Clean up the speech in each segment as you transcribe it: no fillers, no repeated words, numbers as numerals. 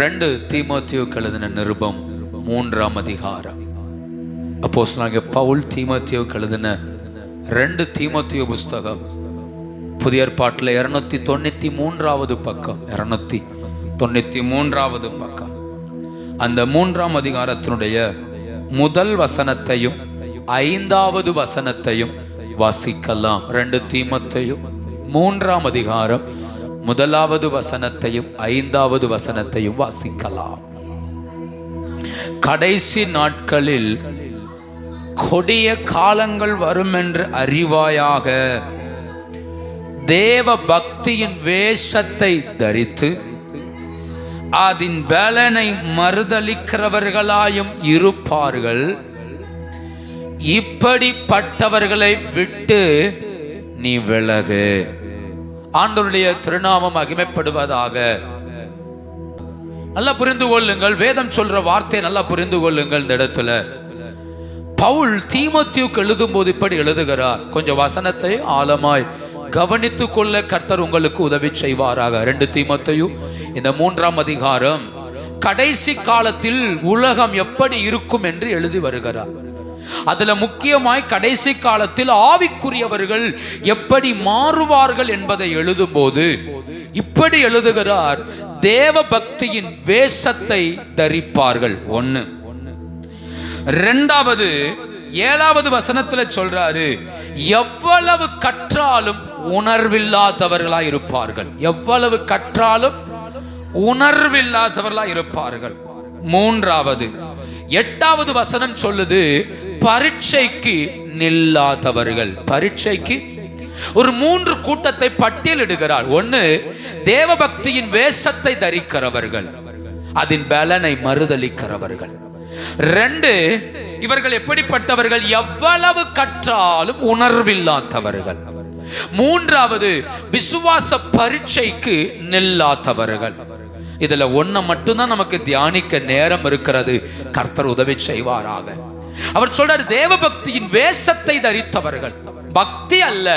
2 தீமோத்தேயுவுக்கு எழுதின நிருபம் 3ஆம் அதிகாரம். அப்போஸ்தலனாகிய பவுல் தீமோத்தேயுவுக்கு எழுதின 2 தீமோத்தேயு புஸ்தகம் புதிய ஏற்பாட்டில் 293வது பக்கம், 293வது பக்கம். அந்த 3ஆம் அதிகாரத்தினுடைய முதல் வசனத்தையும் 5வது வசனத்தையும் வாசிக்கலாம். 2 தீமோத்தேயு 3ஆம் அதிகாரம் 1வது வசனத்தையும் 5வது வசனத்தையும் வாசிக்கலாம். கடைசி நாட்களில் கொடிய காலங்கள் வரும் என்று அறிவாயாக, தேவ பக்தியின் வேஷத்தை தரித்து அதன் பலனை மறுதலிக்கிறவர்களாயும் இருப்பார்கள். இப்படிப்பட்டவர்களை விட்டு நீ விலகு. ஆண்டவருடைய திருநாமம் மகிமைப்படுவதாக. நல்லா புரிந்து கொள்ளுங்கள், வேதம் சொல்ற வார்த்தை நல்லா புரிந்து கொள்ளுங்கள். இந்த இடத்துல பவுல் தீமோத்தேயுவுக்கு எழுதும் போது இப்படி எழுதுகிறார். கொஞ்சம் வசனத்தை ஆழமாய் கவனித்துக் கொள்ள கர்த்தர் உங்களுக்கு உதவி செய்வாராக. 2 தீமோத்தேயு இந்த 3ஆம் அதிகாரம் கடைசி காலத்தில் உலகம் எப்படி இருக்கும் என்று எழுதி வருகிறார். அதுல முக்கியமாய் கடைசி காலத்தில் ஆவிக்குரியவர்கள் எப்படி மாறுவார்கள் என்பதை எழுதும் போது இப்படி எழுதுகிறார்: தேவ பக்தியின் வேஷத்தை தரிப்பார்கள். 1. 2வது 7வது வசனத்துல சொல்றாரு, எவ்வளவு கற்றாலும் உணர்வில்லாதவர்களாய் இருப்பார்கள். எவ்வளவு கற்றாலும் உணர்வில்லாதவர்களாய் இருப்பார்கள். 3வது 8வது வசனம் சொல்லுது, பரீட்சைக்கு நில்லாதவர்கள். பரீட்சைக்கு ஒரு 3 கூட்டத்தை பட்டியலிடுகிறார். 1, தேவ பக்தியின் வேஷத்தை தரிக்கிறவர்கள், அதன் பலனை மறுதலிக்கிறவர்கள். 2, இவர்கள் எப்படிப்பட்டவர்கள்? எவ்வளவு கற்றாலும் உணர்வில்லாதவர்கள். 3வது விசுவாச பரீட்சைக்கு நில்லாதவர்கள். இதுல 1 மட்டும்தான் நமக்கு தியானிக்க நேரம் இருக்கிறது. கர்த்தர் உதவி செய்வாராக. அவர் சொல்றார், தேவ பக்தியின் வேஷத்தை தரித்தவர்கள். பக்தி அல்ல,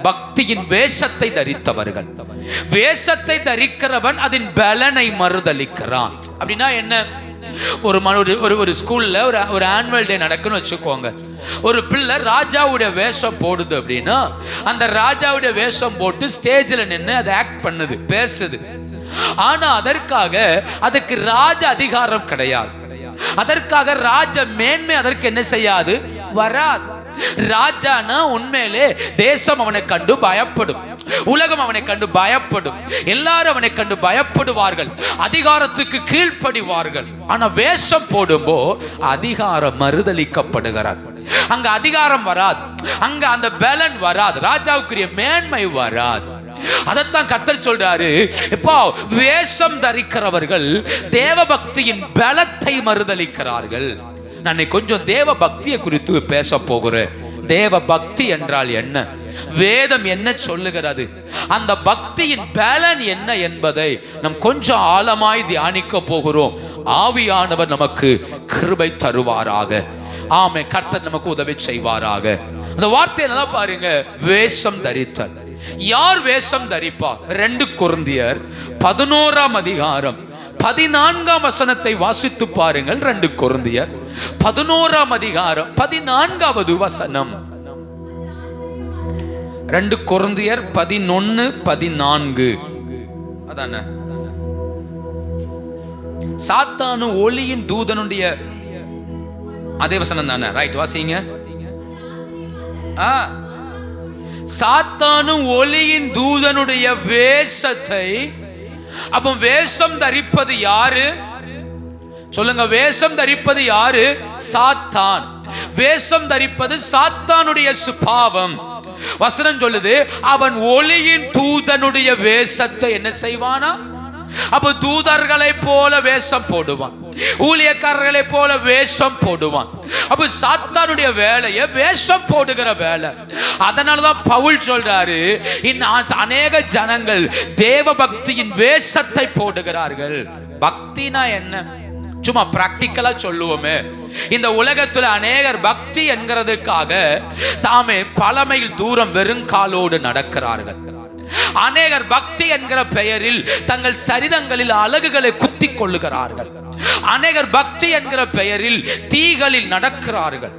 பக்தியின் வேஷத்தை தரித்தவர்கள். வேஷத்தை தரிக்கிறவன் அதன் பலனை மறுதலிக்கிறான். அப்படின்னா என்ன? ஒரு ஸ்கூல்ல ஒரு ஆனுவல் டே நடக்குன்னு வச்சுக்கோங்க. ஒரு பிள்ளை ராஜாவுடைய வேஷம் போடுது அப்படின்னா அந்த ராஜாவுடைய வேஷம் போட்டு ஸ்டேஜில் நின்று அதை ஆக்ட் பண்ணுது, பேசுது. ஆனா அதுக்கு ராஜ அதிகாரம் கிடையாது. அதற்காக ராஜ மேன்மை அதற்கு என்ன செய்யாது, வராது. ராஜானா உண்மையிலே தேசம் அவனை கண்டு பயப்படும், உலகம் அவனை கண்டு பயப்படும், எல்லாரும் அவனை கண்டு பயப்படுவார்கள், அதிகாரத்துக்கு கீழ்ப்படிவார்கள். ஆனா வேஷம் போடும்போ அதிகாரம் மறுதலிக்கப்படுகிறது. அங்க அதிகாரம் வராது, அங்க அந்த பலன் வராது, ராஜாவுக்குரிய மேன்மை வராது. அதைத்தான் கர்த்தர் சொல்றாரு, இப்போ வேஷம் தரிக்கிறவர்கள் தேவ பக்தியின் பலத்தை மறுதலிக்கிறார்கள். நான் கொஞ்சம் தேவ பக்தியை குறித்து பேச போகிறேன். தேவ பக்தி என்றால் என்ன, வேதம் என்ன சொல்லுகிறது, அந்த பக்தியின் பலன் என்ன என்பதை நாம் கொஞ்சம் ஆழமாய் தியானிக்க போகிறோம். ஆவியானவர் நமக்கு கிருபை தருவாராக. ஆமே, கர்த்தர் நமக்கு உதவி செய்வாராக. அந்த வார்த்தையை நல்லா பாருங்க, வேஷம் தரித்தல். யார் வேஷம் தரிப்பார்? 2 கொரிந்தியர் 11ஆம் அதிகாரம் 14ஆம் வசனத்தை வாசித்து பாருங்கள். 2 கொரிந்தியர் 11ஆம் அதிகாரம் 14வது வசனம். 2 கொரிந்தியர் 11:14. அதானே, சாத்தானு ஒளியின் தூதனுடைய அதே வசனம் தானே? ரைட், வாசிங்க. சாத்தானும் ஒளியின் தூதனுடைய வேஷத்தை. அப்ப வேஷம் தரிப்பது யாரு? சொல்லுங்க, வேஷம் தரிப்பது யாரு? சாத்தான். வேஷம் தரிப்பது சாத்தானுடைய சுபாவம். வசனம் சொல்லுது, அவன் ஒளியின் தூதனுடைய வேஷத்தை என்ன செய்வானா? அப்ப தூதர்களை போல வேஷம் போடுவான், ஊழியக்காரர்களை போல வேஷம் போடுவான். அப்ப சாத்தானுடைய வேலையை வேஷம் போடுகிற வேலை. அதனாலதான் பவுல் சொல்றாரு, அநேக ஜனங்கள் தேவ பக்தியின் வேஷத்தை போடுகிறார்கள். பக்தினா என்ன? சும்மா பிராக்டிக்கலா சொல்லுவோமே. இந்த உலகத்துல அநேகர் பக்தி என்கிறதுக்காக தாமே பழமையில் தூரம் வெறுங்காலோடு நடக்கிறார்கள். அநேகர் பக்தி என்கிற பெயரில் தங்கள் சரீரங்களில் அலகுகளை குத்திக் கொள்ளுகிறார்கள். அநேகர் பக்தி என்கிற பெயரில் தீகளில் நடக்கிறார்கள்.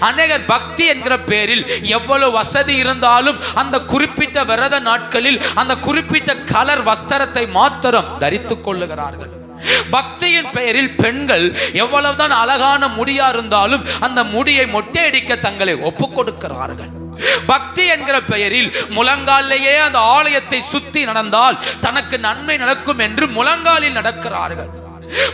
அநேகர் பக்தி என்கிற பெயரில் எவ்வளவு வசதி இருந்தாலும் அந்த குறிப்பிட்ட விரத நாட்களில் அந்த குறிப்பிட்ட கலர் வஸ்திரத்தை மாத்திரம் தரித்துக் கொள்ளுகிறார்கள். பக்தியின் பெயரில் பெண்கள் எவ்வளவுதான் அழகான முடியா இருந்தாலும் அந்த முடியை மொட்டையடிக்க தங்களை ஒப்புக் கொடுக்கிறார்கள். பக்தி என்கிற பெயரில் முழங்காலிலேயே அந்த ஆலயத்தை சுத்தி நடந்தால் தனக்கு நன்மை நடக்கும் என்று முழங்காலில் நடக்கிறார்கள்.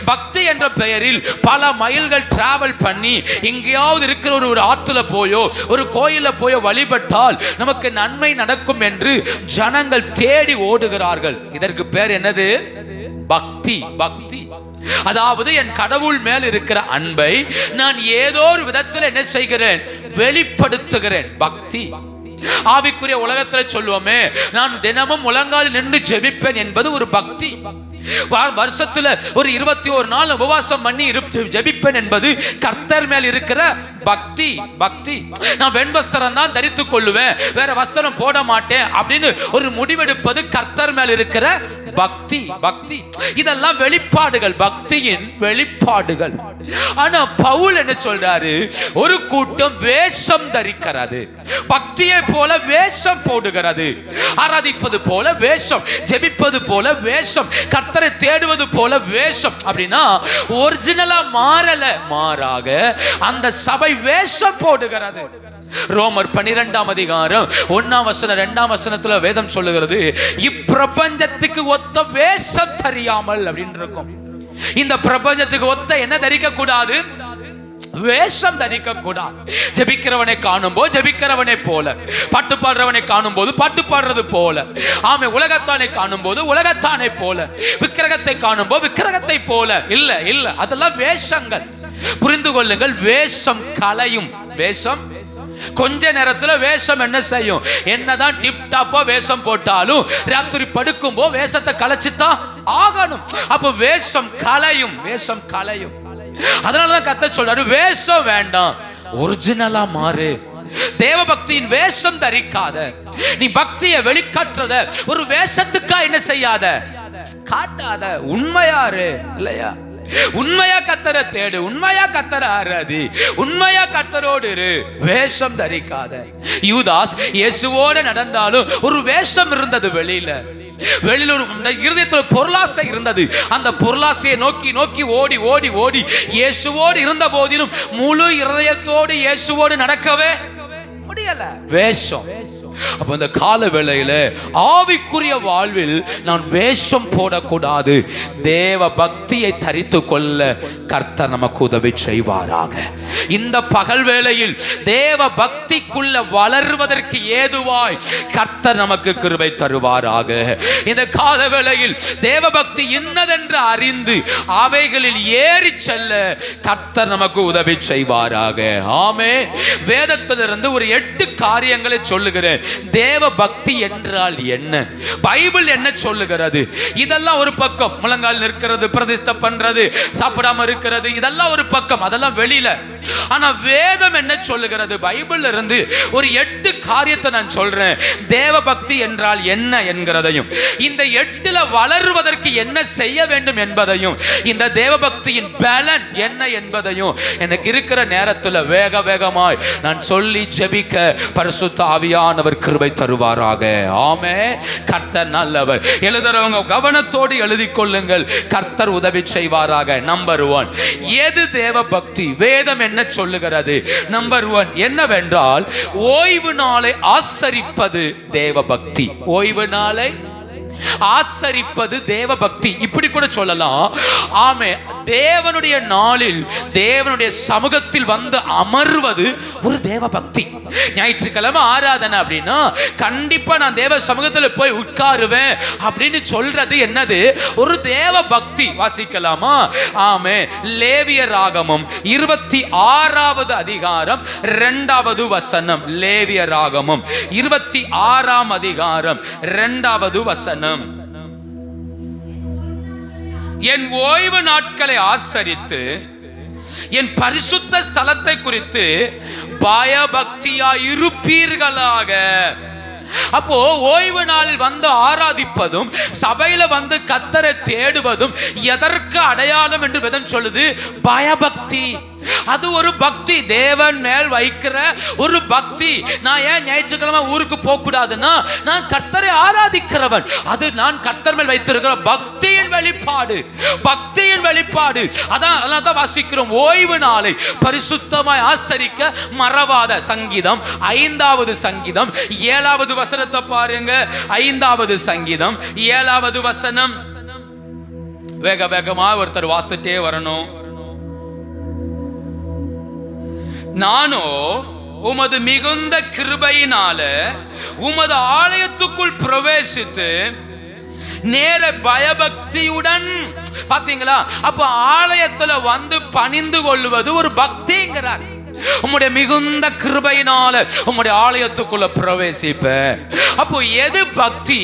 பக்தி என்ற பெயரில் பல மைல்கள் டிராவல் பண்ணி எங்கேயாவது இருக்கிற ஒரு ஆத்துல போயோ ஒரு கோயில போயோ வழிபட்டால் நமக்கு நன்மை நடக்கும் என்று ஜனங்கள் தேடி ஓடுகிறார்கள். இதற்கு பேர் என்னது? பக்தி. பக்தி அதாவது என் கடவுள் மேல் இருக்கிற அன்பை நான் ஏதோ ஒரு விதத்தில் என்ன செய்கிறேன்? வெளிப்படுத்துகிறேன். பக்தி. ஆவிக்குரிய உலகத்தில் சொல்லுவோமே, நான் தினமும் முழங்கால் நின்று ஜெபிப்பேன் என்பது ஒரு பக்தி. வருஷத்துல ஒரு 21 நாள் உபவாசம் பண்ணி ஜெபிப்பேன் என்பது கர்த்தர் மேல் இருக்கிற பக்தி. பக்தி. நான் வெண்வஸ்திரம் தான் தரித்துக் கொள்ளுவேன், வேற வஸ்திரம் போட மாட்டேன் அப்படின்னு ஒரு முடிவெடுப்பது கர்த்தர் மேல் இருக்கிற பக்தி. பக்தி இதெல்லாம் வெளிப்பாடுகள், பக்தியின் வெளிப்பாடுகள். ஆனா பவுல் என்ன சொல்றாரு? ஒரு கூட்டம் வேஷம் தரிக்கிறது, பக்தியை போல வேஷம் போடுகிறது, ஆராதிப்பது போல வேஷம், ஜெபிப்பது போல வேஷம், கர்த்தரை தேடுவது போல வேஷம். அப்படின்னா ஒரிஜினலா மாறல, மாறாக அந்த சபை வேஷம் போடுகிறது. ரோமர் 12ஆம் அதிகாரம் 1ஆம் வசனம் 2ஆம் வசனத்துல வேதம் சொல்லுகிறது, இப்பிரபஞ்சத்துக்கு ஒத்த வேஷம் தெரியாமல் அப்படின்னு இருக்கும். இந்த பிரபஞ்சத்துக்கு ஒத்த என்ன தரிக்க கூடாது? வேஷம் தரிக்க கூடாது. ஜெபிக்கிறவனை காணும் போது ஜெபிக்கிறவனை போல, பாட்டு பாடுறவனை காணும் போது பாட்டு பாடுறது போல, ஆமே உலகத்தானை காணும் போது உலகத்தானை போல, விக்கிரகத்தை காணும் போது விக்கிரகத்தை போல. இல்ல இல்ல, அதெல்லாம் வேஷங்கள். புரிந்து கொள்ளுங்கள், வேஷம் கலையும். வேஷம் கொஞ்ச நேரத்துல வேஷம் என்ன செய்யும்? என்னதான் டிப் டாப்பா வேஷம் போட்டாலும் ராத்திரி படுக்கும் போது வேஷத்தை கலைச்சுதான் ஆகணும். அப்ப வேஷம் கலையும், வேஷம் கலையும். அதனாலதான் கர்த்தர் சொல்றாரு, வேஷம் வேண்டாம், ஒரிஜினலா மாறு. தேவ பக்தியின் வேஷம் தரிக்காத. நீ பக்தியை வெளிக்காட்டுறத ஒரு வேஷத்துக்கா என்ன செய்யாத, காட்டாத. உண்மையாரு இல்லையா? உண்மையா கர்த்தரை தேடு, உண்மையா கர்த்தரை ஆராதி, உண்மையா கர்த்தரோடு இரு, வேஷம் தரிக்காத. யூதாஸ் இயேசுவோடு நடந்தாலும் ஒரு வேஷம் இருந்தது. வெளியில ஒரு இருதயத்தில் பொருளாசை இருந்தது. அந்த பொருளாசையை நோக்கி நோக்கி ஓடி ஓடி ஓடி இயேசுவோடு இருந்த போதிலும் முழு இருதயத்தோடு இயேசுவோடு நடக்கவே முடியல. வேஷம். அப்ப இந்த கால வேளையில ஆவிக்குரிய வாழ்வில் நான் வேஷம் போடக்கூடாது. தேவ பக்தியை தரித்து கொள்ள கர்த்தர் நமக்கு உதவி செய்வாராக. இந்த பகல் வேளையில் தேவ பக்திக்குள்ள வளருவதற்கு ஏதுவாய் கர்த்தர் நமக்கு கிருபை தருவாராக. இந்த கால வேளையில் தேவ பக்தி இன்னதென்று அறிந்து அவைகளில் ஏறி செல்ல கர்த்தர் நமக்கு உதவி செய்வாராக. ஆமென். வேதத்திலிருந்து ஒரு 8 காரியங்களை சொல்லுகிறேன். தேவ பக்தி என்றால் என்ன, பைபிள் என்ன சொல்லுகிறது? இதெல்லாம் ஒரு பக்கம். முழங்கால் நிற்கிறது, பிரதிஷ்டை பண்றது, சாப்பிடாம இருக்கிறது, இதெல்லாம் ஒரு பக்கம், அதெல்லாம் வெளியில. ஆனா வேதம் என்ன சொல்லுகிறது? பைபிள்ல இருந்து ஒரு 8 காரியத்தை நான் சொல்றேன். தேவ பக்தி என்றால் என்ன என்கிறதையும், இந்த 8ல வளருவதற்கு என்ன செய்ய வேண்டும் என்பதையும், இந்த தேவ பக்தியின் பலன் என்ன என்பதையும் எனக்கு இருக்கிற நேரத்தில் வேக வேகமாய் நான் சொல்லி ஜெபிக்க பரிசுத்த ஆவியானவர் கிருபை தருவாராக. ஆமென். கர்த்தர் நல்லவர். எழுதுறவங்க கவனத்தோடு எழுதி கொள்ளுங்கள், கர்த்தர் உதவி செய்வாராக. நம்பர் 1, எது தேவ பக்தி? வேதம் என்ன சொல்லுகிறது? நம்பர் 1 என்னவென்றால், ஓய்வு நாளை ஆசரிப்பது தேவ பக்தி. ஓய்வு நாளை ஆசரிப்பது தேவ பக்தி. இப்படி கூட சொல்லலாம். ஆமே, தேவனுடைய நாளில் தேவனுடைய சமூகத்தில் வந்து அமர்வது ஒரு தேவ பக்தி. ஞாயிற்றுக்கிழமை ஆராதனை அப்படின்னா கண்டிப்பா நான் தேவ சமூகத்தில் போய் உட்காருவேன் அப்படின்னு சொல்றது என்னது? ஒரு தேவ பக்தி. வாசிக்கலாமா? ஆமே, லேவியராகமம் 26வது அதிகாரம் 2வது வசனம். லேவியராகமம் 26ஆம் அதிகாரம் 2வது வசனம். என் ஓய்வு நாட்களை ஆசரித்து என் பரிசுத்த ஸ்தலத்தை குறித்து பயபக்தியாய் இருப்பீர்களாக. அப்போ ஓய்வு நாளில் வந்து ஆராதிப்பதும் சபையில வந்து கர்த்தரை தேடுவதும் எதற்கு அடையாளம் என்று வேதம் சொல்லுது? பயபக்தி. அது ஒரு பக்தி, தேவன் மேல் வைக்கிற ஒரு பக்தி. நான் ஏன் ஞாயிற்றுக்கிழமை ஊருக்கு போக கூடாதுன்னா, நான் கர்த்தரை ஆராதிக்கிறவன். அது நான் கர்த்தர் மேல் வைத்திருக்கிற பக்தியின் வெளிப்பாடு, பக்தியின் வெளிப்பாடு. அதான் வாசிக்கிறோம், ஓய்வு நாளை பரிசுத்தமாய் ஆசரிக்க மறவாத. சங்கீதம் 5வது சங்கீதம் 7வது வசனத்தை பாருங்க. 5வது சங்கீதம் 7வது வசனம். வேக வேகமா ஒருத்தர் வாசிட்டே வரணும். நானோ உமது மிகுந்த கிருபையினால உமது ஆலயத்துக்குள் பிரவேசித்து நேர பயபக்தியுடன். பாத்தீங்களா? அப்ப ஆலயத்துல வந்து பணிந்து கொள்வது ஒரு பக்திங்கிறார். உம்முடைய மிகுந்த கிருபையினால உம்முடைய ஆலயத்துக்குள்ள பிரவேசிப்ப. அப்போ எது பக்தி?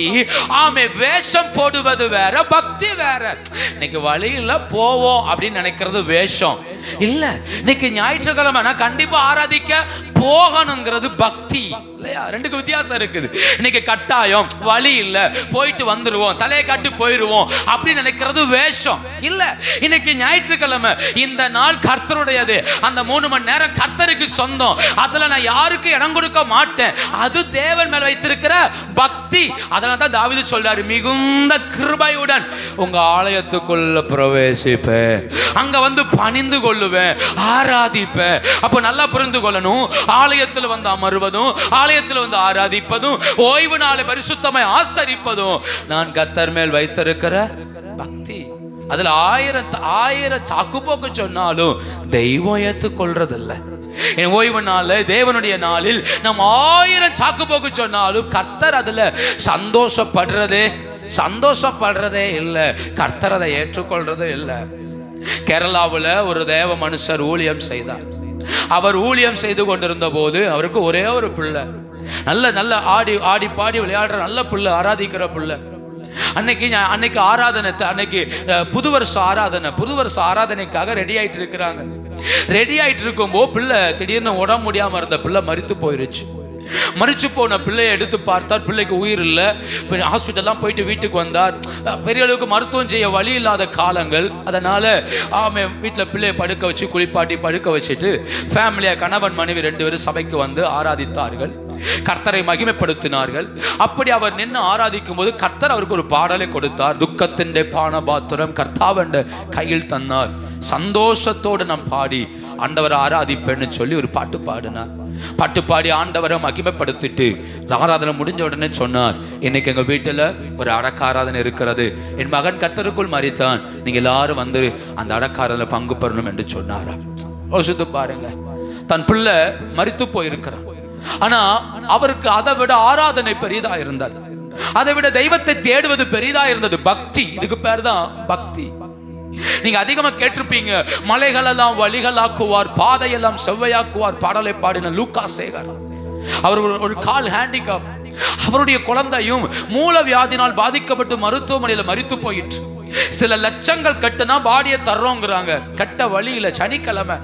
ஆமே, வேஷம் போடுவது வேற, பக்தி வேற. இன்னைக்கு வழியில போவோம் அப்படின்னு நினைக்கிறது வேஷம் இல்ல. இன்னைக்கு ஞாயிற்றுக்கிழமை நான் கண்டிப்பா ஆராதிக்க போகணுங்கிறது பக்தி இல்லையா? ரெண்டுக்கு வித்தியாசம் இருக்குது. இன்னைக்கு கட்டாயம் வழி இல்ல, போயிட்டு வந்துருவோம், தலையை காட்டு போயிருவோம் அப்படின்னு நினைக்கிறது வேஷம் இல்ல. இன்னைக்கு ஞாயிற்றுக்கிழமை, இந்த நாள் கர்த்தருடையது. அந்த 3 மணி நேரம் கர்த்தருக்கு சொந்தம். அதுல நான் யாருக்கு இடம் கொடுக்க மாட்டேன். அது தேவன் மேல் வைத்திருக்கிற பக்தி. அதனால தான் தாவீது சொல்றாரு, மிகுந்த கிருபையுடன் உங்க ஆலயத்துக்குள்ள பிரவேசிப்பேன், அங்க வந்து பணிந்து கொள்ளுவேன், ஆராதிப்பேன். அப்ப நல்லா புரிந்து கொள்ளணும், ஆலயத்தில் வந்து அமர்வதும் ஆலயத்தில் வந்து ஆராதிப்பதும் ஓய்வு நாளை பரிசுத்தமாய் ஆசரிப்பதும் நான் கர்த்தர் மேல் வைத்திருக்கிற பக்தி. அதுல 1000 சாக்கு போக்கு சொன்னாலும் தெய்வம் ஏற்றுக்கொள்றது இல்லை. என் ஓய்வு நாள், தேவனுடைய நாளில் நம்ம 1000 சாக்கு போக்கு சொன்னாலும் கர்த்தர் அதுல சந்தோஷப்படுறதே இல்லை. கர்த்தர் அதை ஏற்றுக்கொள்றதே இல்லை. கேரளாவில் ஒரு தேவ மனுஷர் ஊழியம் செய்தார். அவர் ஊழியம் செய்து கொண்டிருந்த போது அவருக்கு ஒரே ஒரு பிள்ளை, நல்ல ஆடி பாடி விளையாடுற நல்ல பிள்ளை, ஆராதிக்கிற பிள்ளை. அன்னைக்கு ஆராதனை, அன்னைக்கு புது வருஷ ஆராதனைக்காக ரெடி ஆயிட்டு இருக்கிறாங்க. ரெடி ஆயிட்டு இருக்கும்போது பிள்ளை திடீர்னு உடம்பு முடியாம இருந்த பிள்ளை மரித்து போயிருச்சு. மரிச்சு போன பிள்ளையை எடுத்து பார்த்தார், பிள்ளைக்கு உயிர் இல்லை. ஹாஸ்பிட்டல்லாம் போயிட்டு வீட்டுக்கு வந்தார். பெரிய அளவுக்கு மருத்துவம் செய்ய வழி இல்லாத காலங்கள். அதனால வீட்டில் பிள்ளையை படுக்க வச்சு குளிப்பாட்டி படுக்க வச்சுட்டு ஃபேமிலியா கணவன் மனைவி 2 பேரும் சபைக்கு வந்து ஆராதித்தார்கள், கர்த்தரை மகிமைப்படுத்தினார்கள். அப்படி அவர் நின்று ஆராதிக்கும் போது கர்த்தர் அவருக்கு ஒரு பாடலை கொடுத்தார். துக்கத்தின் பானபாத்திரம் கர்த்தாவண்ட கையில் தந்தார், சந்தோஷத்தோடு நாம் பாடி ஆண்டவரை ஆராதிப்பேன்னு சொல்லி ஒரு பாட்டு பாடினார். பாட்டு பாடி ஆண்டவரை மகிமைப்படுத்திட்டு ஆராதனை முடிஞ்ச உடனே சொன்னார், இன்னைக்கு எங்க வீட்டுல ஒரு அடக்க ஆராதனை இருக்கிறது, என் மகன் கர்த்தருக்குள் மரித்தான், நீங்க எல்லாரும் வந்து அந்த அடக்க ஆராதனை பங்கு பெறணும் என்று சொன்னாரா. யோசித்து பாருங்க, தன் பிள்ளை மரித்து போயிருக்கிறான். ஆனா அவருக்கு அதை விட ஆராதனை பெரிதா இருந்தது, அதை விட தெய்வத்தை தேடுவது பெரிதா இருந்தது. பக்தி, இதுக்கு பேர் தான் பக்தி. நீங்க அதிகமா கேட்டிருப்பீங்க, மலைகளெல்லாம் வழிகளாக்குவார், பாதையெல்லாம் செவ்வையாக்குவார் பாடலை பாடின லூக்கா சேகர். அவர் ஒரு கால் ஹேண்டிகாப், அவருடைய குழந்தையும் மூல வியாதினால் பாதிக்கப்பட்டு மருத்துவமனையில் மரித்து போயிற்று. சில லட்சங்கள் கட்டுனா பாடியை தர்றோங்கிறாங்க, கட்ட வழியில. சனிக்கிழமை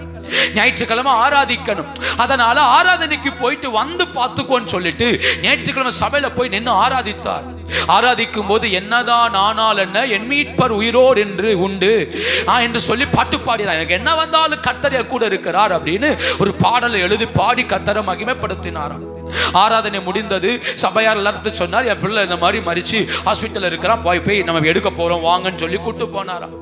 ஞாயிற்றுக்கிழமை ஆராதிக்கணும், அதனால ஆராதனைக்கு போயிட்டு வந்து பார்த்துக்கோன்னு சொல்லிட்டு ஞாயிற்றுக்கிழமை சபையில போய் நின்று ஆராதித்தார். ஆராதிக்கும் போது என்னதான் ஆனால் என்ன, என் மீட்பர் உயிரோடு என்று உண்டு என்று சொல்லி பாட்டு பாடினார். எனக்கு என்ன வந்தாலும் கர்த்தர் கூட இருக்கிறார் அப்படின்னு ஒரு பாடலை எழுதி பாடி கர்த்தரை மகிமைப்படுத்தினாராம். ஆராதனை முடிந்தது. சபையார் எல்லாரும் சொன்னார், என் பிள்ளை இந்த மாதிரி மரிச்சு ஹாஸ்பிட்டல் இருக்கிறான், போய் நம்ம எடுக்க போறோம் வாங்கன்னு சொல்லி கூட்டு போனாராம்.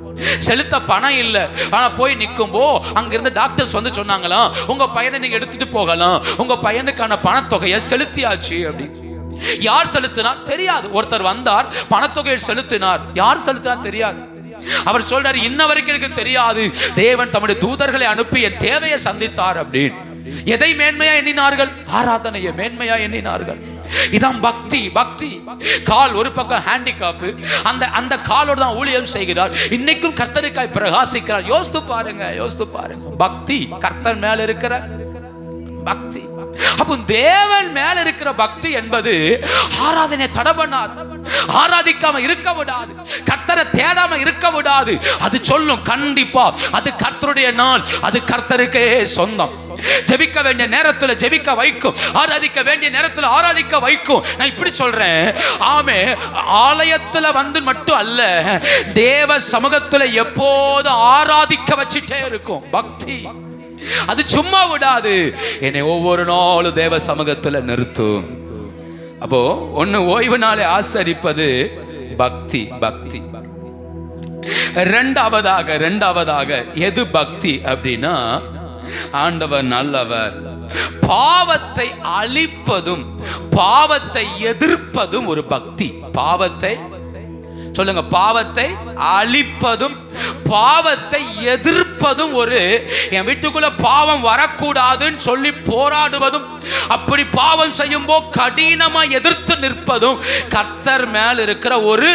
செலுத்த பணம் இல்லை, ஆனா போய் நிற்கும்போ அங்கிருந்து டாக்டர்ஸ் வந்து சொன்னாங்களாம், உங்க பையனை நீங்க எடுத்துட்டு போகலாம், உங்க பையனுக்கான பணத்தொகையை செலுத்தியாச்சு அப்படின்னு. யார் செலுத்தினா தெரியாது. ஒருத்தர் வந்தார், பணத்தொகையை செலுத்தினார். யார் செலுத்தினா தெரியாது. அவர் சொல்றாரு, இன்ன வரைக்கும் எனக்கு தெரியாது, தேவன் தம்முடைய தூதர்களை அனுப்பி என் தேவையை சந்தித்தார் அப்படின்னு. எதை மேன்மையா எண்ணினார்கள்? ஆராதனையை மேன்மையா எண்ணினார்கள். இதான் பக்தி. பக்தி கால் ஒரு பக்கம் ஹேண்டிகாப், அந்த காலோடு தான் ஊழியம் செய்கிறார். இன்னைக்கும் கர்த்தருக்காய் பிரகாசிக்கிறார். யோசித்து பாருங்க. பக்தி கர்த்தர் மேல இருக்கிற பக்தி. அப்போ தேவன் மேல இருக்கிற பக்தி என்பது ஆராதனை தடை பண்ணாது, ஆராதிக்காம இருக்க விடாது, கர்த்தரை தேடாம இருக்க விடாது. அது சொல்லும் கண்டிப்பா அது கர்த்தருடைய நாள், அது கர்த்தருக்கே சொந்தம். ஜெபிக்க வேண்டிய நேரத்தில் ஜெபிக்க வைக்கும், ஆராதிக்க வேண்டிய நேரத்தில் ஆராதிக்க வைக்கும். நான் இப்படி சொல்றேன், ஆமே, ஆலயத்துல வந்து மட்டும் அல்ல, தேவ சமூகத்துல எப்போது ஆராதிக்க வச்சிட்டே இருக்கும். பக்தி அது சும்மா விடாது, என்னை ஒவ்வொரு நாளும் தேவ சமூகத்துல நிறுத்தும். அப்போ ஒன்னு ஓய்வு நாளை ஆசரிப்பது பக்தி. பக்தி இரண்டாவதாக எது பக்தி அப்படின்னா, ஆண்டவர் நல்லவர். பாவத்தை அழிப்பதும் பாவத்தை எதிர்ப்பதும் ஒரு பக்தி. பாவத்தை சொல்லுங்க, பாவத்தை அழிப்பதும் பாவத்தை எதிர்ப்பதும் ஒரு, என் வீட்டுக்குள்ள பாவம் வரக்கூடாதுன்னு சொல்லி போராடுவதும், அப்படி பாவம் செய்யும் போது கடினமா எதிர்த்து நிற்பதும் கர்த்தர் மேல் இருக்கிற ஒரு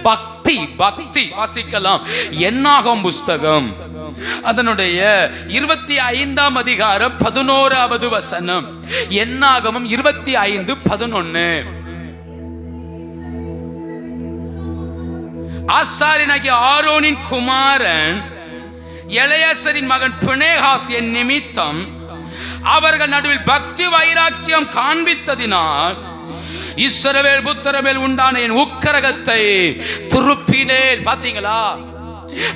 பக்தி. பக்தி வாசிக்கலாம், என்னாகும் புஸ்தகம் அதனுடைய 25ஆம் அதிகாரம் 11வது வசனம். என்னாகமம் 25:11. ஆசாரியனாகிய ஆரோனின் குமாரன் எலெயாசாரின் மகன் பினெகாஸ் என் நிமித்தம் அவர்கள் நடுவில் பக்தி வைராக்கியம் காண்பித்ததினால் இஸ்ரவேல் புத்திரமேல் உண்டான என் உக்கிரகத்தை திருப்பினேன். பாத்தீங்களா,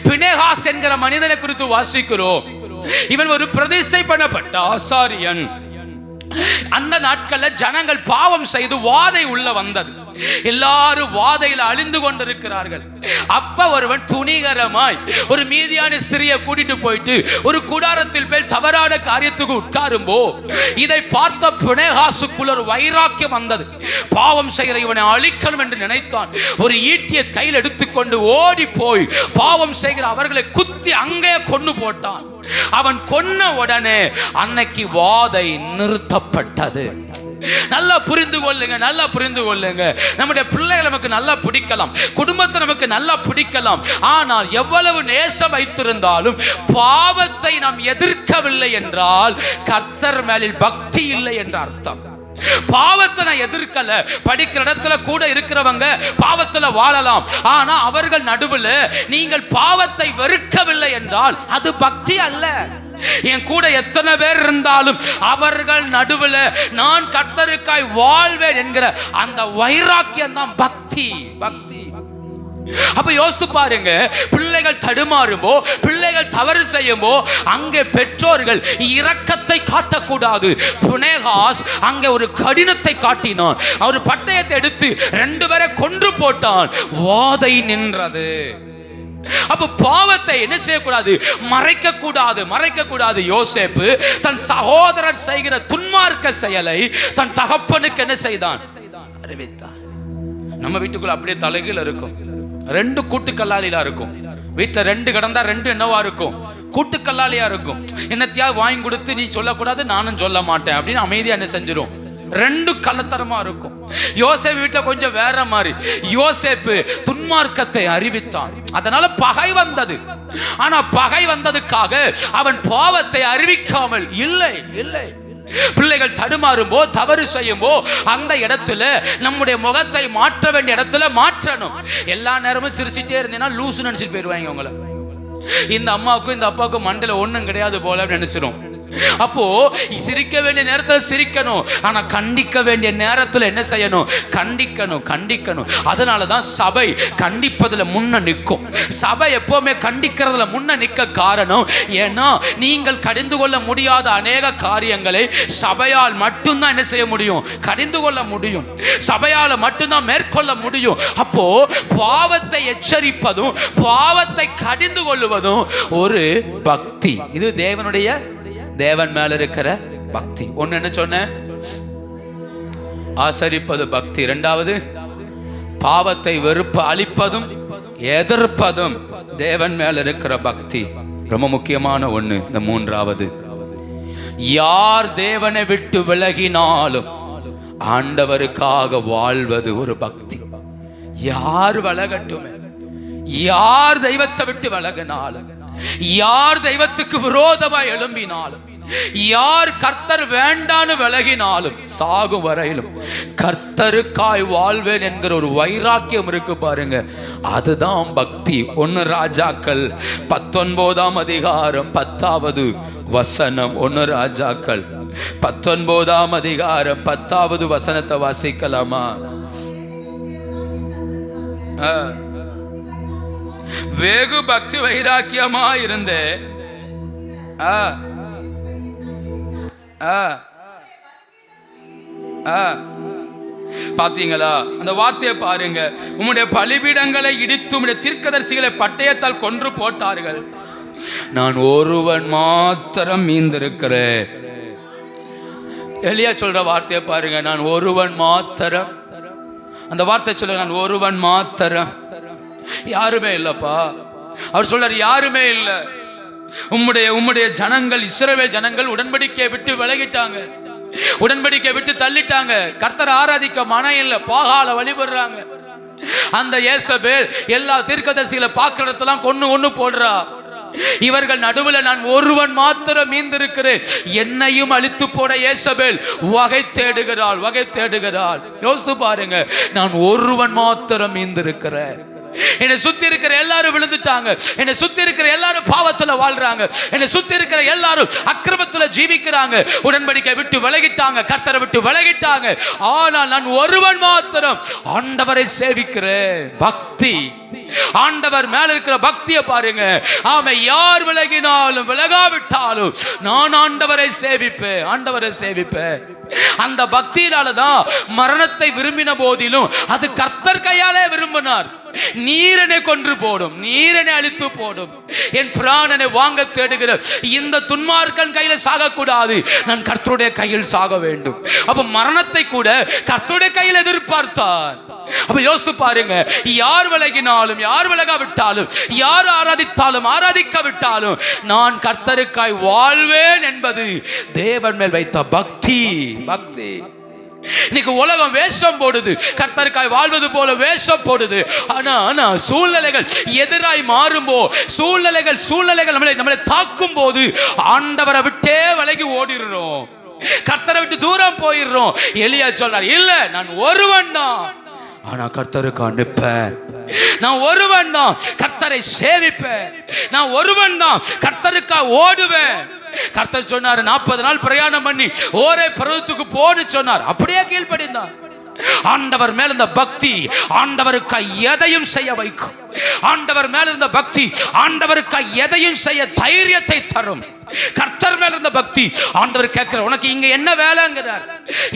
பினெகாஸ் என்கிற மனிதனை குறித்து வாசிக்கிறோம். இவன் ஒரு பிரதிஷ்டை பண்ணப்பட்ட ஆசாரியன். அந்த நாட்கள்ல ஜனங்கள் பாவம் செய்து வாதை உள்ள வந்தது. எல்லாரும் வாதையில் அழிந்து கொண்டிருக்கிறார்கள். அப்ப ஒருவன் துணிகரமாய் ஒரு மீதியான ஸ்திரியை கூட்டிட்டு போயிட்டு ஒரு கூடாரத்தில் போய் தவறான காரியத்துக்கு உட்காரும் போ, இதை பார்த்த பினெகாசுக்குள்ள ஒரு வைராக்கியம் வந்தது. பாவம் செய்கிற இவனை அழிக்கணும் என்று நினைத்தான். ஒரு ஈட்டியை கையில் எடுத்துக்கொண்டு ஓடி போய் பாவம் செய்கிற அவர்களை குத்தி அங்கே கொண்டு போட்டான். அவன் கொன்ன உடனே அன்னைக்கு வாதை நிறுத்தப்பட்டது. நல்லா புரிந்து கொள்ளுங்க, நல்லா புரிந்து கொள்ளுங்க. நம்முடைய பிள்ளைகள் நமக்கு நல்லா பிடிக்கலாம், குடும்பத்தை நமக்கு நல்லா பிடிக்கலாம், ஆனால் எவ்வளவு நேசம் வைத்திருந்தாலும் பாவத்தை நாம் எதிர்க்கவில்லை என்றால் கர்த்தர் மேலில் பக்தி இல்லை என்ற அர்த்தம். பாவத்தை நான் எதிர்க்கல, படிக்கிற இடத்துல கூட இருக்கிறவங்க பாவத்துல வாழலாம், ஆனா அவர்கள் நடுவில் நீங்கள் பாவத்தை வெறுக்கவில்லை என்றால் அது பக்தி அல்ல. என் கூட எத்தனை பேர் இருந்தாலும் அவர்கள் நடுவில் நான் கர்த்தருக்காய் வாழ்வேன் என்கிற அந்த வைராக்கியம் தான் பக்தி. பக்தி. அப்ப யோசித்து பாருங்க, பிள்ளைகள் தடுமாறும்போ, பிள்ளைகள் தவறு செய்யும்போ அங்கே பெற்றோர்கள் இரக்கத்தை காட்டக்கூடாது. பினெகாஸ் அங்கே ஒரு கடினத்தை காட்டினான். அவர் பட்டயத்தை எடுத்து 2 பேரை கொன்று போட்டான். வாதை நின்றது. அப்ப பாவத்தை என்ன செய்யக்கூடாது? மறைக்க கூடாது. யோசேப்பு தன் சகோதரர் செய்கிற துன்மார்க்க செயலை தன் தகப்பனுக்கு என்ன செய்தான்? அறிவித்தான். நம்ம வீட்டுக்குள்ள அப்படியே தலைகீழ இருக்கும். 2 கூட்டுக்கல்லாலியா இருக்கும். வீட்டுல 2 கிடந்தா 2 என்னவா இருக்கும்? கூட்டுக்கல்லாலியா இருக்கும். என்னத்தையாவது வாங்கி கொடுத்து நீ சொல்லக்கூடாது, நானும் சொல்ல மாட்டேன் அப்படின்னு அமைதியா என்ன செஞ்சிடும்? 2 கள்ளத்தனமா இருக்கும். யோசேப்பு வீட்டுல கொஞ்சம் வேற மாதிரி. யோசேப்பு துன்மார்க்கத்தை அறிவித்தான், அதனால பகை வந்தது. ஆனா பகை வந்ததுக்காக அவன் பாவத்தை அறிவிக்காமல் இல்லை. பிள்ளைகள் தடுமாறும்போ, தவறு செய்யும்போ அந்த இடத்துல நம்முடைய முகத்தை மாற்ற வேண்டிய இடத்துல மாற்றணும். எல்லா நேரமும் சிரிச்சுட்டே இருந்தீங்கன்னா லூசு நினைச்சிட்டு போயிடுவாங்க உங்களை. இந்த அம்மாவுக்கும் இந்த அப்பாவுக்கும் மண்டையில ஒண்ணும் கிடையாது போல நினைச்சிடும். அப்போ சிரிக்க வேண்டிய நேரத்தில் சிரிக்கணும், ஆனா கண்டிக்க வேண்டிய நேரத்தில் என்ன செய்யணும்? கண்டிக்கணும். அதனாலதான் சபை கண்டிப்பதுல முன்ன நிற்கும். சபை எப்பவுமே கண்டிக்கிறதுல முன்ன நிற்க காரணம், ஏன்னா நீங்கள் கடிந்து கொள்ள முடியாத அநேக காரியங்களை சபையால் மட்டும்தான் என்ன செய்ய முடியும்? கடிந்து கொள்ள முடியும். சபையால் மட்டும்தான் மேற்கொள்ள முடியும். அப்போ பாவத்தை எச்சரிப்பதும் பாவத்தை கடிந்து கொள்வதும் ஒரு பக்தி. இது தேவன் மேல இருக்கிற பக்தி. ஒன்னு என்ன சொன்ன? ஆசரிப்பது பக்தி. 2வது பாவத்தை வெறுப்பு அழிப்பதும் எதிர்ப்பதும் தேவன் மேல இருக்கிற பக்தி. ரொம்ப முக்கியமான ஒண்ணு இந்த 3வது. யார் தேவனை விட்டு விலகினாலும் ஆண்டவருக்காக வாழ்வது ஒரு பக்தி. யார் விலகட்டுமே, யார் தெய்வத்தை விட்டு விலகினாலும், யார் தெய்வத்துக்கு விரோதமா எழும்பினாலும், யார் கர்த்தர் வேண்டான்னு விலகினாலும், சாகும் வரையிலும் கர்த்தருக்காய் வாழ்வேன் என்கிற ஒரு வைராக்கியம் இருக்கு பாருங்க, அதுதான் பக்தி. 1 ராஜாக்கள் 19ஆம் அதிகாரம் 10வது வசனம். 1 ராஜாக்கள் 19ஆம் அதிகாரம் 10வது வசனத்தை வாசிக்கலாமா? வெகு பக்தி வைராக்கியமா இருந்தே பாத்தீங்களா? அந்த வார்த்தையை பாருங்க. உம்முடைய பலிபீடங்களை இடித்து உம்முடைய தீர்க்கதரிசிகளை பட்டயத்தால் கொன்று போட்டார்கள், நான் ஒருவன் மாத்திரம் மீந்திருக்கிறேன். எலியா சொல்ற வார்த்தையை பாருங்க, நான் ஒருவன் மாத்திரம். அந்த வார்த்தை சொல்ல, நான் ஒருவன் மாத்திரம், யாருமே இல்லப்பா. அவர் சொல்றார், யாருமே இல்லை. உம்முடைய ஜனங்கள், இஸ்ரவேல் ஜனங்கள் உடன்படிக்கையை விட்டு விலகிட்டாங்க, உடன்படிக்கை விட்டு தள்ளிட்டாங்க. கர்த்தர் ஆராதிக்க மனம் இல்லை, பாகால வழிபடுறாங்க. அந்த யேசபேல் எல்லா தீர்க்கதரிசிகளை பார்க்கிற இடத்தெல்லாம் கொன்னு போடுறா. இவர்கள் நடுவில் நான் ஒருவன் மாத்திரம் மீந்திருக்கிறேன். என்னையும் அழித்து போட யேசபேல் வகை தேடுகிறாள், வகை தேடுகிறாள். யோசித்து பாருங்க, நான் ஒருவன் மாத்திரம் மீந்திருக்கிறேன். என்னை சுத்தி இருக்கிற எல்லாரும் விழுந்துட்டாங்க, என்னை சுத்தி இருக்கிற எல்லாரும் பாவத்துல வாழ்றாங்க, என்னை சுத்தி இருக்கிற எல்லாரும் அக்கிரமத்துல ஜீவிக்கிறாங்க, உடன்படிக்கை விட்டு விலகிட்டாங்க, கர்த்தரை விட்டு விலகிட்டாங்க. ஆனால் நான் ஒருவன் மாத்திரம் ஆண்டவரை சேவிக்கிறேன். பக்தி, ஆண்டவர் மேல இருக்கிற பக்தியை பாருங்க. ஆமா, யார் விலகினாலும் விலகாவிட்டாலும் நான் ஆண்டவரை சேவிப்பேன், ஆண்டவரை சேவிப்பேன். அந்த பக்தியினாலதான் மரணத்தை விரும்பின போதிலும் அது கர்த்தர் கையாலே விரும்பினார். நீரனை கொன்று போடும், நீரனை அழித்து போடும், என் பிராணனை வாங்க தேடுகிற இந்த துன்மார்க்கன் கையில சாகக்கூடாது, நான் கர்த்தருடைய கையில் சாக வேண்டும். அப்ப மரணத்தை கூட கர்த்தருடைய கையில் எதிர்பார்த்தார். அப்ப யோசித்து பாருங்க, யார் விலகினாலும் யார் விலகாவிட்டாலும் யார் ஆராதித்தாலும் ஆராதிக்காவிட்டாலும் நான் கர்த்தருக்காய் வாழ்வேன் என்பது தேவன் மேல் வைத்த பக்தி. பக்தி. இன்னைக்கு உலகம் வேஷம் போடுது, கர்த்தருக்காய் வாழ்வது போல வேஷம் போடுது. ஆனா சூழ்நிலைகள் எதிராய் மாறும்போ, சூழ்நிலைகள் நம்மளை தாக்கும் போது ஆண்டவரை விட்டே விலகி ஓடிடுறோம், கர்த்தரை விட்டு தூரம் போயிடுறோம். எலியா சொல்றார், இல்ல நான் ஒருவன் தான், ஆனா கர்த்தருக்கு அனுப்பேன். நான் ஒருவன் தான் கர்த்தரை சேவிப்பேன், நான் ஒருவன் தான் கர்த்தருக்காக ஓடுவேன். கர்த்தர் சொன்னார், 40 நாள் பிரயாணம் பண்ணி ஓரே பர்வதத்துக்கு போன்னு சொன்னார். அப்படியே கீழ்ப்படிந்தான். ஆண்டவர் மேல இருந்த பக்தி ஆண்டவருக்கு எதையும் செய்ய வைக்கும். ஆண்டவர் மேல இருந்த பக்தி ஆண்டவருக்கு எதையும் செய்ய தைரியத்தை தரும். கர்த்தர் மேல இருந்த பக்தி, ஆண்டவர் கேட்கிற, உனக்கு இங்க என்ன வேலைங்கிறார்?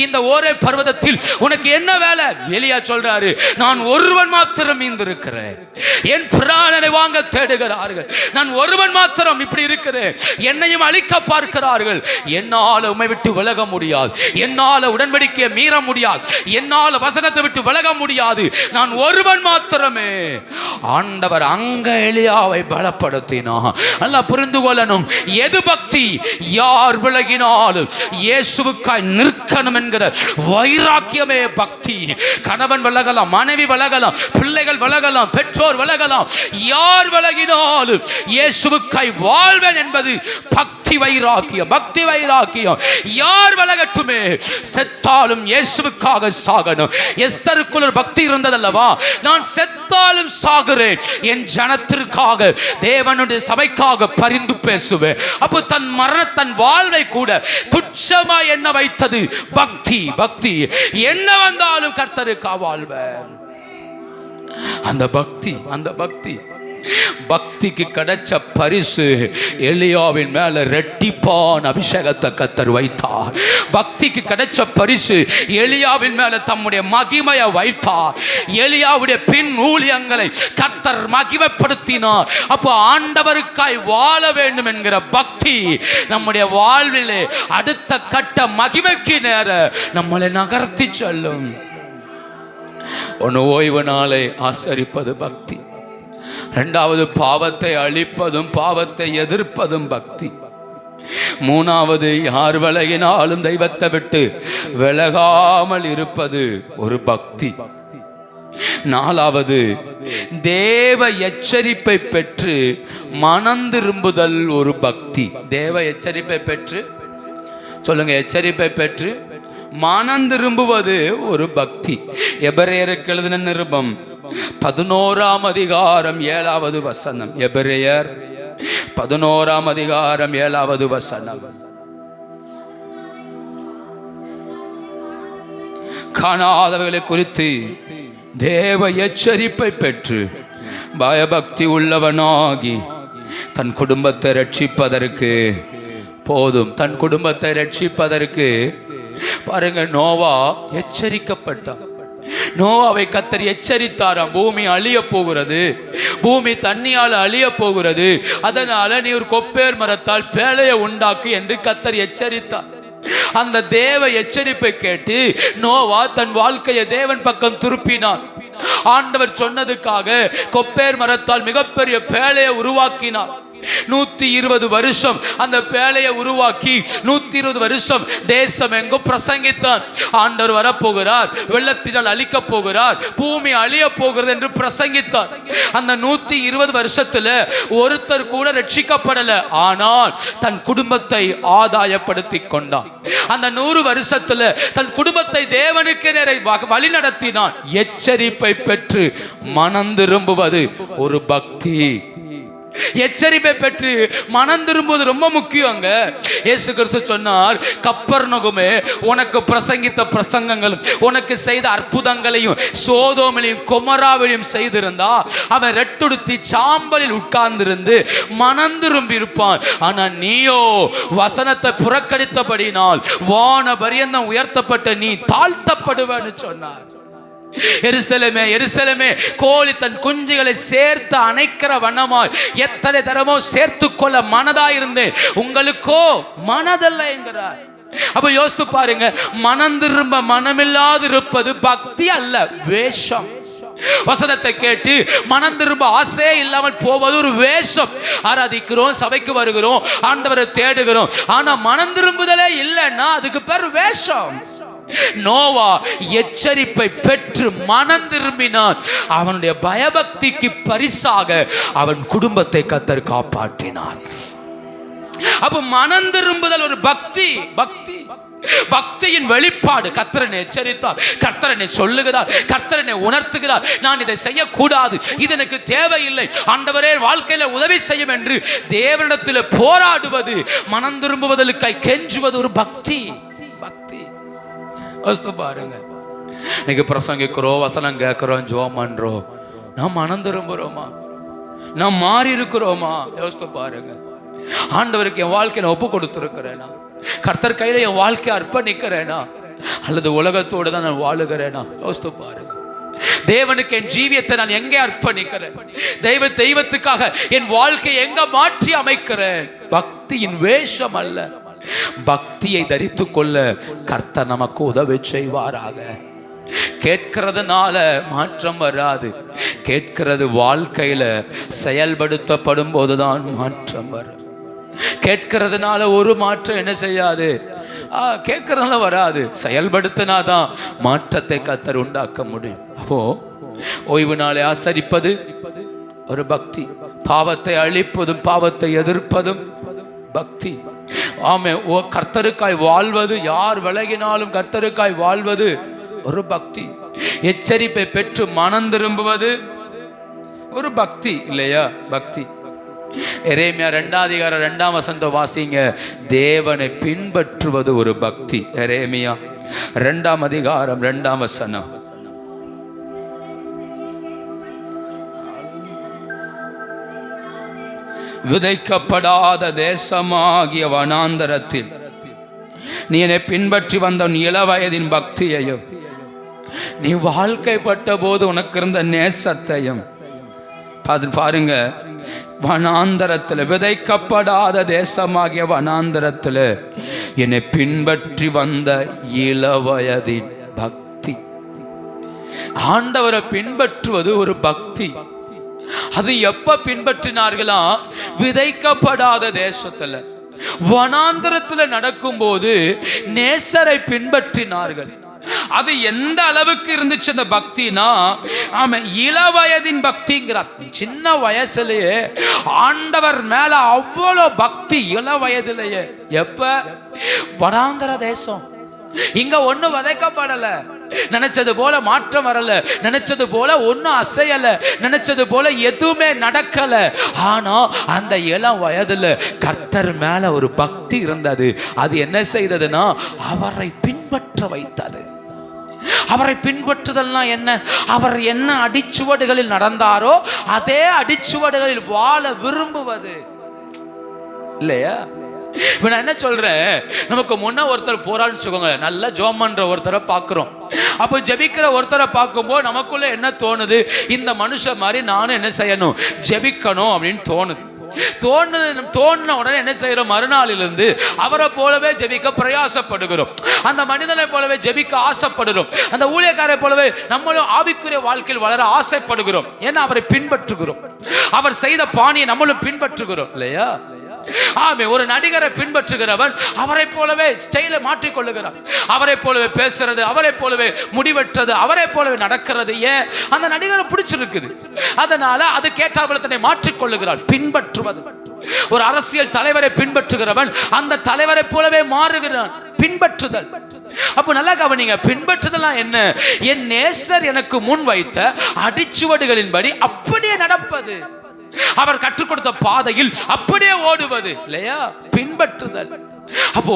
இந்த ஒரே பர்வதத்தில் உனக்கு என்ன வேலை? எலியா சொல்றாரு, நான் ஒருவன் மாத்திரம் மீந்திருக்கிறேன், என் பிராணனை வாங்க தேடுகிறார்கள், நான் ஒருவன் மாத்திரம் இப்படி இருக்கிறேன், என்னையும் அழிக்க பார்க்கிறார்கள், என்னால உம்மை விட்டு விலக முடியாது, என்னால உடன்படிக்கையை மீற முடியாது, என்னால வசனத்தை விட்டு விலக முடியாது, நான் ஒருவன் மாத்திரமே. ஆண்டவர் அங்க எலியாவை பலப்படுத்தினார். நல்லா புரிந்து கொள்ளணும், எது பக்தி? யார் விலகினாலும் இயேசுவுக்காய் நிற்கணும் என்கிற வைராக்கியமே பக்தி. கணவன் விலகலாம், மனைவி விலகலாம், பிள்ளைகள் விலகலாம், பெற்றோர் விலகலாம், யார் விலகினாலும் இயேசுவுக்காய் வாழ்வேன் என்பது பக்தி வைராக்கியம். பக்தி வைராக்கியம். யார் விலகட்டுமே, செத்தாலும் இயேசுவுக்காக சாகணும். எஸ்தருக்குள் ஒரு பக்தி இருந்ததல்லவா, நான் செத்தாலும் சாகுறேன், என் ஜனத்திற்காக, தேவனுடைய சபைக்காக பரிந்து பேசுவேன். அப்போ தன் தன் வாழ்வை கூட துச்சமா என்ன வைத்தது? பக்தி. பக்தி. என்ன வந்தாலும் கர்த்தருக்காக வாழ்வேன். அந்த பக்தி, அந்த பக்தி. பக்திக்கு கிடைச்ச பரிசு எலியாவின் மேல ரெட்டிப்பான அபிஷேகத்தை கர்த்தர் வைத்தார். பக்திக்கு கிடைச்ச பரிசு எலியாவின் மேல தம்முடைய மகிமையை வைத்தார். எலியாவுடைய பின் ஊழியங்களை கர்த்தர் மகிமைப்படுத்தினார். அப்போ ஆண்டவருக்காய் வாழ வேண்டும் என்கிற பக்தி நம்முடைய வாழ்விலே அடுத்த கட்ட மகிமைக்கு நேர நம்மளை நகர்த்தி செல்லும். ஒன்று ஓய்வு நாளை ஆசரிப்பது பக்தி. இரண்டாவது பாவத்தை அழிப்பதும் பாவத்தை எதிர்ப்பதும் பக்தி. மூணாவது யார் விலகினாலும் தெய்வத்தை விட்டு விலகாமல் இருப்பது ஒரு பக்தி. நாலாவது தேவ எச்சரிப்பை பெற்று மனம் திரும்புதல் ஒரு பக்தி. தேவ எச்சரிப்பை பெற்று, சொல்லுங்க, எச்சரிப்பை பெற்று மனம் திரும்புவது ஒரு பக்தி. எபிரேயருக்கு எழுதின நிருபம் 11ஆம் அதிகாரம் 7வது வசனம். எபிரேயர் 11ஆம் அதிகாரம் 7வது வசனம். காணாதவர்களை குறித்து தேவ எச்சரிப்பை பெற்று பயபக்தி உள்ளவனாகி தன் குடும்பத்தை ரட்சிப்பதற்கு போதும். தன் குடும்பத்தை ரட்சிப்பதற்கு பாருங்க, நோவா எச்சரிக்கப்பட்டான். நோவாவை கர்த்தர் எச்சரித்தாராம், பூமி அழிய போகிறது, பூமி தண்ணியால் அழிய போகிறது, அதனால நீ ஒரு கொப்பேர் மரத்தால் பேழையை உண்டாக்கு என்று கர்த்தர் எச்சரித்தார். அந்த தேவ எச்சரிப்பை கேட்டு நோவா தன் வாழ்க்கையை தேவன் பக்கம் திருப்பினான். ஆண்டவர் சொன்னதுக்காக கொப்பேர் மரத்தால் மிகப்பெரிய பேழையை உருவாக்கினார். 120 வருஷம் அந்த பேழையை உருவாக்கி 120 வருஷம் தேசம் எங்கும் பிரசங்கித்தான். ஆண்டவர் வரப்போகிறார், வெள்ளத்தினால் அழிக்க போகிறார், பூமி அழிய போகிறது என்று பிரசங்கித்தார். அந்த 120 வருஷத்துல ஒருத்தர் கூட ரட்சிக்கப்படல. ஆனால் தன் குடும்பத்தை ஆதாயப்படுத்தி கொண்டான். அந்த 100 வருஷத்துல தன் குடும்பத்தை தேவனுக்கு நேரே வழி நடத்தினான். எச்சரிப்பை பெற்று மனம் திரும்புவது ஒரு பக்தி. எச்சரிப்பை பெற்று மனம் திரும்புவது ரொம்ப முக்கியங்க. இயேசு கிறிஸ்து சொன்னார், கப்பர்நகூமே, உனக்கு பிரசங்கித்த பிரசங்கங்களும் உனக்கு செய்த அற்புதங்களையும் சோதோமிலையும் கொமராவிலையும் செய்திருந்தா அவன் ரெட்டுடுத்தி சாம்பலில் உட்கார்ந்திருந்து மனம் திரும்பி இருப்பான். ஆனா நீயோ வசனத்தை புறக்கணித்தபடினால் வான பரியந்தம் உயர்த்தப்பட்ட நீ தாழ்த்தப்படுவேன்னு சொன்னார். எருசலேமே, எருசலேமே, கோழி தன் குஞ்சுகளை சேர்த்து அணைக்கிற வண்ணமாய் எத்தனை தரமோ சேர்த்து கொள்ள மனதாயிருந்தேன், உங்களுக்கோ மனதல்ல என்கிறார். அப்ப யோசித்து பாருங்க, மனம் திரும்ப மனமில்லாது இருப்பது பக்தி அல்ல, வேஷம். வசனத்தை கேட்டு மனம் திரும்ப ஆசையே இல்லாமல் போவது ஒரு வேஷம். ஆராதிக்கிறோம், சபைக்கு வருகிறோம், ஆண்டவரை தேடுகிறோம், ஆனா மனம் திரும்புதலே இல்லைன்னா அதுக்கு பேர் வேஷம். நோவா எச்சரிப்பை பெற்று மனம் திரும்பினான். அவனுடைய பயபக்திக்கு பரிசாக அவன் குடும்பத்தை கர்த்தர் காப்பாற்றினார். அப்ப மனம் திரும்புதல் ஒரு பக்தி. பக்தி பக்தியின் வெளிப்பாடு. கர்த்தரனை எச்சரித்தார், கர்த்தரனை சொல்லுகிறார், கர்த்தரனை உணர்த்துகிறார், நான் இதை செய்யக்கூடாது, இது எனக்கு தேவையில்லை, ஆண்டவரே வாழ்க்கையில உதவி செய்யும் என்று தேவனிடத்தில் போராடுவது, மனம் திரும்புவதற்காக கெஞ்சுவது ஒரு பக்தி. பக்தி பாருங்க, இன்னைக்கு பிரசங்கிக்கிறோம், வசனம் கேட்கிறோம், ஜெபம் பண்றோம், நாம் மனம் திரும்புறோமா? நாம் மாறி இருக்கிறோமா? யோசித்து பாருங்க. ஆண்டவருக்கு என் வாழ்க்கையை ஒப்பு கொடுத்திருக்கிறேனா? கர்த்தர் கையில என் வாழ்க்கையை அர்ப்பணிக்கிறேனா? அல்லது உலகத்தோடு தான் நான் வாழுகிறேனா? யோசித்து பாருங்க. தேவனுக்கு என் ஜீவியத்தை நான் எங்கே அர்ப்பணிக்கிறேன்? தெய்வத்துக்காக என் வாழ்க்கையை எங்க மாற்றி அமைக்கிறேன்? பக்தியின் வேஷம் அல்ல, பக்தியை தரித்து கொள்ள கர்த்தர் நமக்கு உதவி செய்வாராக. கேட்கிறதுனால மாற்றம் வராது, கேட்கிறது வாழ்க்கையில செயல்படுத்தப்படும் போதுதான் மாற்றம் வரும். கேட்கிறதுனால ஒரு மாற்றம் என்ன செய்யாது, கேட்கறதுனால வராது, செயல்படுத்தினாதான் மாற்றத்தை கர்த்தர் உண்டாக்க முடியும். அப்போ ஓய்வு நாளை ஆசரிப்பது ஒரு பக்தி, பாவத்தை அழிப்பதும் பாவத்தை எதிர்ப்பதும் பக்தி. ஆமே, கர்த்தருக்காய் வாழ்வது, யார் விலகினாலும் கர்த்தருக்காய் வாழ்வது ஒரு பக்தி. எச்சரிப்பை பெற்று மனம் திரும்புவது ஒரு பக்தி இல்லையா? பக்தி. எரேமியா 2ஆம் அதிகாரம் 2ஆம் வசனம் வாசிங்க. தேவனை பின்பற்றுவது ஒரு பக்தி. எரேமியா 2ஆம் அதிகாரம் 2ஆம் வசனம். விதைக்கப்படாத தேசமாகிய வனாந்தரத்தில் நீ என்னை பின்பற்றி வந்த இளவயதின் பக்தியையும் நீ வாழ்க்கைப்பட்ட போது உனக்கு இருந்த நேசத்தையும் பாருங்க. வனாந்தரத்தில், விதைக்கப்படாத தேசமாகிய வனாந்தரத்தில் என்னை பின்பற்றி வந்த இளவயதின் பக்தி. ஆண்டவரை பின்பற்றுவது ஒரு பக்தி. அது எப்ப பின்பற்றினார்களா? விதைக்கப்படாத தேசத்துல, வனாந்தரத்துல நடக்கும் போது நேசரை பின்பற்றினார்கள். அது எந்த அளவுக்கு இருந்துச்சு அந்த பக்தினா, ஆமா, இளவயதின் பக்திங்கிறார். சின்ன வயசுலயே ஆண்டவர் மேல அவ்வளோ பக்தி, இள வயதிலேயே. எப்ப? வனாந்தர தேசம். இங்க ஒண்ணு விதைக்கப்படல, நினைச்சது போல மாற்றம் வரல, நினைச்சது போல ஒன்னும் அசையல, நினைச்சது போல எதுவுமே நடக்கல. ஆனா அந்த இளம் வயதுல கர்த்தர் மேல ஒரு பக்தி இருந்தது. அது என்ன செய்ததுன்னா அவரை பின்பற்ற வைத்தது. அவரை பின்பற்றுதல்னா என்ன? அவர் என்ன அடிச்சுவடுகளில் நடந்தாரோ அதே அடிச்சுவடுகளில் வாழ விரும்புவது இல்லையா? இப்ப நான் என்ன சொல்றேன், நமக்கு முன்ன ஒருத்தர் போறான்னு வச்சுக்கோங்க, நல்லா ஜெபம் பண்ற ஒருத்தரை பார்க்கிறோம். அப்போ ஜெபிக்கிற ஒருத்தரை பார்க்கும்போது நமக்குள்ள என்ன தோணுது? இந்த மனுஷன் மாதிரி நானும் என்ன செய்யணும், ஜெபிக்கணும் அப்படின்னு தோணுது. தோணுன உடனே என்ன செய்யறோம், மறுநாளிலிருந்து அவரை போலவே ஜெபிக்க பிரயாசப்படுகிறோம். அந்த மனிதனை போலவே ஜெபிக்க ஆசைப்படுகிறோம். அந்த ஊழியக்காரை போலவே நம்மளும் ஆவிக்குரிய வாழ்க்கையில் வளர ஆசைப்படுகிறோம். ஏன்னா அவரை பின்பற்றுகிறோம். அவர் செய்த பாணியை நம்மளும் பின்பற்றுகிறோம் இல்லையா? ஆமே. ஒரு நடிகரை பின்பற்றுகிறவன் அவரை போலவே ஸ்டைலை மாற்றிக்கொள்ளுகிறான். அவரை போலவே பேசுறது, அவரை போலவே முடிவெட்டுறது, அவரை போலவே நடக்கிறது. ஏன்? அந்த நடிகரை பிடிச்சிருக்குது. அதனால அது கேட்டால் தன்னை மாற்றிக்கொள்ளுகிறான். பின்பற்றுவது. ஒரு அரசியல் தலைவரை பின்பற்றுகிறவன் அந்த தலைவரை போலவே மாறுகிறான். பின்பற்றுதல். அப்ப நல்லா கவனிங்க, பின்பற்றுதல் என்ன? என் நேசர் எனக்கு முன் வைத்த அடிச்சுவடுகளின்படி அப்படியே நடப்பது, அவர் கற்றுக் கொடுத்த பாதையில் அப்படியே ஓடுவது இல்லையா? பின்பற்றுதல். அப்போ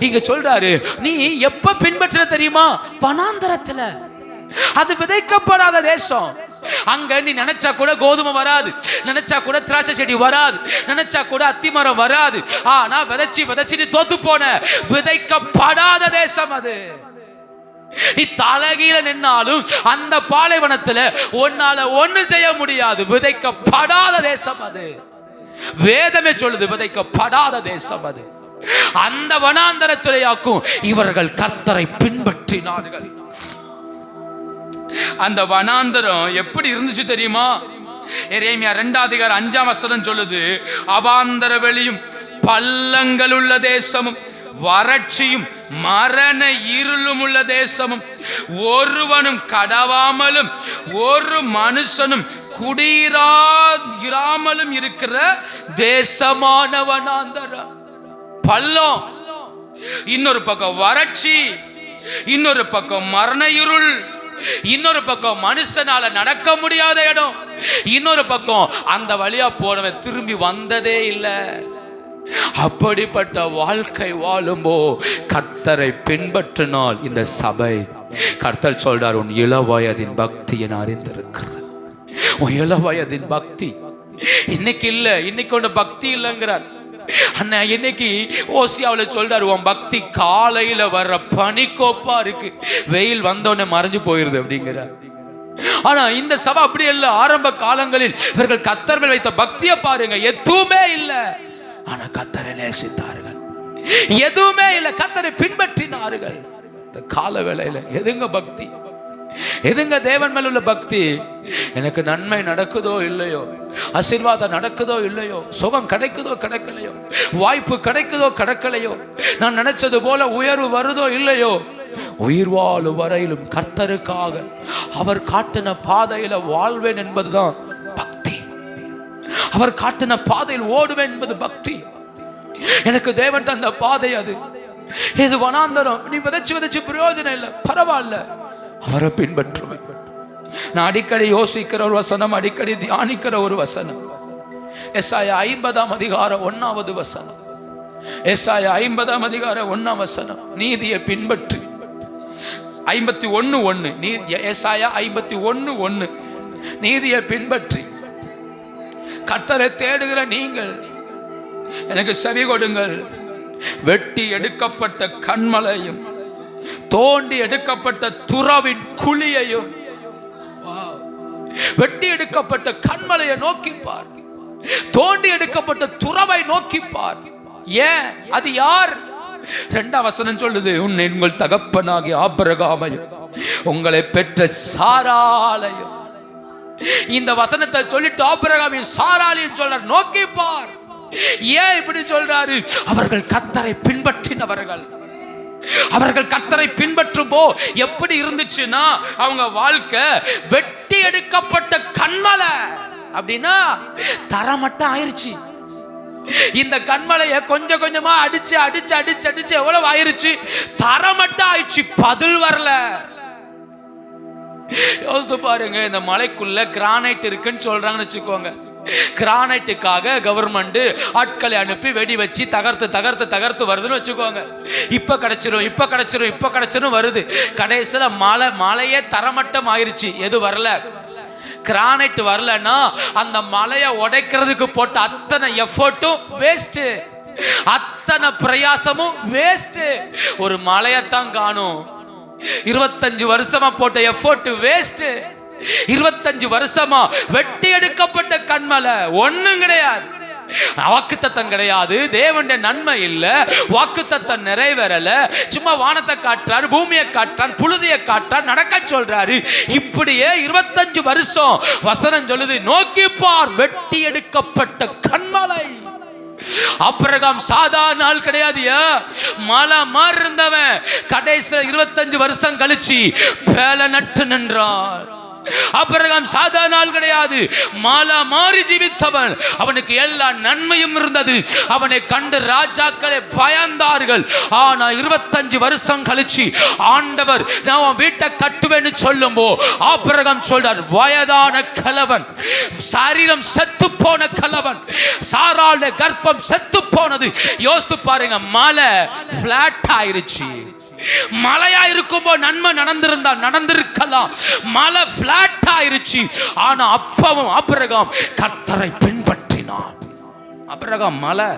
இங்க சொல்றாரு, நீ எப்ப பின்பற்ற தெரியுமா? வனாந்தரத்துல. அது விதைக்கப்படாத தேசம். அங்க நீ நினைச்சா கூட கோதுமை வராது, நினைச்சா கூட திராட்சை செடி வராது, நினைச்சா கூட அத்திமரம் வராது. ஆனா விதைச்சு நீ தோத்து போன விதைக்கப்படாத தேசம் அது. நீ தலைகீழ நின்னாலும் அந்த பாலைவனத்துல உன்னால ஒண்ணு செய்ய முடியாது. விதைக்கப்படாத தேசம் அது. வேதமே சொல்லுது, விதைக்கப்படாத தேசம் அது. அந்த வனாந்தரத்திலேயாக்கும் இவர்கள் கர்த்தரை பின்பற்றினார்கள். அந்த வனாந்தரம் எப்படி இருந்துச்சு தெரியுமா? எரேமியா 2:5 சொல்லுது, அவாந்தர வெளியும் பள்ளங்கள் உள்ள தேசமும் வறட்சியும் மரண இருளும் உள்ள தேசமும் ஒருவனும் கடவாமலும் ஒரு மனுஷனும் குடியிராமலும் இருக்கிற தேசமான வனாந்தரம். பள்ளம், இன்னொரு பக்கம் வறட்சி, இன்னொரு பக்கம் மரண இருள், இன்னொரு பக்கம் மனுஷனால நடக்க முடியாத இடம், இன்னொரு பக்கம் அந்த வழியா போனவன் திரும்பி வந்ததே இல்லை. அப்படிப்பட்ட வாழ்க்கை வாழும்போ கர்த்தரை பின்பற்றினால் இந்த சபை, கர்த்தர் சொல்றார், உன் இளவயதின் பக்தியை நான் அறிந்திருக்கிறேன். உன் இளவயதின் பக்தி இன்னைக்கு இல்ல, இன்னைக்கு ஒன்று பக்தி இல்லைங்கிறார். அண்ணா இன்னைக்கு ஓசியாவில் சொல்றாரு, உன் பக்தி காலையில வர்ற பனிக்கோப்பா இருக்கு, வெயில் வந்தோடனே மறைஞ்சு போயிருது அப்படிங்கிறார். ஆனா இந்த சபை அப்படி இல்லை. ஆரம்ப காலங்களில் இவர்கள் கர்த்தர் மேல் வைத்த பக்தியை பாருங்க, எதுவுமே இல்லை. ஆனா கர்த்தரை நேசித்தார்கள். எதுவுமே இல்லை, கர்த்தரை பின்பற்றினார்கள். இந்த கால வேளையில எதுங்க பக்தி? எதுங்க தேவன் மேல் உள்ள பக்தி? எனக்கு நன்மை நடக்குதோ இல்லையோ, ஆசீர்வாதம் நடக்குதோ இல்லையோ, சுகம் கிடைக்குதோ கிடைக்கலையோ, வாய்ப்பு கிடைக்குதோ கிடைக்கலையோ, நான் நினைச்சது போல உயர்வு வருதோ இல்லையோ, உயிர் வாழும் வரையிலும் கர்த்தருக்காக அவர் காட்டின பாதையில வாழ்வேன் என்பதுதான் பக்தி. அவர் காட்டின பாதையில் ஓடுவேன் என்பது பக்தி. எனக்கு தேவன் தந்த பாதை அது. இது வனாந்தரம். நீ விதைச்சு பிரயோஜனம் இல்லை, பரவாயில்ல, அவரை பின்பற்றுவேன். நான் அடிக்கடி யோசிக்கிற ஒரு வசனம், அடிக்கடி தியானிக்கிற ஒரு வசனம், எசாயா 50:1. எசாயா 50:1 நீதியை பின்பற்றி 51:1 எசாயா 51:1 நீதியை பின்பற்றி கர்த்தரை தேடுகிற நீங்கள் எனக்கு செவி கொடுங்கள். வெட்டி எடுக்கப்பட்ட கன்மலையும் தோண்டி எடுக்கப்பட்ட துறவின் குழியையும், வெட்டி எடுக்கப்பட்ட கன்மலையை நோக்கிப்பார், தோண்டி எடுக்கப்பட்ட துறவை நோக்கிப்பார். ஏன்? அது யார்? 2 சொல்லுது, உங்கள் தகப்பனாகிய ஆபிரகாமையும் உங்களை பெற்ற சாராளையும். இந்த வசனத்தை சொல்லிட்டு ஆபிரகாமையும் சாராளையும் சொல்றார், நோக்கிப்பார். ஏன் இப்படி சொல்றாரு? அவர்கள் கர்த்தரை பின்பற்றினவர்கள். அவர்கள் கர்த்தரை பின்பற்றும் போ எப்படி இருந்துச்சுன்னா, அவங்க வாழ்க்கை வெட்டி எடுக்கப்பட்ட கன்மலை. அப்படின்னா தரமட்டம் ஆயிருச்சு. இந்த கண்மலையை கொஞ்சம் கொஞ்சமா அடிச்சு எவ்வளவு ஆயிருச்சு? தரமட்டம் ஆயிடுச்சு, பதில் வரல. யோசித்து பாருங்க, இந்த மலைக்குள்ள கிரானைட் இருக்குன்னு சொல்றாங்கன்னு வச்சுக்கோங்க. கிரானைட்டுக்காக கவர்மெண்ட் ஆட்களை அனுப்பி வெடி வச்சு தகர்த்து தகர்த்து தகர்த்து வருதுன்னு வச்சுக்கோங்க. இப்ப கிடைச்சிரும் இப்ப கிடைச்சிரும் இப்ப கிடைச்சிரும் வருது. கடைசியில மலையே தரமட்டம் ஆயிருச்சு. எது வரல? கிரானைட் வரலன்னா அந்த மலையை உடைக்கிறதுக்கு போட்ட அத்தனை எஃபோர்ட்டும் வேஸ்ட், அத்தனை பிரயாசமும் வேஸ்ட். ஒரு மலையத்தான் காணும். 25 வருஷமா போட்ட எஃபோர்ட் வேஸ்ட். 25 வருஷமா வெட்டி எடுக்கப்பட்ட கண்மலை ஒண்ணும் கிடையாது. வாக்குத்தத்தம் கிடையாது, தேவனுடைய நன்மை இல்ல, வாக்குத்தத்தம் நிறைவேறல. சும்மா வானத்தை காட்டுறாரு, பூமியை காட்டுறாரு, புழுதியை காட்டுறாரு, நடக்க சொல்றாரு. இப்படியே 25 வருஷம் வசனம் சொல்லுது, நோக்கி பார் வெட்டி எடுக்கப்பட்ட கண்மலை. ஆபிரகாம் சாதாரண ஆள் கிடையாது, மலை மாதிரி இருந்தவன். கடைசியில் 25 வருஷம் கழிச்சு பேல நட்டு நின்றார். ஆபிரகாம் சாதாரண ஆள் கிடையாது, மலை மாறி ஜீவித்தவன். அவனுக்கு எல்லா நன்மையும் இருந்தது. அவனை கண்டு ராஜாக்களை பயந்தார்கள். ஆனா 25 வருஷம் கழிச்சு ஆண்டவர் நான் வீட்டை கட்டுவேன்னு சொல்லும்போ ஆபிரகாம் சொல்றார், வயதான கலவன், சரீரம் செத்து போன கலவன், சாராளுடைய கர்ப்பம் செத்து போனது. யோசித்து பாருங்க, மலை பிளாட் ஆயிருச்சு. மலையா இருக்கும்போ நன்மை நடந்திருக்கலாம். மலை பிளாட் ஆயிருச்சு. ஆனா அப்பவும் ஆபிரகாம் கர்த்தரை பின்பற்றினான். ஆபிரகாம் மலை,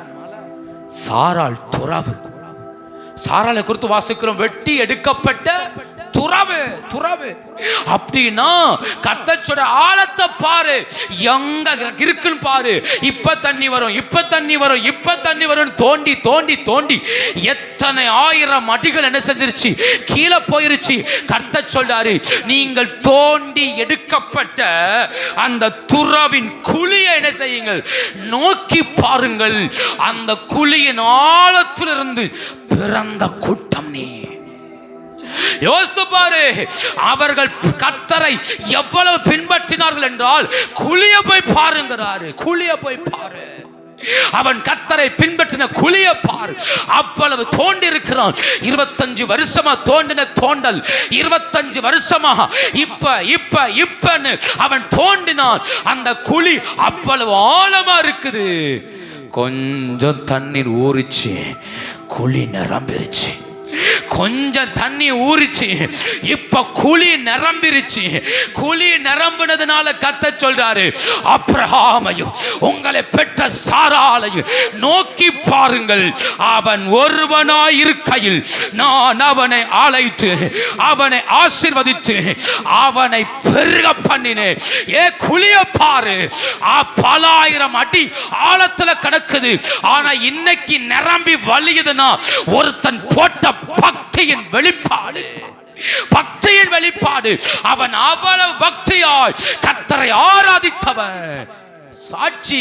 சாராள் துறவு. சாராளை குறித்து வாசிக்கிறோம், வெட்டி எடுக்கப்பட்ட துறவு. துறவு அப்படின்னா கர்த்தரோட ஆழத்தை பாரு, எங்க இருக்குன்னு பாரு. இப்ப தண்ணி வரும், இப்ப தண்ணி வரும், இப்ப தண்ணி வரும். தோண்டி தோண்டி தோண்டி எத்தனை ஆயிரம் அடிகள் என்ன செஞ்சிருச்சு, கீழே போயிருச்சு. கர்த்தர் சொல்றாரு, நீங்கள் தோண்டி எடுக்கப்பட்ட அந்த துறவின் குழியை என்ன செய்யுங்கள், நோக்கி பாருங்கள். அந்த குழியின் ஆழத்திலிருந்து பிறந்த கூட்டம் நீ. யோசித்து பாரு, அவர்கள் கர்த்தரை எவ்வளவு பின்பற்றினார்கள் என்றால், குழிய போய் பாருங்கிறாரு. குழிய போய் பாரு, அவன் கர்த்தரை பின்பற்றின குழிய பாரு. அவ்வளவு தோண்டி இருக்கிறான். 25 வருஷமா தோண்டின தோண்டல், 25 வருஷமா இப்ப இப்ப இப்பன்னு அவன் தோண்டினான். அந்த குழி அவ்வளவு ஆழமா இருக்குது. கொஞ்சம் தண்ணீர் ஊறிச்சு, குழி நிரம்பிருச்சு. கொஞ்சம் தண்ணி ஊறிச்சு, இப்ப குழி நிரம்பிருச்சு. குழி நிரம்பினதுனால கர்த்தர் சொல்றாரு, ஆபிரகாமையும் உங்களை பெற்ற சாராளையும் நோக்கி பாருங்கள். அவன் ஒருவனாய் இருக்கையில் நான் அவனை அழைத்து அவனை ஆசீர்வதித்து அவனை பெருக பண்ணினேன். ஏ குழிய பாரு, பல ஆயிரம் அடி ஆழத்துல கிடக்குது. ஆனா இன்னைக்கு நிரம்பி வழியுதுன்னா ஒருத்தன் போட்ட பக்தியின் வெளிப்பாடு. பக்தியின் வெளிப்பாடு. அவன் அவ்வளவு பக்தியாய் கர்த்தரை ஆராதித்தவன். சாட்சி,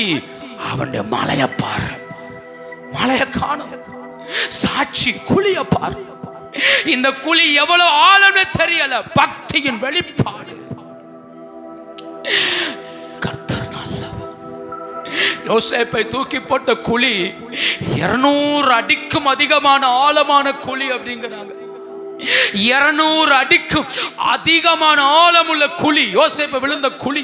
அவனுடைய மலையை பார், மலையை காணும். சாட்சி, குழிய பார். இந்த குழி எவ்வளவு ஆழம்னு தெரியல, பக்தியின் வெளிப்பாடு. கர்த்தர் நல்லவர். யோசேப்பை தூக்கி போட்ட குழி 200 அடிக்கும் அதிகமான ஆழமான குழி அப்படிங்கிறாங்க. 200 அடிக்கும் அதிகமான ஆழமுள்ள குழி யோசேப்பு விழுந்த குழி.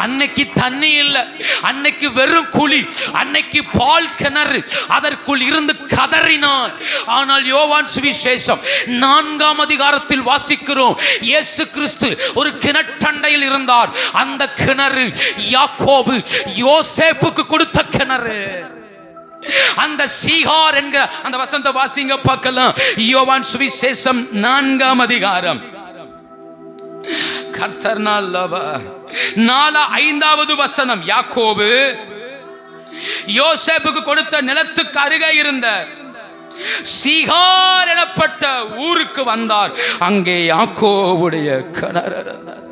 அன்னைக்கு தண்ணி இல்லை, அன்னைக்கு வெறும் குழி, அன்னைக்கு பால் கிணறு. அதற்குள் இருந்து கதறினான். ஆனால் யோவான் சுவிசேஷம் 4ஆம் அதிகாரத்தில் வாசிக்கிறோம், இயேசு கிறிஸ்து ஒரு கிணற்றண்டையில் இருந்தார். அந்த கிணறு யாக்கோபு யோசேப்புக்கு கொடுத்த கிணறு. அந்த சீகார் என்கிற அந்த வசனத்தை வாசிங்க பார்க்கலாம். யோவான் சுவிசேஷம் 4ஆம் அதிகாரம். கர்த்தர் நல்லவர். 5வது வசனம். யாக்கோபு யோசேப்புக்கு கொடுத்த நிலத்துக்கு அருகே இருந்த சீகார் எனப்பட்ட ஊருக்கு வந்தார். அங்கே யாக்கோபுடைய கிணறு இருந்தார்.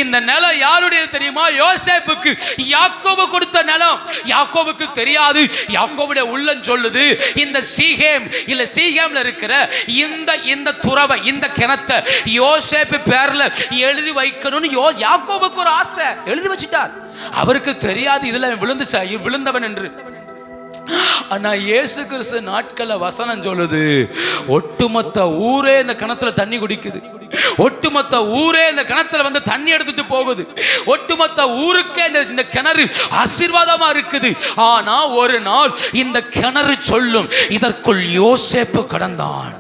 இந்த நிலம் யாருடைய தெரியுமா? யோசேப்புக்கு. யாக்கோபு கொடுத்த நிலம். யாக்கோபுக்கு தெரியாது. யாக்கோபுடைய உள்ளம் சொல்லுது, இந்த சீகேம் இல்ல சீகேம்ல இருக்கிற இந்த துறவை, இந்த கிணத்தை யோசேப்பு பேர்ல எழுதி வைக்கணும்னு யாக்கோபுக்கு ஒரு ஆசை. எழுதி வச்சிட்டார். அவருக்கு தெரியாது இதுல விழுந்தவன் என்று. ஆனா இயேசு கிறிஸ்து நாட்கள வசனம் சொல்லுது, ஒட்டுமொத்த ஊரே இந்த கிணத்துல தண்ணி குடிக்குது. ஒட்டு ஒட்டுமொத்த ஊரே இந்த கிணத்துல வந்து தண்ணி எடுத்துட்டு போகுது. ஒட்டுமொத்த ஊருக்கே இந்த கிணறு ஆசீர்வாதமா இருக்குது. ஆனா ஒரு நாள் இந்த கிணறு சொல்லும், இதற்குள் யோசேப்பு கடந்தான்.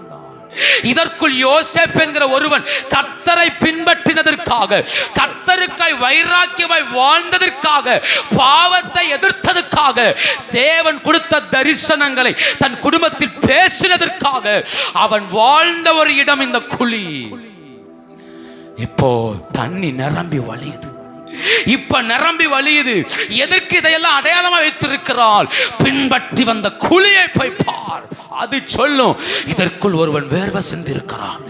இதற்குள் யோசேப் என்கிற ஒருவன் கர்த்தரை பின்பற்றினதற்காக, கர்த்தருக்காய் வைராக்கியமாய் வாழ்ந்ததற்காக, பாவத்தை எதிர்த்ததற்காக, தேவன் கொடுத்த தரிசனங்களை தன் குடும்பத்தில் பேசினதற்காக அவன் வாழ்ந்த ஒரு இடம் இந்த குழி. இப்போ தண்ணி நிரம்பி வழியுது. இப்ப நிரம்பி வழியுது. எதற்கு இதையெல்லாம் அடையாளமா வைத்திருக்கிறாள்? பின்பற்றி வந்த குழியை போய் பார், அது சொல்லும் இதற்குள் ஒருவன் வேர்வை சிந்திருக்கிறான்,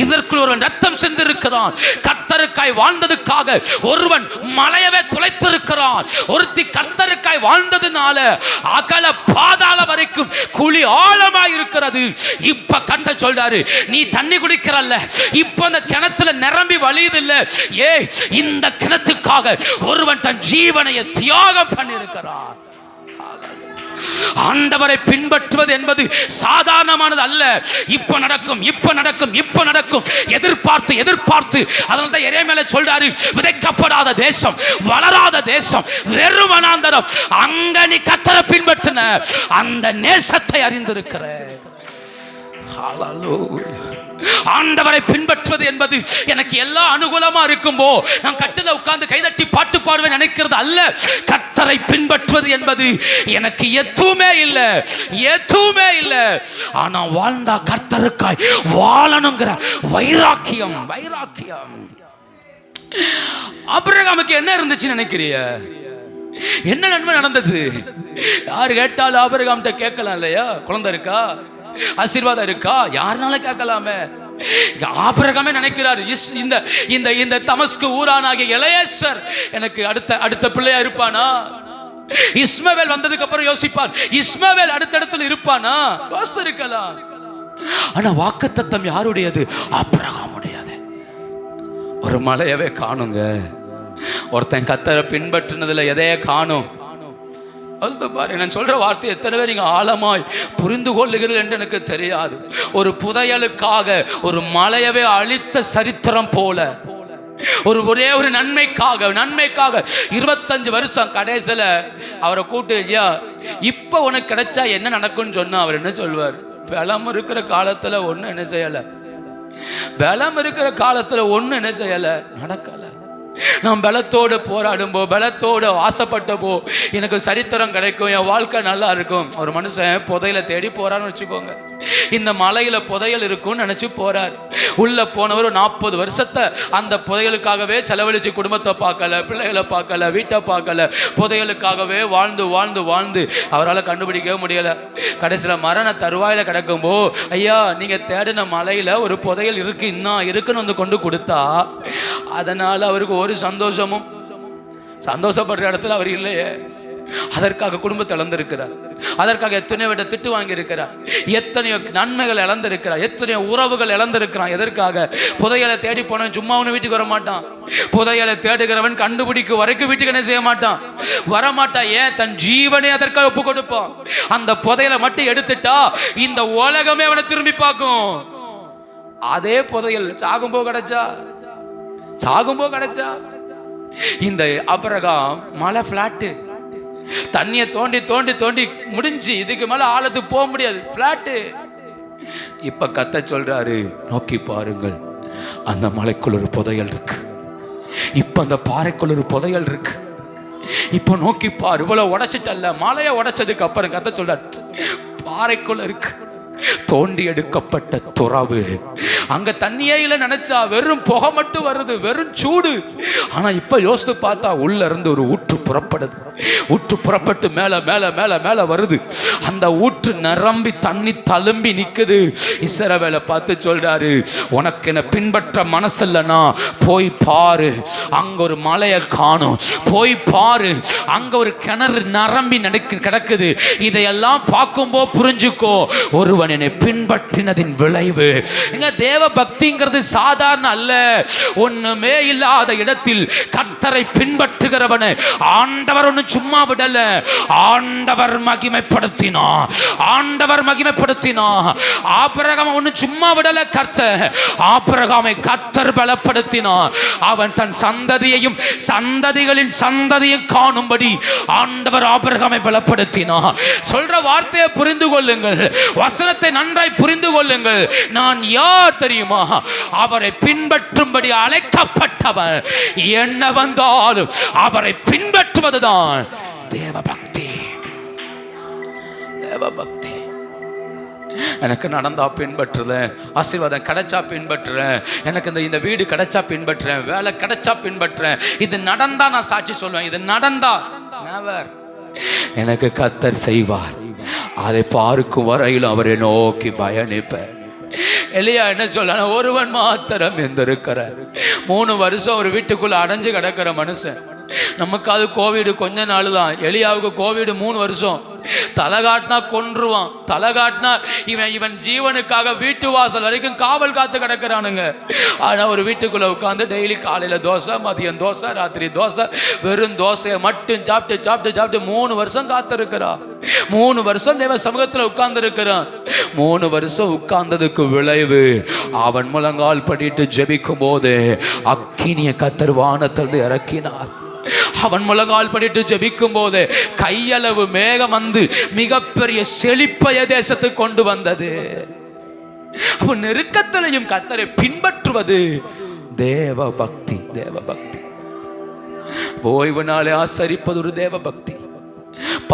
இதற்குள் ஒருவன் ரத்தம் சிந்திருக்கிறான். கர்த்தருக்காய் வாழ்ந்ததுக்காக ஒருவன் மலையவே துளைத்திருக்கிறான். ஒருத்தி கர்த்தருக்காய் வாழ்ந்ததுனால அகல பாதாள வரைக்கும் குழி ஆழமாய் இருக்கிறது. இப்ப கர்த்தர் சொல்றாரு, நீ தண்ணி குடிக்கிறல்ல, இப்ப அந்த கிணத்துல நிரம்பி வழியுது இல்ல, ஏ இந்த கிணத்துக்காக ஒருவன் தன் ஜீவனையை தியாகம் பண்ணியிருக்கிறான். ஆண்டவரை பின்பற்றுவது என்பது சாதாரணமானது அல்ல. இப்ப நடக்கும், இப்ப நடக்கும், இப்ப நடக்கும் எதிர்பார்த்து எதிர்பார்த்து. அதனால தான் எரேமியா சொல்றாரு, விதைக்கப்படாத தேசம், வளராத தேசம், வெறும் வனாந்தரம், அங்க நீ கர்த்தரை பின்பற்றின அந்த நேசத்தை அறிந்திருக்கிற. ஹல்லேலூயா. ஆண்டவரை பின்பற்றுவது என்பது எனக்கு எல்லா அனுகூலமா இருக்கும்போ நான் கட்டில உட்கார்ந்து கைதட்டி பாட்டு பாடுவேன் நினைக்கிறது அல்ல. கர்த்தரை பின்பற்றுவது என்பது எனக்கு எதுவுமே இல்லை, எதுவுமே இல்லை. ஆனா வாழ்ந்தா கர்த்தருக்காய் வாழணுங்கிற வைராக்கியம், வைராக்கியம். ஆபிரகாமுக்கு என்ன இருந்துச்சு நினைக்கிறிய? என்ன நன்மை நடந்தது? யாரு கேட்டாலும் ஆபிரகாம்கிட்ட கேட்கலாம் இல்லையா? குழந்தை இருக்கா, ஆசீர்வாதம் இருக்கா, யாருனால கேட்கலாமே. ஆபிரகாமே நினைக்கிறார், இந்த இந்த இந்த தமஸ்கு ஊரானாகிய எலெயாசர் எனக்கு அடுத்த பிள்ளையா இருப்பானா? இஸ்மவேல் வந்ததுக்கு அப்புறம் யோசிப்பார், இஸ்மவேல் அடுத்தடுத்துல இருப்பானா? யோசித்து இருக்கலாம். ஆனா வாக்குத்தத்தம் யாருடையது? ஆபிரகாமுடையது. ஒரு மலையவே காணுங்க. ஒருத்தன் கர்த்தரை பின்பற்றினதுல எதையே காணும். நான் சொல்ற வார்த்தை எத்தனை பேர் நீங்க ஆழமாய் புரிந்து கொள்ளுகிறீர்கள் என்று எனக்கு தெரியாது. ஒரு புதையலுக்காக ஒரு மலையவே அழித்த சரித்திரம் போல, ஒரே ஒரு நன்மைக்காக 25 வருஷம் கடைசியில அவரை கூட்டு, ஐயா இப்ப உனக்கு கிடைச்சா என்ன நடக்கும்னு சொன்னா அவர் என்ன சொல்வார்? பலம் இருக்கிற காலத்துல ஒண்ணு என்ன செய்யல, பலம் இருக்கிற காலத்துல ஒண்ணு என்ன செய்யல, நடக்கல. நான் பலத்தோடு போராடும்போ, பலத்தோடு ஆசைப்பட்டப்போ எனக்கு சரித்திரம் கிடைக்கும், என் வாழ்க்கை நல்லா இருக்கும். ஒரு மனுஷன் புதையலை தேடி போறான்னு வச்சுக்கோங்க. இந்த மலையில புதையல் இருக்கும்னு நினைச்சு போறார். உள்ள போனவர் 40 வருஷத்தை அந்த புதையலுக்காகவே செலவழிச்சு, குடும்பத்தை பார்க்கல, பிள்ளைகளை பார்க்கல, வீட்டை பார்க்கல, புதையலுக்காகவே வாழ்ந்து வாழ்ந்து வாழ்ந்து அவரால் கண்டுபிடிக்கவே முடியல. கடைசியில மரண தருவாயில கிடக்கும்போ, ஐயா நீங்க தேடின மலையில ஒரு புதையல் இருக்கு, இன்னும் இருக்குன்னு வந்து கொண்டு கொடுத்தா, அதனால அவருக்கு ஒரு சந்தோஷமும், சந்தோஷப்படுற இடத்துல அவர் இல்லையே. அதற்காக குடும்பத்தை இழந்திருக்கிறார், அதற்காக எத்தனையோ விட திட்டு வாங்கி இருக்கிறார், எத்தனையோ நன்மைகள் இழந்திருக்கிறார், எத்தனையோ உறவுகள் இழந்திருக்கிறான். எதற்காக? புதையலை தேடி போனவன் சும்மா அவனு வீட்டுக்கு வர மாட்டான். புதையலை தேடுகிறவன் கண்டுபிடிக்க வரைக்கும் வீட்டுக்கு என்ன செய்ய மாட்டான், வரமாட்டான். ஏன்? தன் ஜீவனை அதற்காக ஒப்பு கொடுப்பான். அந்த புதையலை மட்டும் எடுத்துட்டா இந்த உலகமே அவனை திரும்பி பார்க்கும். அதே புதையல் சாகும்போ கிடைச்சா, சாகும்போ கிடைச்சா. இந்த ஆபிரகாம் மலை பிளாட்டு, தண்ணியை தோண்டி தோண்டி தோண்டி முடிஞ்சு, இதுக்கு மேல ஆழத்துக்கு போக முடியாது, பிளாட்டு. இப்ப கர்த்தர் சொல்றாரு, நோக்கி பாருங்கள், அந்த மலைக்குள் ஒரு புதையல் இருக்கு, இப்ப அந்த பாறைக்குள் ஒரு புதையல் இருக்கு, இப்ப நோக்கி பாரு. இவ்வளவு உடைச்சிட்டல்ல, மலையை உடைச்சதுக்கு அப்புறம் கர்த்தர் சொல்றாரு, பாறைக்குள்ள இருக்கு தோண்டி எடுக்கப்பட்ட துறவு. அங்க தண்ணியே இல்லை நினைச்சா வெறும் புகை மட்டும் வருது, வெறும் சூடு. ஆனா இப்ப யோசித்து பார்த்தா உள்ள இருந்து ஒரு ஊற்று புறப்படுது, ஊற்று புறப்பட்டு மேல மேல மேல மேல வருது. அந்த ஊற்று நிரம்பி தண்ணி தழும்பி நிக்குது. இஸ்ரவேலை பார்த்து சொல்றாரு, உனக்கு என்ன பின்பற்ற மனசில்லைனா போய் பாரு, அங்க ஒரு மலையை காணும், போய் பாரு, அங்க ஒரு கிணறு நிரம்பி கிடக்குது. இதையெல்லாம் பார்க்கும்போ புரிஞ்சுக்கோ, ஒருவன் என்னை பின்பற்றினதின் விளைவு. இங்க தேவ பக்திங்கிறது சாதாரண அல்ல. ஒண்ணுமே இல்லாத இடத்தில் கர்த்தரை பின்பற்றுகிறவனை ஆண்டவர் ஒன்னு சும்மா விடல, ஆண்டவர் மகிமைப்படுத்தினார். ஆண்டவர் மகிமைப்படுத்தினார். ஆபிரகாம் ஒன்னு சும்மா விடல. கர்த்தர் ஆபிரகாமை கர்த்தர் பலப்படுத்தினார். அவன் தன் சந்ததியையும் சந்ததிகளின் சந்ததியும் காணும்படி ஆண்டவர் ஆபிரகாமை பலப்படுத்தினார். சொல்ற வார்த்தையை புரிந்து கொள்ளுங்கள், வசனத்தை நன்றாய் புரிந்து கொள்ளுங்கள். நான் யார் தெரியுமா? அவரை பின்பற்றும்படி அழைக்கப்பட்டவன். என்ன வந்தாலும் அவரை பின்பற்றுவதுதான் தேவபக்தி. தேவபக்தி. எனக்கு நடந்தா பின்பற்றுறேன், ஆசீர்வாதம் கிடைச்சா பின்பற்றுறேன், எனக்கு இந்த வீடு கிடைச்சா பின்பற்றுறேன், வேலை கிடைச்சா பின்பற்றுறேன், இது நடந்தா நான் சாட்சி சொல்லுவேன். இது நடந்தா நெவர். எனக்கு கர்த்தர் செய்வார். அதை பார்க்கும் வரையிலும் அவரை நோக்கி பயணிப்பேன். எலியா என்ன சொல்ல, ஒருவன் மாத்திரம் எந்திருக்கிற 3 வருஷம் ஒரு வீட்டுக்குள்ள அடைஞ்சு கிடக்கிற மனுஷன். நமக்கு அது கோவிடு கொஞ்ச நாள் தான். எலியாவுக்கு கோவிடு 3 வருஷம். தலை காட்டினா கொன்றுவான். தலை காட்டினா இவன் ஜீவனுக்காக வீட்டு வாசல் வரைக்கும் காவல் காத்து கிடக்கிறானுங்க. ஆனா ஒரு வீட்டுக்குள்ள உட்காந்து டெய்லி காலையில தோசை, மதியம் தோசை, ராத்திரி தோசை, வெறும் தோசையை மட்டும் சாப்பிட்டு சாப்பிட்டு சாப்பிட்டு 3 வருஷம் காத்திருக்கிறான். 3 வருஷம் தேவ சமூகத்தில் உட்கார்ந்து இருக்கிறான். 3 வருஷம் உட்கார்ந்ததுக்கு விளைவு, அவன் முழங்கால் படிட்டு ஜெபிக்கும் போது அக்கினிய கர்த்தர் வானத்திலிருந்து இறக்கினார். அவன் முழங்கால் படிட்டு ஜெபிக்கும் போது கையளவு மேகம் வந்து மிகப்பெரிய செழிப்பைய தேசத்துக்கு கொண்டு வந்தது. அவன் நெருக்கத்திலையும் கர்த்தரை பின்பற்றுவது தேவ பக்தி. தேவ பக்தி. ஓய்வு நாளை ஆசரிப்பது ஒரு தேவ பக்தி.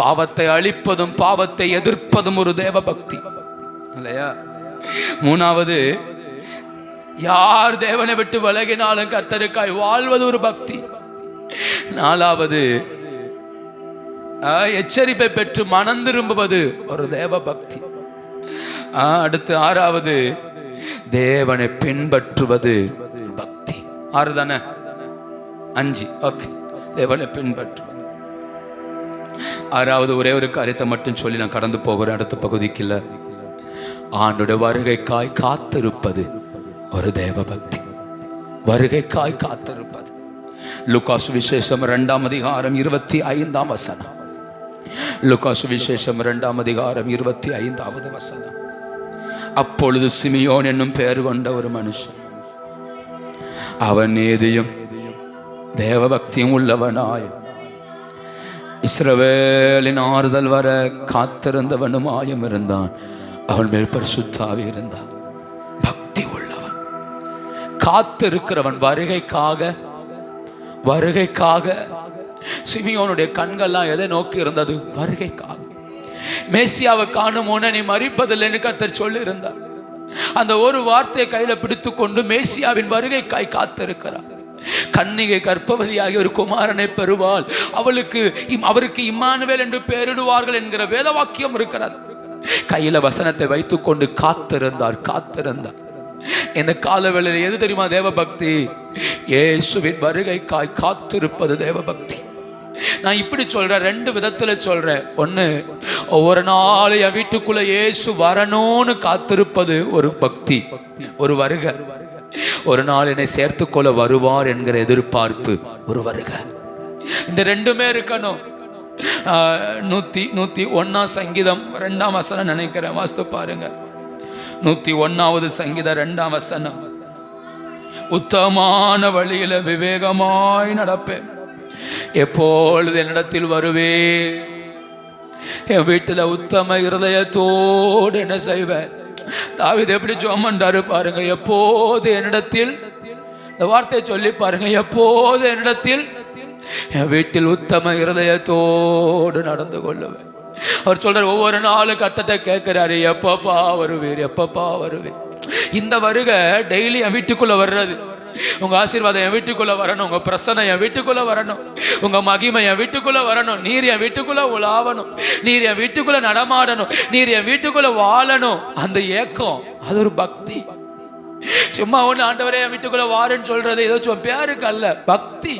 பாவத்தை அழிப்பதும் பாவத்தை எதிர்ப்பதும் ஒரு தேவ பக்தி இல்லையா? 3வது, யார் தேவனை விட்டு விலகினாலும் கர்த்தருக்காய் வாழ்வது ஒரு பக்தி. 4வது, எச்சரிப்பை பெற்று மனம் திரும்புவது ஒரு தேவ பக்தி. அடுத்து 6வது, தேவனை பின்பற்றுவது பக்தி. 6 தானே? 5. ஓகே. தேவனை பின்பற்றுவது. 6வது ஒரே ஒரு காரியத்தை மட்டும் சொல்லி நான் கடந்து போகிறேன் அடுத்த பகுதிக்கு. இல்லை, ஆண்டோட வருகைக்காய் காத்திருப்பது ஒரு தேவ பக்தி. வருகைக்காய் காத்திருப்பது. லூக்காஸ் விசேஷம் 2ஆம் அதிகாரம் 25ஆம் வசனம். லூக்காஸ் விசேஷம் 2ஆம் அதிகாரம் 25வது வசனம். அப்பொழுது சிமியோன் என்னும் பெயர் கொண்ட ஒரு மனுஷன், அவன் நீதியும் தேவபக்தியும் உள்ளவனாய் இஸ்ரவேலின் ஆறுதல் வர காத்திருந்தவனுமாயும் இருந்தான். அவன் மேல் பரிசுத்த ஆவி இருந்தான். பக்தி உள்ளவன், காத்திருக்கிறவன். வருகைக்காக சிமியோனுடைய கண்கள்லாம் எதை நோக்கி இருந்தது? வருகைக்காக. மேசியாவை காணும் முன்னே நீ மரிப்பதில்லைன்னு கர்த்தர் சொல்லி இருந்தார். அந்த ஒரு வார்த்தையை கையில பிடித்து கொண்டு மேசியாவின் வருகைக்காய் காத்திருக்கிறார். கன்னிகை கர்ப்பவதியாகி ஒரு குமாரனை பெறுவாள், அவருக்கு இம்மானுவேல் என்று பெயரிடுவார்கள் என்கிற வேத வாக்கியம் இருக்கிறது. கையில வசனத்தை வைத்துக் கொண்டு காத்திருந்தார். இந்த காலவேளையில் எது தெரியுமா தேவ பக்தி? இயேசுவின் வருகைக்காய் காத்திருப்பது தேவ பக்தி. நான் இப்படி சொல்றேன், 2 விதத்துல சொல்றேன். ஒண்ணு, ஒவ்வொரு நாளும் என் வீட்டுக்குள்ள இயேசு வரணும்னு காத்திருப்பது ஒரு பக்தி, ஒரு வருகை. ஒரு நாள் என்னை சேர்த்துக்கொள்ள வருவார் என்கிற எதிர்பார்ப்பு ஒரு வருகை. இந்த 2மே இருக்கணும். 101ஆம் சங்கீதம் 2ஆம் வசனம் நினைக்கிறேன், வாஸ்து பாருங்க. 101வது சங்கீதம் 2ஆம் வசனம். உத்தமமான வழியில விவேகமாய் நடப்பேன், எப்பொழுது என்னிடத்தில் வருவே, என் வீட்டுல உத்தம இருதயத்தோடு என்ன செய்வேன். தாவீது எப்படி ஜெபம் பண்றாரு பாருங்க. எப்போது என்னிடத்தில், இந்த வார்த்தையை சொல்லி பாருங்க, எப்போது என்னிடத்தில், என் வீட்டில் உத்தம இருதயத்தோடு நடந்து கொள்ளுவேன். அவர் சொல்றாரு, ஒவ்வொரு நாளும் கர்த்தத்தை கேட்கிறாரு, எப்பப்பா வருவீர், எப்பப்பா வருவீர். இந்த வருகை டெய்லி என் வீட்டுக்குள்ள வர்றது. உங்க ஆசீர்வாதம் என் வீட்டுக்குள்ள வரணும், உங்க பிரசன்னம் என் வீட்டுக்குள்ள வரணும், உங்க மகிமை என் வீட்டுக்குள்ள வரணும், நீர் என் வீட்டுக்குள்ள உலாவணும், நீர் என் வீட்டுக்குள்ள நடமாடணும், நீர் என் வீட்டுக்குள்ள வாழணும். அந்த ஏக்கம் அது ஒரு பக்தி. சும்மா ஒண்ணு ஆண்டவரே என் வீட்டுக்குள்ள வாருன்னு சொல்றது ஏதோ பேருக்கு அல்ல, பக்தி.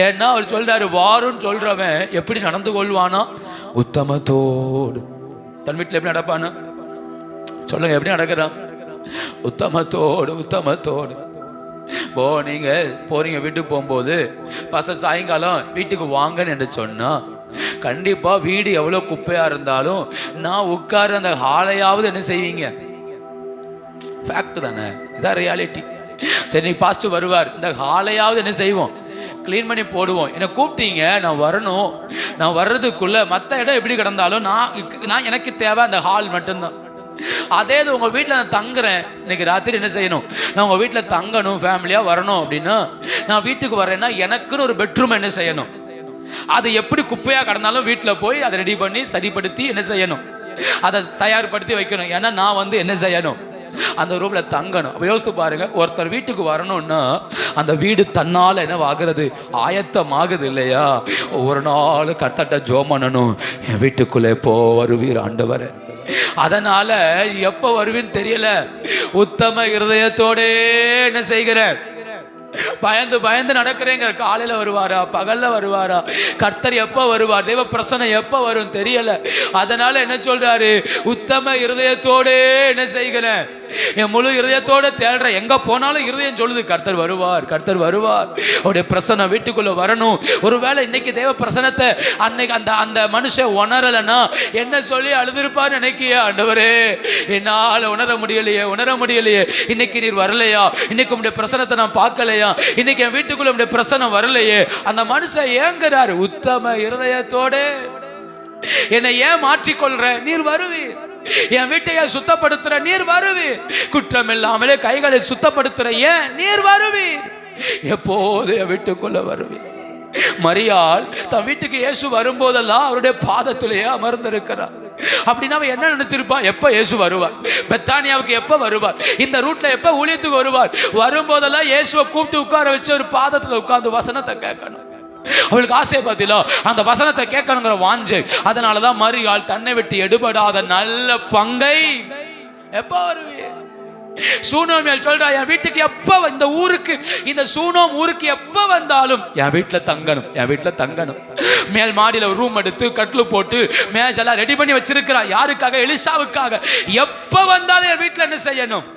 ஏன்னா அவர் சொல்றாரு, வாருன்னு சொல்றவன் எப்படி நடந்து கொள்வானா? உத்தமத்தோடு. தன் வீட்டுல எப்படி நடப்பானா சொல்லுங்க, எப்படி நடக்கிறான்? உத்தமத்தோடு. நீங்க போறீங்க வீட்டுக்கு போகும்போது சாயங்காலம் வீட்டுக்கு வாங்கன்னு என்று சொன்னா கண்டிப்பா வீடு எவ்வளவு குப்பையா இருந்தாலும் நான் உட்கார அந்த ஹாலையாவது என்ன செய்வீங்க? ஃபேக்ட் தானே, இதான் ரியாலிட்டி. சரி, நீ பாஸ்டர் வருவார், இந்த ஹாலையாவது என்ன செய்வோம்? க்ளீன் பண்ணி போடுவோம். என்னை கூப்பிட்டீங்க, நான் வரணும். நான் வர்றதுக்குள்ள மற்ற இடம் எப்படி கிடந்தாலும் நான் எனக்கு தேவை அந்த ஹால் மட்டும்தான். அதே இது உங்கள் வீட்டில் நான் தங்குறேன், இன்னைக்கு ராத்திரி என்ன செய்யணும்? நான் உங்கள் வீட்டில் தங்கணும், ஃபேமிலியாக வரணும் அப்படின்னா நான் வீட்டுக்கு வரேன்னா எனக்குன்னு ஒரு பெட்ரூம் என்ன செய்யணும்? அது எப்படி குப்பையாக கிடந்தாலும் வீட்டில் போய் அதை ரெடி பண்ணி சரிப்படுத்தி என்ன செய்யணும்? அதை தயார்படுத்தி வைக்கணும். ஏன்னா நான் என்ன செய்யணும்? அந்த ரூம்ல தங்கணும். அப்ப யோசித்து பாருங்க, ஒருத்தர் வீட்டுக்கு வரணும்னா அந்த வீடு தன்னால என்ன ஆகுறது? ஆயத்தமாகுது இல்லையா? ஒரு நாள் கர்த்தர்ட்ட ஜெபம் பண்ணணும், என் வீட்டுக்குள்ளே போ வருவீர் ஆண்டவரே. அதனால எப்ப வருவீன்னு தெரியல, உத்தம இருதயத்தோட என்ன செய்கிற? பயந்து பயந்து நடக்கிறேங்க. காலையில வருவாரா, பகல்ல வருவாரா, கர்த்தர் எப்ப வருவார், தேவ பிரசன்னம் எப்ப வரும் தெரியல. அதனால என்ன சொல்றாரு? உத்தம இருதயத்தோட என்ன செய்கிறேன்? என் முழு இருதயத்தோட தேடுறேன். எங்க போனாலும் இருதயம் சொல்லுது கர்த்தர் வருவார், கர்த்தர் வருவார். அவருடைய பிரசன்னம் வீட்டுக்குள்ள வரணும். ஒருவேளை இன்னைக்கு தேவ பிரசன்னத்தை அன்னைக்கு அந்த மனுஷன் உணரலன்னா என்ன சொல்லி அழுதுருப்பார் நினைக்கிய? ஆண்டவரே, என்னால உணர முடியலையே. இன்னைக்கு நீர் வரலையா? இன்னைக்கு உங்களுடைய பிரசன்னத்தை நான் பார்க்கலையா? இன்னைக்கு என் வீட்டுக்குள்ள உங்களுடைய பிரசன்னம் வரலையே. அந்த மனுஷன் ஏங்குறாரு. உத்தம இருதயத்தோட என்னை ஏன் மாற்றிக்கொள்ற? நீர் வருவீர். என் வீட்டையை சுத்தப்படுத்துற, நீர் வருவீர். குற்றம் இல்லாமலே கைகளை சுத்தப்படுத்துற, ஏன் நீர் வருவீர். எப்போது என் வீட்டுக்குள்ள வருவீர். மரியாள் தன் வீட்டுக்கு இயேசு வரும்போதெல்லாம் அவருடைய பாதத்திலேயே அமர்ந்திருக்கிறார். அப்படின்னா அவன் என்ன நினைச்சிருப்பா? எப்ப இயேசு வருவார், பெத்தானியாவுக்கு எப்ப வருவார், இந்த ரூட்ல எப்ப ஊழியத்துக்கு வருவார். வரும்போதெல்லாம் இயேசுவை கூப்பிட்டு உட்கார வச்சு ஒரு பாதத்துல உட்கார்ந்து வசனத்தை கேட்கணும். அவளுக்கு ஆசையை பார்த்தீங்களா? அந்த வசனத்தை கேட்கணுங்கிற வாஞ்சை. அதனாலதான் மரியாள் தன்னை விட்டு எடுபடாத நல்ல பங்கை எப்ப வருவீர்? சூனோமியால் சொல்றா, என் வீட்டுக்கு எப்ப இந்த ஊருக்கு, இந்த சூனோம் ஊருக்கு எப்ப வந்தாலும் என் வீட்டுல தங்கணும். மேல் மாடியில ரூம் எடுத்து கட்லு போட்டு மேஜெல்லாம் ரெடி பண்ணி வச்சிருக்கிறா. யாருக்காக? எலிசாவுக்காக. எப்ப வந்தாலும் என் வீட்டுல என்ன செய்யணும்?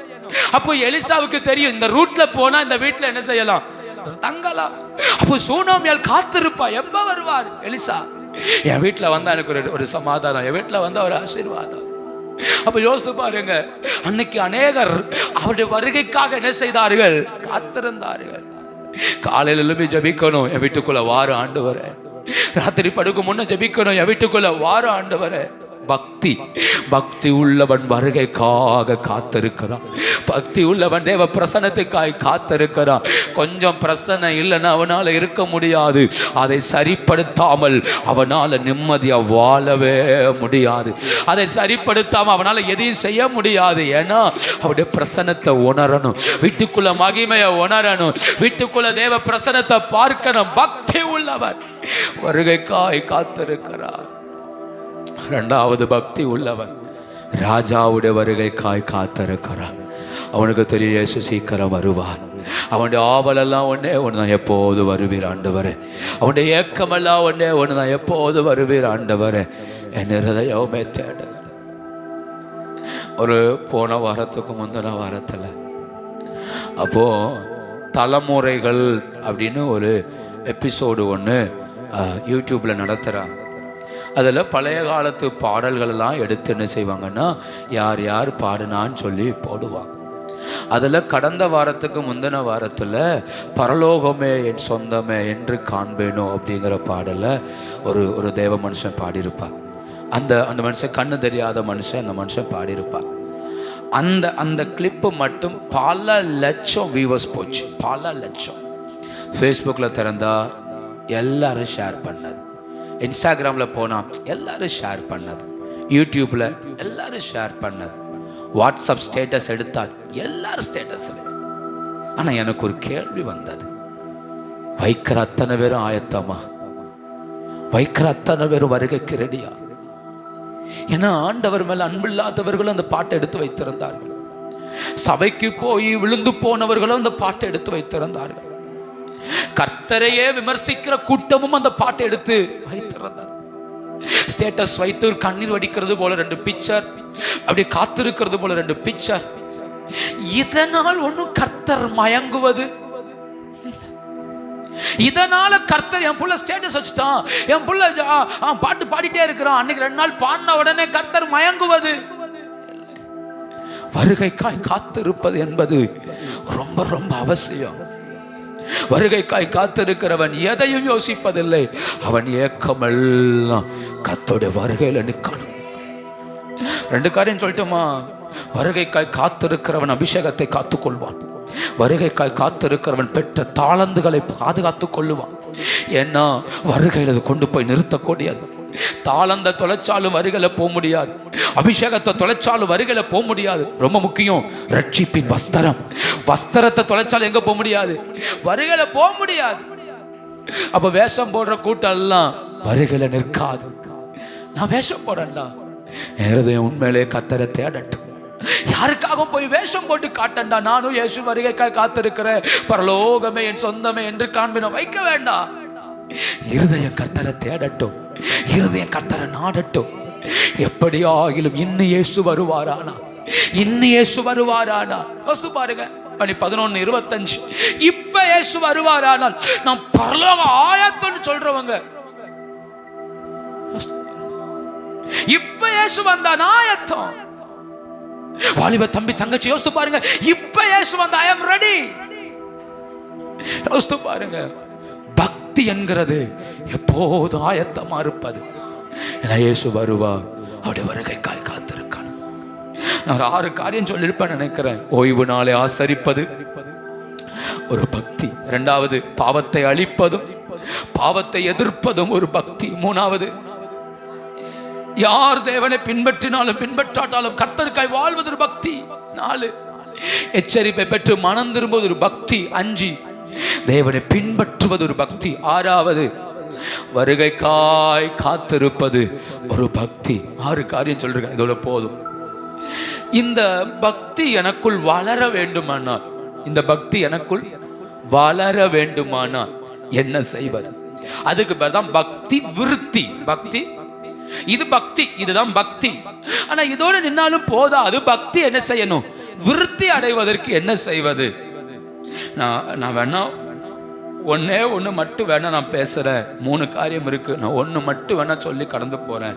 அப்போ எலிசாவுக்கு தெரியும் இந்த ரூட்ல போனா இந்த வீட்டுல என்ன செய்யலாம்? தங்கலாம். அப்போ சூனோமியால் காத்திருப்பா, எப்ப வருவார் எலிசா. என் வீட்டுல வந்தா எனக்கு ஒரு சமாதானம், என் வீட்டுல வந்தா ஒரு ஆசீர்வாதம். அப்ப யோசித்து பாருங்க, அன்னைக்கு அநேகர் அவருடைய வருகைக்காக என்ன செய்தார்கள்? காத்திருந்தார்கள். காலையில எழுப்பி ஜெபிக்கணும், என் வீட்டுக்குள்ள வாரு ஆண்டவரே. ராத்திரி படுக்கும் முன்ன ஜெபிக்கணும், என் வீட்டுக்குள்ள வாரு ஆண்டவரே. பக்தி உள்ளவன் வருகைக்காக காத்திருக்கிறான். பக்தி உள்ளவன் தேவ பிரசன்னத்துக்காய் காத்திருக்கிறான். கொஞ்சம் பிரசன்ன இல்லைன்னா அவனால இருக்க முடியாது. அதை சரிப்படுத்தாமல் அவனால நிம்மதியா வாழவே முடியாது. அதை சரிப்படுத்தாம அவனால எதையும் செய்ய முடியாது. ஏன்னா அவருடைய பிரசன்னத்தை உணரணும், வீட்டுக்குள்ள மகிமையை உணரணும், வீட்டுக்குள்ள தேவ பிரசன்னத்தை பார்க்கணும். பக்தி உள்ளவன் வருகைக்காய் காத்திருக்கிறான். இரண்டாவது, பக்தி உள்ளவன் ராஜாவுடைய வருகைக்காய் காத்திருக்கிறான். அவனுக்கு தெரியும் இயேசு சீக்கிரம் வருவார். அவனுடைய ஆவலெல்லாம் ஒன்னே ஒண்ணுதான், எப்போது வருவீர் ஆண்டவரே. அவனுடைய ஏக்கமெல்லாம் ஒன்னே ஒண்ணுதான், எப்போது வருவீர் ஆண்டவரே. என் இருதயமே தேடுகிறது. ஒரு போன வாரத்துக்கு முந்தின வாரத்தில் அப்போ தலைமுறைகள் அப்படின்னு ஒரு எபிசோடு ஒன்று யூடியூப்ல நடத்துகிறாங்க. அதில் பழைய காலத்து பாடல்களெல்லாம் எடுத்து என்ன செய்வாங்கன்னா யார் யார் பாடுனான்னு சொல்லி போடுவாங்க. அதில் கடந்த வாரத்துக்கு முந்தின வாரத்தில் பரலோகமே என் சொந்தமே என்று காண்பேனோ அப்படிங்கிற பாடலை ஒரு தேவ மனுஷன் பாடியிருப்பார். அந்த மனுஷன் கண்ணு தெரியாத மனுஷன், அந்த மனுஷன் பாடியிருப்பார். அந்த கிளிப்பு மட்டும் பல லட்சம் வியூவர்ஸ் போச்சு, பல லட்சம். ஃபேஸ்புக்கில் திறந்தா எல்லாரும் ஷேர் பண்ணது, இன்ஸ்டாகிராமில் போனால் எல்லாரும் ஷேர் பண்ணது, யூடியூப்பில் எல்லாரும் ஷேர் பண்ணது, வாட்ஸ்அப் ஸ்டேட்டஸ் எடுத்தால் எல்லாரும் ஸ்டேட்டஸில். ஆனால் எனக்கு ஒரு கேள்வி வந்தது, வைக்கிற அத்தனை பேரும் ஆயத்தமா? வைக்கிற அத்தனை பேரும் வருகைக்கு ரெடியா? ஏன்னா ஆண்டவர் மேல அன்பில்லாதவர்களும் அந்த பாட்டை எடுத்து வைத்திருந்தார்கள். சபைக்கு போய் விழுந்து போனவர்களும் அந்த பாட்டை எடுத்து வைத்திருந்தார்கள். கர்த்தரையே விமர்சிக்கிற கூட்டமும் அந்த பாட்டை எடுத்து வைத்திருந்தார். ஸ்டேட்டஸ் வைத்து கண்ணீர் வடிக்கிறது போல 2 பிக்சர், அப்படி காத்திருக்கிறது போல 2 பிக்சர். இதனால் ஒன்றும் கர்த்தர் மயங்குவது இதனால கர்த்தர் என் புள்ள ஸ்டேட்டஸ் வச்சுட்டான், என் புள்ள பாட்டு பாடிட்டே இருக்கிறான், அன்னைக்கு 2 நாள் பாடின உடனே கர்த்தர் மயங்குவது. வருகைக்காய் காத்திருப்பது என்பது ரொம்ப ரொம்ப அவசியம். வருகைக்காய் காத்திருக்கிறவன் எதையும் யோசிப்பதில்லை. அவன் ஏக்கமெல்லாம் கர்த்தருடைய வருகையில நிற்கணும். 2 காரியம் சொல்லட்டுமா? வருகைக்காய் காத்திருக்கிறவன் அபிஷேகத்தை காத்துக்கொள்வான். வருகைக்காய் காத்திருக்கிறவன் பெற்ற தாளந்துகளை பாதுகாத்துக் கொள்ளுவான். ஏன்னா வருகையில் அதை கொண்டு போய் நிறுத்தக்கூடியது. தாளந்த தொலைச்சாலும் வருகையில போக முடியாது, அபிஷேகத்தை தொலைச்சாலும் வருகையில போக முடியாது. ரொம்ப முக்கியம் ரட்சிப்பின் வஸ்திரம். வஸ்திரத்தை தொலைச்சாலும் எங்க போக முடியாது, வருகையில போக முடியாது. அப்ப வேஷம் போடுற கூட்டம் எல்லாம் வருகையில நிற்காது. நான் வேஷம் போறேன்டா, நேரத்தையும் உண்மையிலே கர்த்தரை தேடட்டும். யாருக்காக போய் வேஷம் போட்டு காட்டண்டா, நானும் இயேசு வருகைக்காய் காத்திருக்கிறேன், பரலோகமே என் சொந்தமே என்று காண்பின வைக்க வேண்டாம். இருதயம் கர்த்தரை தேடட்டும், இருதயம் கர்த்தரை நாடட்டும். எப்படியாகிலும் இன்னும் இயேசு வருவாரானா, இன்னும் இயேசு வருவாரானா யோசித்து பாருங்க. மணி 11:25. இப்ப இயேசு வருவாரானால் நாம் பரலோக ஆயத்தம்னு சொல்றவங்க, இப்ப இயேசு வந்தான் ஆயத்தம். வாலிப தம்பி தங்கச்சி யோசித்து பாருங்க, இப்ப இயேசு வந்தா ஐ அம் ரெடி. யோசித்து பாருங்க, பக்தி என்கிறது எப்போது ஆயத்தமா இருப்பது. இயேசு வருவார், அவருடைய வருகைக்காய் காத்திருக்கணும். நான் 6 காரியம் சொல்லியிருப்பேன் நினைக்கிறேன். ஓய்வு நாளை ஆசரிப்பது ஒரு பக்தி. 2வது பாவத்தை அழிப்பதும் பாவத்தை எதிர்ப்பதும் ஒரு பக்தி. 3வது யார் தேவனை பின்பற்றினாலும் பின்பற்றாட்டாலும் கர்த்தருக்காய் வாழ்வது ஒரு பக்தி. 4 எச்சரிப்பை பெற்று மனம் திரும்புவது ஒரு பக்தி. 5 தேவனை பின்பற்றுவது ஒரு பக்தி. 6வது வருகைக்காய் காத்திருப்பது ஒரு பக்தி. 6 காரியம் சொல்றேன், இதோட போதும். இந்த பக்தி எனக்குள் வளர வேண்டுமானால், இந்த பக்தி எனக்குள் வளர வேண்டுமானால் என்ன செய்வது? அதுக்கு பேர் தான் பக்தி விருத்தி. பக்தி இது பக்தி, இதுதான் பக்தி. ஆனா இதோட நின்னாலும் போதா, அது பக்தி என்ன செய்யணும்? விருத்தி அடைவதற்கு என்ன செய்வது? நான் வேணா ஒன்னே ஒன்று மட்டும் வேணா நான் பேசுறேன். 3 காரியம் இருக்கு, நான் 1 மட்டும் வேணா சொல்லி கடந்து போறேன்.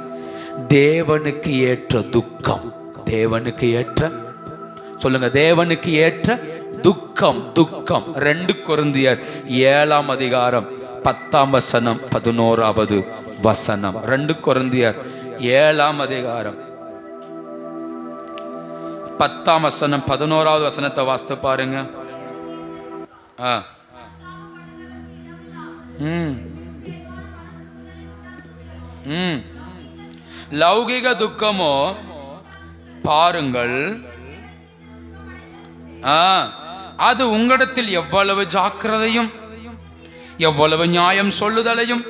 தேவனுக்கு ஏற்ற துக்கம். தேவனுக்கு ஏற்ற, சொல்லுங்க, தேவனுக்கு ஏற்ற துக்கம். துக்கம் 2 கொரிந்தியர் 7ஆம் அதிகாரம் 10ஆம் வசனம் 11வது வசனம். 2 கொரிந்தியர் 7ஆம் அதிகாரம் 10ஆம் வசனம் 11வது வசனத்தை வாசித்து பாருங்க. லௌகிக துக்கமோ பாருங்கள், அது உங்களிடத்தில் எவ்வளவு ஜாக்கிரதையும் எவ்வளவு நியாயம் சொல்லுதலையும்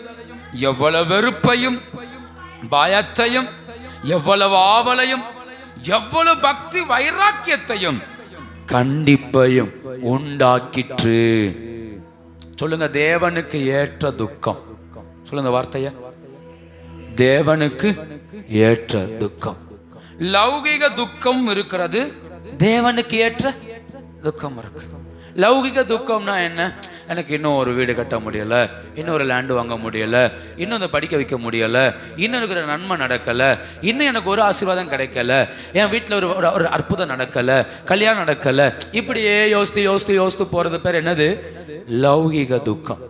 எவ்வளவு வெறுப்பையும் பயத்தையும் எவ்வளவு ஆவலையும் எவ்வளவு பக்தி வைராக்கியத்தையும் கண்டிப்பையும் உண்டாக்கிற்று. சொல்லுங்க, தேவனுக்கு ஏற்ற துக்கம். சொல்லுங்க வார்த்தைய, தேவனுக்கு ஏற்ற துக்கம். லௌகிக துக்கம் இருக்கிறது, தேவனுக்கு ஏற்ற துக்கம் இருக்கு. லௌகிக துக்கம்னா என்ன? எனக்கு இன்னும் ஒரு வீடு கட்ட முடியலை, இன்னொரு லேண்டு வாங்க முடியலை, இன்னும் அதை படிக்க வைக்க முடியலை, இன்னும் இருக்கிற நன்மை நடக்கலை, இன்னும் எனக்கு ஒரு ஆசீர்வாதம் கிடைக்கல, என் வீட்டில் ஒரு அற்புதம் நடக்கலை, கல்யாணம் நடக்கலை, இப்படியே யோசித்து போகிறது பேர் என்னது? லௌகிக துக்கம்.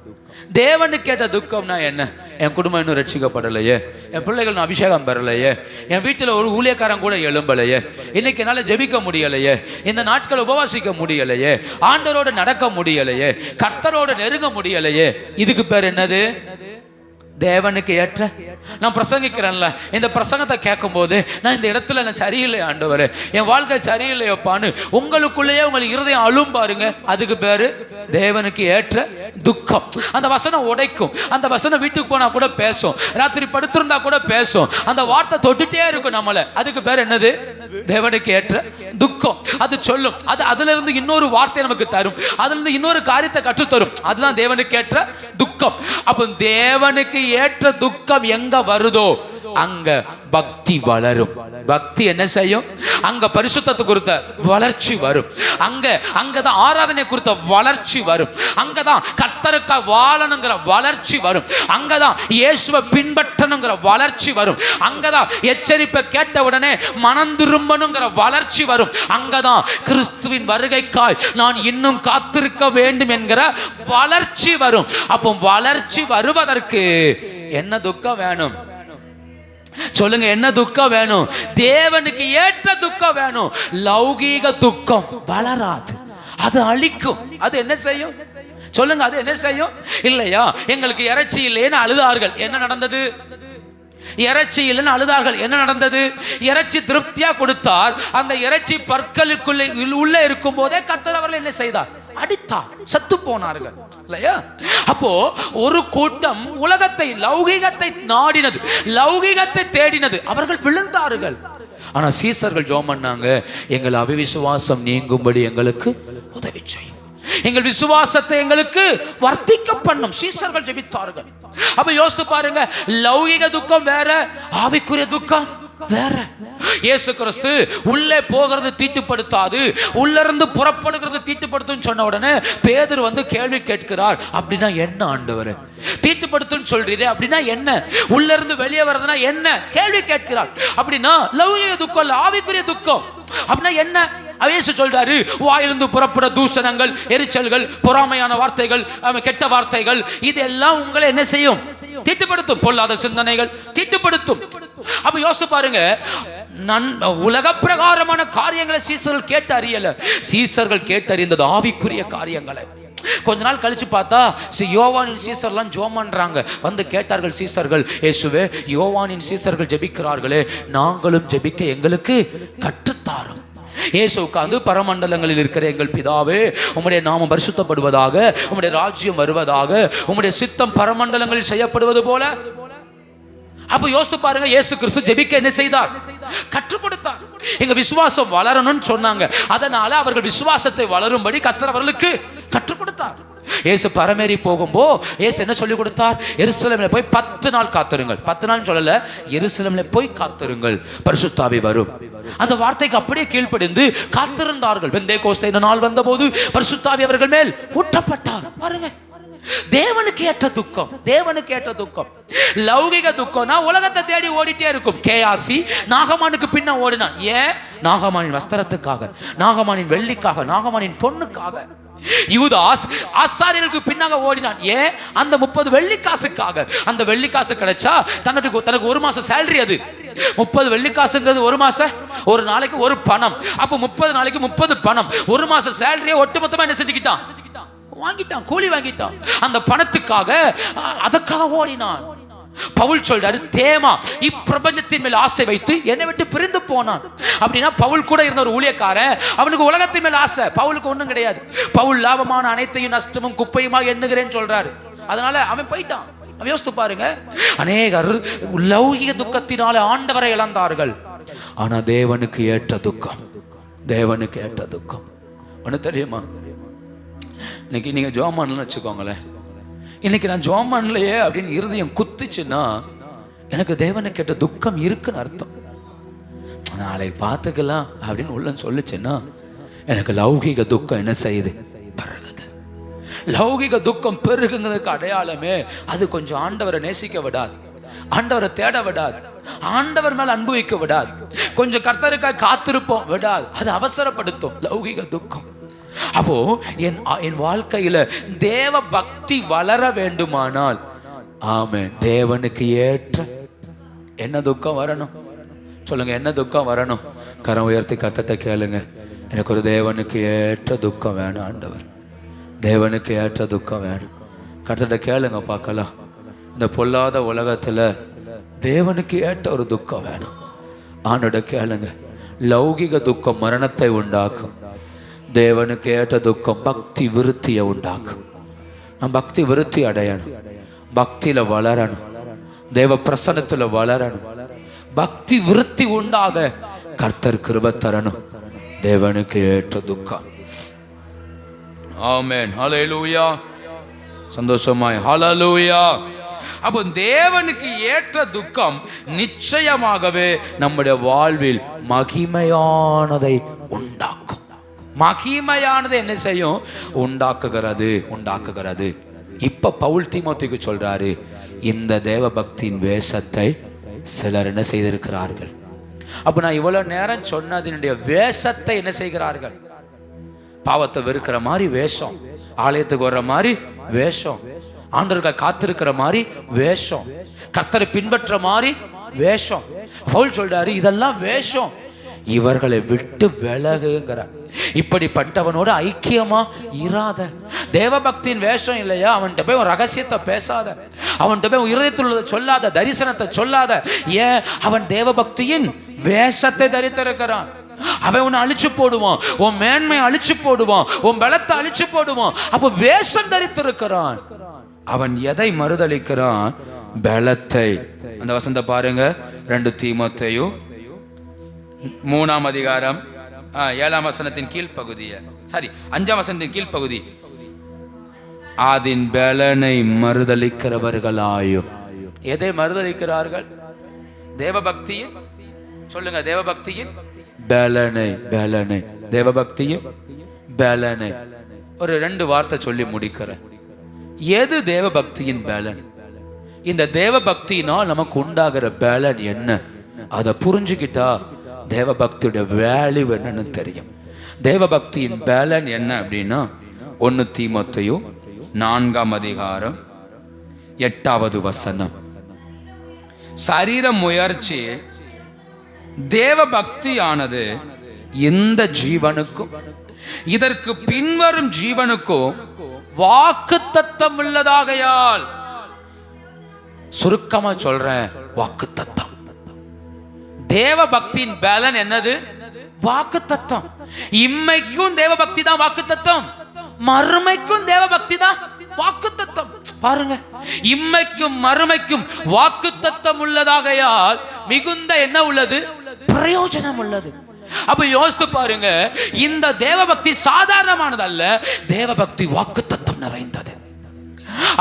தேவனுக்கு கேட்ட துக்கம்னா என்ன? என் குடும்பம் இன்னும் ரட்சிக்கப்படலையே, என் பிள்ளைகள் அபிஷேகம் பெறலையே, என் வீட்டில் ஒரு ஊழியக்காரன் கூட எழும்பலையே, இன்னைக்கு என்னால் ஜெபிக்க முடியலையே, இந்த நாட்கள் உபவாசிக்க முடியலையே, ஆண்டவரோடு நடக்க முடியலையே, கர்த்தரோடு நெருங்க முடியலையே. இதுக்கு பேர் என்னது? தேவனுக்கு ஏற்ற. நான் பிரசங்கிக்கிறேன்ல, இந்த பிரசங்கத்தை கேட்கும் போது நான் இந்த இடத்துல நான் சரியில்லை ஆண்டவரே, என் வாழ்க்கை சரியில்லையோப்பான்னு உங்களுக்குள்ளேயே உங்களுக்கு இருதயம் அழும் பாருங்க. அதுக்கு பேரு தேவனுக்கு ஏற்ற துக்கம். அந்த வசனம் உடைக்கும், அந்த வசனம் வீட்டுக்கு போனா கூட பேசும், ராத்திரி படுத்திருந்தா கூட பேசும், அந்த வார்த்தை தொட்டுட்டே இருக்கும் நம்மள. அதுக்கு பேர் என்னது? தேவனுக்கு ஏற்ற துக்கம். அது சொல்லும், அது அதுல இருந்து இன்னொரு வார்த்தை நமக்கு தரும், அதுல இருந்து இன்னொரு காரியத்தை கற்றுத்தரும். அதுதான் தேவனுக்கு ஏற்ற துக்கம். அப்போ தேவனுக்கு ஏற்ற துக்கம் எங்க வருதோ அங்க பக்தி வளரும். பக்தி என்ன செய்யும்? அங்க பரிசுத்தத்தை குறித்த வளர்ச்சி வரும். அங்கதான் ஆராதனை குறித்த வளர்ச்சி வரும். அங்கதான் கர்த்தருக்காக வாழணுங்கிற வளர்ச்சி வரும். அங்கதான் இயேசுவை பின்பற்றணுங்கிற வளர்ச்சி வரும். அங்கதான் எச்சரிப்பை கேட்ட உடனே மனம் திரும்பணுங்கிற வளர்ச்சி வரும். அங்கதான் கிறிஸ்துவின் வருகைக்காய் நான் இன்னும் காத்திருக்க வேண்டும் என்கிற வளர்ச்சி வரும். அப்போ வளர்ச்சி வருவதற்கு என்ன துக்கம் வேணும்? சொல்லுங்க, என்ன துக்கம் வேணும்? தேவனுக்கு ஏற்ற துக்கம் வேணும். லௌகீக துக்கம் வளராது, அது அழிக்கும். அது என்ன செய்யும்? சொல்லுங்க, அது என்ன செய்யும்? இல்லையா, எங்களுக்கு இறைச்சி இல்லைன்னு அழுதார்கள். என்ன நடந்தது? இறைச்சி இல்லைன்னு அழுதார்கள். என்ன நடந்தது? இறைச்சி திருப்தியா கொடுத்தார். அந்த இறைச்சி பற்களுக்குள்ளே உள்ள இருக்கும் போதே கர்த்தர் அவர்கள் என்ன செய்தார்? அடித்தார். சத்து போனார்கள். இல்லையா? அப்போ ஒரு கூட்டம் உலகத்தை, லௌகீகத்தை நாடினது, லௌகீகத்தை தேடினது. அவர்கள் விழுந்தார்கள். ஆனா சீசர்கள் ஜெபம் பண்ணாங்க, எங்கள் அவிசுவாசம் நீங்கும்படி எங்களுக்கு உதவி செய்யும், எங்கள் விசுவாசத்தை எங்களுக்கு வர்த்திக்க பண்ணும். சீசர்கள் ஜெபித்தார்கள். அப்ப யோசித்து பாருங்க, லௌகிக துக்கம் வேற, ஆவிக்குரிய துக்கம் வேற. இயேசு கிறிஸ்து உள்ளே போகிறது தீட்டுப்படுத்தாது, உள்ள இருந்து புறப்படுகிறது தீட்டுப்படுத்தும் சொன்ன உடனே பேதுரு வந்து கேள்வி கேட்கிறார். அப்படின்னா என்ன ஆண்டவரே? தீட்டுப்படுத்தும் சொல்றீரே, அப்படின்னா என்ன? உள்ள இருந்து வெளியே வர்றதுனா என்ன? கேள்வி கேட்கிறார். அப்படின்னா லௌகிக துக்கம் இல்ல, ஆவிக்குரிய துக்கம். அப்படின்னா என்ன? இயேசு சொல்றாரு, வாயிலிருந்து புறப்பட தூஷணங்கள், எரிச்சல்கள், பொறாமையான வார்த்தைகள், கெட்ட வார்த்தைகள், இதெல்லாம் உங்களை என்ன செய்யும்? தீட்டுப்படுத்தும். பொல்லாத சிந்தனைகள் தீட்டுப்படுத்தும். அப்ப யோசிச்சு பாருங்க, உலக பிரகாரமான காரியங்களை சீசர்கள் கேட்டு அறியல. சீசர்கள் கேட்டு அறிந்தது ஆவிக்குரிய காரியங்களை. கொஞ்ச நாள் கழிச்சு பார்த்தா யோவானின் சீசர்லாம் ஜெபம் பண்றாங்க. வந்து கேட்டார்கள் சீசர்கள், இயேசுவே, யோவானின் சீசர்கள் ஜெபிக்கிறார்களே, நாங்களும் ஜெபிக்க எங்களுக்கு கற்றுத்தாரும். இயேசு உட்கார்ந்து, பரமண்டலங்களில் இருக்கிற எங்கள் பிதாவே, உம்முடைய நாமம் பரிசுத்தப்படுவதாக, உம்முடைய ராஜ்யம் வருவதாக, உம்முடைய சித்தம் பரமண்டலங்களில் செய்யப்படுவது போல. அப்ப யோசித்து பாருங்க, இயேசு கிறிஸ்து ஜெபிக்க என்ன செய்தார்? கற்றுக் கொடுத்தார். எங்க விசுவாசம் வளரணும்னு சொன்னாங்க. அதனால அவர்கள் விசுவாசத்தை வளரும்படி கர்த்தர் அவர்களுக்கு கற்றுக் கொடுத்தார். இயேசு பரமேறி போகும்போ இயேசு என்ன சொல்லி கொடுத்தார்? எருசலேமில் போய் 10 நாள் காத்திருங்கள். 10 நாள் சொல்லல, எருசலேமில் போய் காத்திருங்கள், பரிசுத்த ஆவி வரும். அந்த வார்த்தைக்கு அப்படியே கீழ்ப்படிந்து காத்திருந்தார்கள். பெந்தேகோஸ்தே நாள் வந்தபோது பரிசுத்த ஆவி அவர்கள் மேல் ஊற்றப்பட்டார். பாருங்க, தேவனுக்கு ஏற்ற துக்கம், தேவனுக்கு ஏற்ற துக்கம். லௌகிக துக்கம்னா உலகத்தை தேடி ஓடிட்டே இருக்கும். கேயாசி நாகமானுக்கு பின்ன ஓடினான். ஏன்? நாகமானின் வஸ்திரத்துக்காக, நாகமானின் வெள்ளிக்காக, நாகமானின் பொண்ணுக்காக. யூதாஸ் ஆசாரியர்களுக்கு பின்னாக ஓடினான். ஏன்? அந்த 30 வெள்ளிக்காசுக்காக. அந்த வெள்ளிக்காசு கிடைச்சா தனக்கு ஒரு மாசம் சேலரி. அது 30 வெள்ளிக்காசுங்கிறது ஒரு மாசம், ஒரு நாளைக்கு ஒரு பணம். அப்போ 30 நாளைக்கு 30 பணம். ஒரு மாசம் சேலரியை ஒட்டுமொத்தமா என்ன செஞ்சுக்கிட்டான்? வாங்கிட்டான், கூலி வாங்கிட்டான். அந்த பணத்துக்காக, அதற்காக ஓடினான். பவுல் சொல்றாரு, தேமா இப்பிரபஞ்சத்தின் மேல் ஆசை வைத்து என்னை விட்டு பிரிந்து போனான். அப்படின்னா பவுல் கூட இருந்த ஒரு ஊழியக்காரன், அவனுக்கு உலகத்தின் மேல் ஆசை. பவுலுக்கு ஒண்ணும் கிடையாது. பவுல் லாபமான அனைத்தையும் நஷ்டமும் குப்பையுமாக எண்ணுகிறேன்னு சொல்றாரு. அதனால அவன் போயிட்டான். அவன் யோசித்து பாருங்க, அநேகர் லௌகிக துக்கத்தினால ஆண்டவரை இழந்தார்கள். ஆனா தேவனுக்கு ஏற்ற துக்கம், தேவனுக்கு ஏற்ற துக்கம் ஒண்ணு தெரியுமா? இன்னைக்கு நீங்க ஜெபம் பண்ணலன்னு வச்சுக்கோங்களேன், இன்னைக்கு நான் ஜெபம் பண்ணலையே அப்படின்னு இருதயம் குத்துச்சுன்னா எனக்கு தேவனுக்கு கேட்ட துக்கம் இருக்குன்னு அர்த்தம். நாளைக்கு பார்த்துக்கலாம் அப்படின்னு உள்ள சொல்லுச்சுன்னா எனக்கு லௌகிக துக்கம் என்ன செய்யுது? பெருகுது. லௌகிக துக்கம் பெருகுங்கிறதுக்கு அடையாளமே அது கொஞ்சம் ஆண்டவரை நேசிக்க விடாது, ஆண்டவரை தேட விடாது, ஆண்டவர் மேல் அன்பு வைக்க விடாது, கொஞ்சம் கர்த்தருக்காக காத்திருப்போம் விடாது. அது அவசரப்படுத்தும் லௌகிக துக்கம். அப்போ என் வாழ்க்கையில தேவ பக்தி வளர வேண்டுமானால், ஆமென், தேவனுக்கு ஏற்ற என்ன துக்கம் வரணும்? சொல்லுங்க, என்ன துக்கம் வரணும்? கரம் உயர்த்தி கர்த்தத்தை கேளுங்க. எனக்கு ஒரு தேவனுக்கு ஏற்ற துக்கம் வேணும் ஆண்டவர், தேவனுக்கு ஏற்ற துக்கம் வேணும். கர்த்தத்தை கேளுங்க பார்க்கலாம். இந்த பொல்லாத உலகத்துல தேவனுக்கு ஏற்ற ஒரு துக்கம் வேணும். ஆண்டோட கேளுங்க. லௌகிக துக்கம் மரணத்தை உண்டாக்கும், தேவனுக்கு ஏற்ற துக்கம் பக்தி விருத்தியை உண்டாக்கும். நான் பக்தி விருத்தி அடையணும், பக்தியில வளரணும், தேவ பிரசன்னத்துல வளரணும், பக்தி விருத்தி உண்டாக கர்த்தர் கிருபை தரணும். தேவனுக்கு ஏற்ற துக்கம். ஆமென், ஹல்லேலூயா. சந்தோஷமாய் ஹல்லேலூயா. அப்போ தேவனுக்கு ஏற்ற துக்கம் நிச்சயமாகவே நம்முடைய வாழ்வில் மகிமையானதை உண்டாக்கும். மகிமையானதை என்ன செய்யும்? உண்டாக்குகிறது. இப்ப பவுல் தீமோத்தேயுக்கு சொல்றாரு, இந்த தேவ பக்தியின் வேஷத்தை சிலர் என்ன செய்திருக்கிறார்கள். அப்ப நான் இவ்வளவு நேரம் சொன்னதினுடைய வேஷத்தை என்ன செய்கிறார்கள்? பாவத்தை வெறுக்கிற மாதிரி வேஷம், ஆலயத்துக்கு வர்ற மாதிரி வேஷம், ஆண்டவர்கள் காத்திருக்கிற மாதிரி வேஷம், கர்த்தரை பின்பற்ற மாதிரி வேஷம். பவுல் சொல்றாரு, இதெல்லாம் வேஷம், இவர்களை விட்டு விலகுங்கிறார். இப்படிப்பட்டவனோட ஐக்கியமா இராத. தேவபக்தியின் வேஷம் இல்லையா, அவன்கிட்ட போய் ஒரு ரகசியத்தை பேசாத, அவன்கிட்ட போய் இருதயத்தில் சொல்லாத, தரிசனத்தை சொல்லாத. ஏன்? அவன் தேவபக்தியின் வேஷத்தை தரித்திருக்கிறான். அவன் உன்னை அழிச்சு போடுவான், உன் மேன்மை அழிச்சு போடுவான், உன் பலத்தை அழிச்சு போடுவான். அப்ப வேஷம் தரித்திருக்கிறான். அவன் எதை மறுதளிக்கிறான்? பலத்தை. அந்த வசனத்தை பாருங்க, 2 தீமோத்தேயு 3ஆம் அதிகாரம் 7ஆம் வசனத்தின் கீழ்ப்பகுதிய 5ஆம் வசனத்தின் கீழ்ப்பகுதி. அதன் பலனை மறுதளிக்கிறவர்களாயும். எதை மறுதளிக்கிறார்கள்? தேவபக்தியின், சொல்லுங்க, தேவபக்தியின் பலனை. தேவபக்தியின் பலனை. ஒரு 2 வார்த்தை சொல்லி முடிக்கிறேன். எது தேவபக்தியின் பலன்? இந்த தேவபக்தியினால் நமக்கு உண்டாகிற பலன் என்ன? அதை புரிஞ்சுக்கிட்டா தேவபக்தியோட வேல்யூ என்னன்னு தெரியும். தேவபக்தியின் பலன் என்ன அப்படின்னா 1 தீமோத்தேயு 4ஆம் அதிகாரம் 8வது வசனம். சரீர முயற்சி தேவபக்தியானது இந்த ஜீவனுக்கும் இதற்கு பின்வரும் ஜீவனுக்கும் வாக்குத்தத்தம் உள்ளதாகையால். சுருக்கமா சொல்றேன், வாக்குத்தத்தம். தேவபக்தியின் பலன் என்னது? வாக்குத்தத்தம். இம்மைக்கும் தேவபக்தி தான் வாக்குத்தத்தம், மறுமைக்கும் தேவபக்தி தான் வாக்குத்தத்தம். பாருங்க, இம்மைக்கும் மறுமைக்கும் வாக்குத்தத்தம் உள்ளதாகையால் மிகுந்த என்ன உள்ளது? பிரயோஜனம் உள்ளது. அப்ப யோசித்து பாருங்க, இந்த தேவபக்தி சாதாரணமானது அல்ல, தேவபக்தி வாக்குத்தத்தம் நிறைந்தது.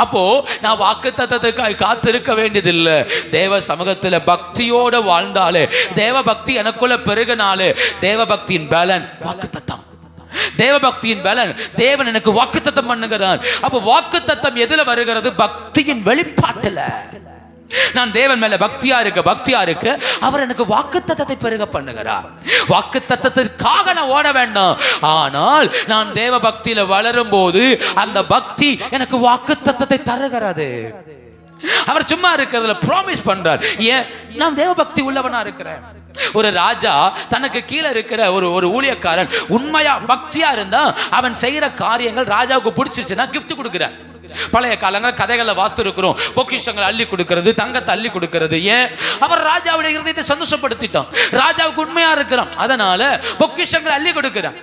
அப்போ நான் வாக்குத்தத்தத்துக்காக காத்திருக்க வேண்டியதில்லை. தேவ சமூகத்துல பக்தியோட வாழ்ந்தாலே, தேவ பக்தி எனக்குள்ள பெருகினாலே, தேவபக்தியின் பலன் வாக்குத்தத்தம். தேவபக்தியின் பலன், தேவன் எனக்கு வாக்குத்தத்தம் பண்ணுகிறார். அப்போ வாக்குத்தத்தம் எதுல வருகிறது? பக்தியின் வெளிப்பாட்டுல. நான் தேவன் மேல பக்தியா இருக்க அவர் எனக்கு வாக்குத்தத்தத்தை பெருக பண்ணுகிறார். வாக்குத்தத்தத்திற்காக நான் ஓட வேண்டாம், ஆனால் நான் தேவ பக்தியில வளரும் போது அந்த பக்தி எனக்கு வாக்குத்தத்தத்தை தருகிறது. அவர் சும்மா இருக்கிறதுல ப்ராமிஸ் பண்றார். ஏன்? நான் தேவ பக்தி உள்ளவனா இருக்கிறேன். ஒரு ராஜா தனக்கு கீழே இருக்கிற ஒரு ஊழியக்காரன் உண்மையா பக்தியா இருந்தா அவன் செய்யற காரியங்கள் ராஜாவுக்கு பிடிச்சிருச்சுன்னா கிஃப்ட் கொடுக்கிறார். பழைய காலங்கள் கதைகளை வாஸ்து இருக்கிறோம், பொக்கிஷங்களை அள்ளி கொடுக்கிறது, தங்கத்தை அள்ளி கொடுக்கிறது. ஏன்? அவர் ராஜாவுடைய இருதயத்தை சந்தோஷப்படுத்திட்டான், ராஜாவுக்கு உண்மையா இருக்கிறான், அதனால பொக்கிஷங்களை அள்ளி கொடுக்கிறான்.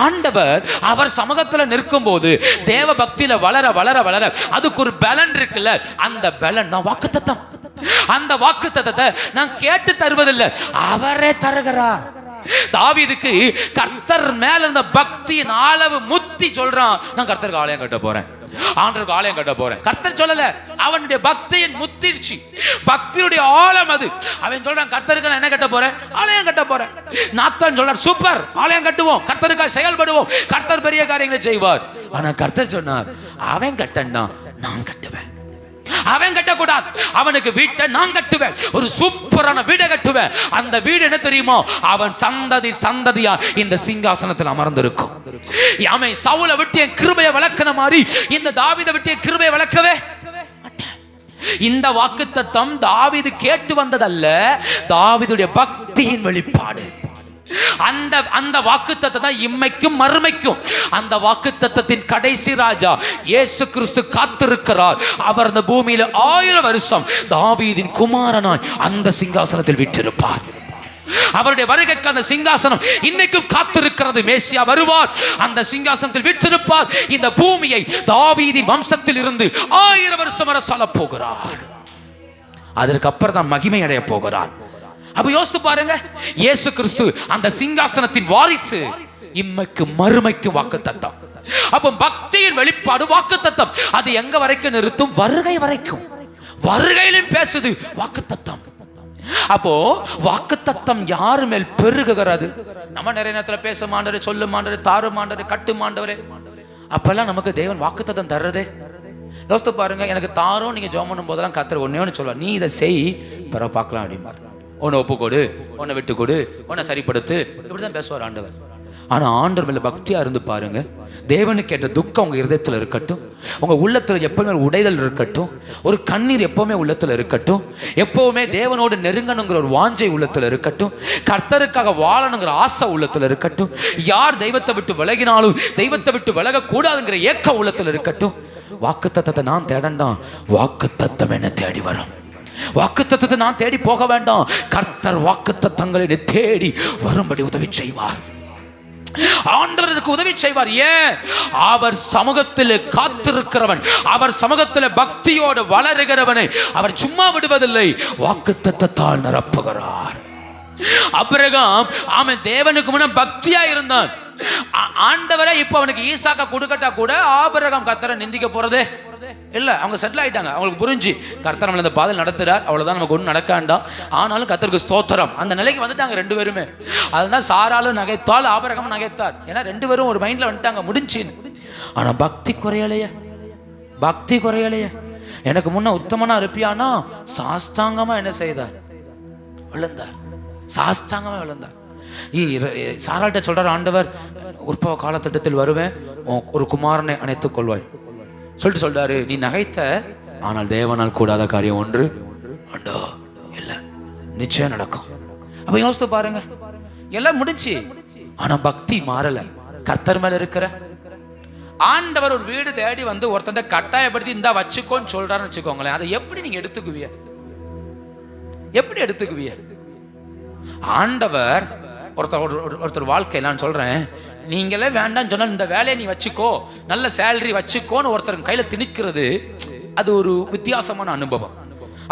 ஆண்டவர் அவர் சமூகத்துல நிற்கும் போது தேவ பக்தியில வளர வளர வளர அதுக்கு ஒரு பலன் இருக்குல்ல, அந்த பலன் நான் வாக்குத்தத்தம். அந்த வாக்குத்தத்தத்தை நான் கேட்டு தருவதில்லை, அவரே தருகிறார். தாவீதுக்கு கர்த்தர் மேல இருந்த பக்தியின் அளவு முத்தி சொல்றான், நான் கர்த்தருக்கு ஆலயம் கட்ட போறேன், ஆண்டவருக்கு ஆலயம் கட்ட போறேன். கர்த்தர் சொல்லல, அவனுடைய பக்தியின் முத்திர்ச்சி, பக்தியுடைய ஆழம் அது. அவன் சொல்றான், கர்த்தருக்கு நான் என்ன கட்ட போறேன்? ஆலயம் கட்ட போறேன். நாத்தான் சொல்றார், சூப்பர், ஆலயம் கட்டுவோம், கர்த்தருக்காக செயல்படுவோம், கர்த்தர் பெரிய காரியங்களை செய்வார். ஆனா கர்த்தர் சொன்னார், அவன் கட்டன்னா நான் கட்டுவேன். அவன் கட்டக்கூடாது, அவனுக்கு வீட்டை நான் கட்டுவேன், ஒரு சூப்பரான வீடை கட்டுவேன். அந்த வீடு என்ன தெரியுமோ? அவன் சந்ததி சந்ததியா இந்த சிங்காசனத்தில் அமர்ந்திருக்கும். அவன் சவுலை விட்டு என் கிருபையை வளர்க்கிற மாதிரி இந்த தாவீதை விட்டு என் கிருபையை வளர்க்கவே மாட்டேன். இந்த வாக்குத்தத்தம் தாவீது கேட்டு வந்ததல்ல, தாவீதுடைய பக்தியின் வெளிப்பாடு. அந்த வாக்குத்தத்தம் தான் இம்மைக்கும் மறுமைக்கும். அந்த வாக்குத்தத்தத்தின் கடைசி ராஜா இயேசு கிறிஸ்து காத்திருக்கிறார். அவர் அந்த பூமியில 1000 வருஷம் தாவீதின் குமாரனாய் அந்த சிங்காசனத்தில் வீற்றிருப்பார். அவருடைய வருகைக்கு அந்த சிங்காசனம் இன்னைக்கும் காத்திருக்கிறது. மேசியா வருவார், அந்த சிங்காசனத்தில் வீற்றிருப்பார். இந்த பூமியை தாவீதின் வம்சத்தில் இருந்து 1000 வருஷம் அரசாள போகிறார். அதற்கு அப்புறம் தான் மகிமை அடைய போகிறார். அப்ப யோசித்து பாருங்க, இயேசு கிறிஸ்து அந்த சிங்காசனத்தின் வாரிசு, இம்மைக்கு மறுமைக்கு வாக்குத்தத்தம். அப்ப பக்தியின் வெளிப்பாடு வாக்குத்தத்தம். அது எங்க வரைக்கும் நிறுத்தும்? வருகை வரைக்கும். வருகையிலும் பேசுது வாக்குத்தத்தம். அப்போ வாக்குத்தத்தம் யாரு மேல் பெருகுகிறது? நம்ம நிறைய நேரத்தில் பேச மாண்டவரே, சொல்ல மாண்டவரே, தாறு மாண்டவரே, கட்டு மாண்டவரே, அப்பெல்லாம் நமக்கு தேவன் வாக்குத்தத்தம் தர்றதே. யோசித்து பாருங்க, எனக்கு தாரும் நீங்க ஜெபம் பண்ணும் போதெல்லாம் கர்த்தர் ஒன்னே ஒன்று சொல்லுவார், நீ இதை செய், பிறகு பார்க்கலாம் அப்படிம்பார். ஒன்று ஒப்பு கொடு, ஒன்றை விட்டு கொடு, ஒன்றை சரிப்படுத்து, இப்படிதான் பேசுவார் ஆண்டவர். ஆனா ஆண்டவர் மேல பக்தியா இருந்து பாருங்க, தேவனுக்கு கேட்ட துக்கம் உங்க இருதயத்தில் இருக்கட்டும், உங்க உள்ளத்துல எப்பவுமே உடைதல் இருக்கட்டும், ஒரு கண்ணீர் எப்பவுமே உள்ளத்துல இருக்கட்டும், எப்பவுமே தேவனோடு நெருங்கணுங்கிற ஒரு வாஞ்சை உள்ளத்துல இருக்கட்டும், கர்த்தருக்காக வாழணுங்கிற ஆசை உள்ளத்துல இருக்கட்டும், யார் தெய்வத்தை விட்டு விலகினாலும் தெய்வத்தை விட்டு விலக கூடாதுங்கிற ஏக்கம் உள்ளத்துல இருக்கட்டும். வாக்குத்தத்தத்தை நான் தேடண்டாம், வாக்குத்தத்தம் என்ன தேடி வரும். வாக்குத்தத்தத்தை நான் தேடி போக வேண்டாம், கர்த்தர் வாக்குத்தத்தங்களை தேடி வரும்படி உதவி செய்வார். ஆண்டவருக்கு உதவி செய்வார். ஏன்? அவர் சமூகத்தில் காத்திருக்கிறவன், அவர் சமூகத்தில் பக்தியோடு வளருகிறவனை அவர் சும்மா விடுவதில்லை, வாக்குத்தத்தத்தால் நிரப்புகிறார். ஆபிரகாம் அவன் தேவனுக்கு முன்ன பக்தியா இருந்தான். ஆண்டவரே இப்ப அவனுக்கு ஈசாக்க கொடுக்கட்டா கூட ஆபிரகாம் கர்த்தரை நிந்திக்க போறதே இல்ல. அவங்க செட்டில் ஆயிட்டாங்க, அவங்களுக்கு புரிஞ்சு கர்த்தர் நம்மள இந்த பாதையில் நடத்துறார், அவ்வளவுதான், நமக்கு ஒன்றும் நடக்க வேண்டாம். ஆனாலும் கர்த்தருக்கு ஸ்தோத்திரம், அந்த நிலைக்கு வந்துட்டாங்க ரெண்டு பேருமே. அதுதான் சாராலும் நகைத்தால் ஆபிரகாம் நகைத்தார். ஏன்னா ரெண்டு பேரும் ஒரு மைண்ட்ல வந்துட்டாங்க, முடிஞ்சின்னு. ஆனா பக்தி குறையலையே, பக்தி குறையலையே. எனக்கு முன்ன உத்தமனா இருப்பியானா சாஸ்தாங்கமா என்ன செய்தார்? விழுந்தார், சாஸ்தாங்கமா விழுந்தார். சாராள்கிட்ட சொல்றார் ஆண்டவர், உற்பவ காலத்திட்டத்தில் வருவேன், ஒரு குமாரனை அணைத்துக் கொள்வாய் சொல்லிட்டு சொல்றாரு. நீ நகைத்த, ஆனால் தேவனால் கூடாத காரியம் ஒன்று உண்டோ? இல்ல, நிச்சயம் நடக்கும். அப்ப யோசித்து பாருங்க, எல்லாம் முடிஞ்சு. ஆனா பக்தி மாறல. கர்த்தர் மேல இருக்கிற ஆண்டவர் ஒரு வீடு தேடி வந்து ஒருத்தந்த கட்டாயப்படுத்தி இந்தா வச்சுக்கோன்னு சொல்றாருன்னு வச்சுக்கோங்களேன், அதை எப்படி நீங்க எடுத்துக்குவிய? எப்படி எடுத்துக்குவிய? ஆண்டவர் ஒருத்தர் வாழ்க்கை, நான் சொல்றேன், நீங்களே வேண்டாம்னு சொன்னால் இந்த வேலையை நீ வச்சுக்கோ, நல்ல சேலரி வச்சுக்கோன்னு ஒருத்தர் கையில திணிக்கிறது, அது ஒரு வித்தியாசமான அனுபவம்.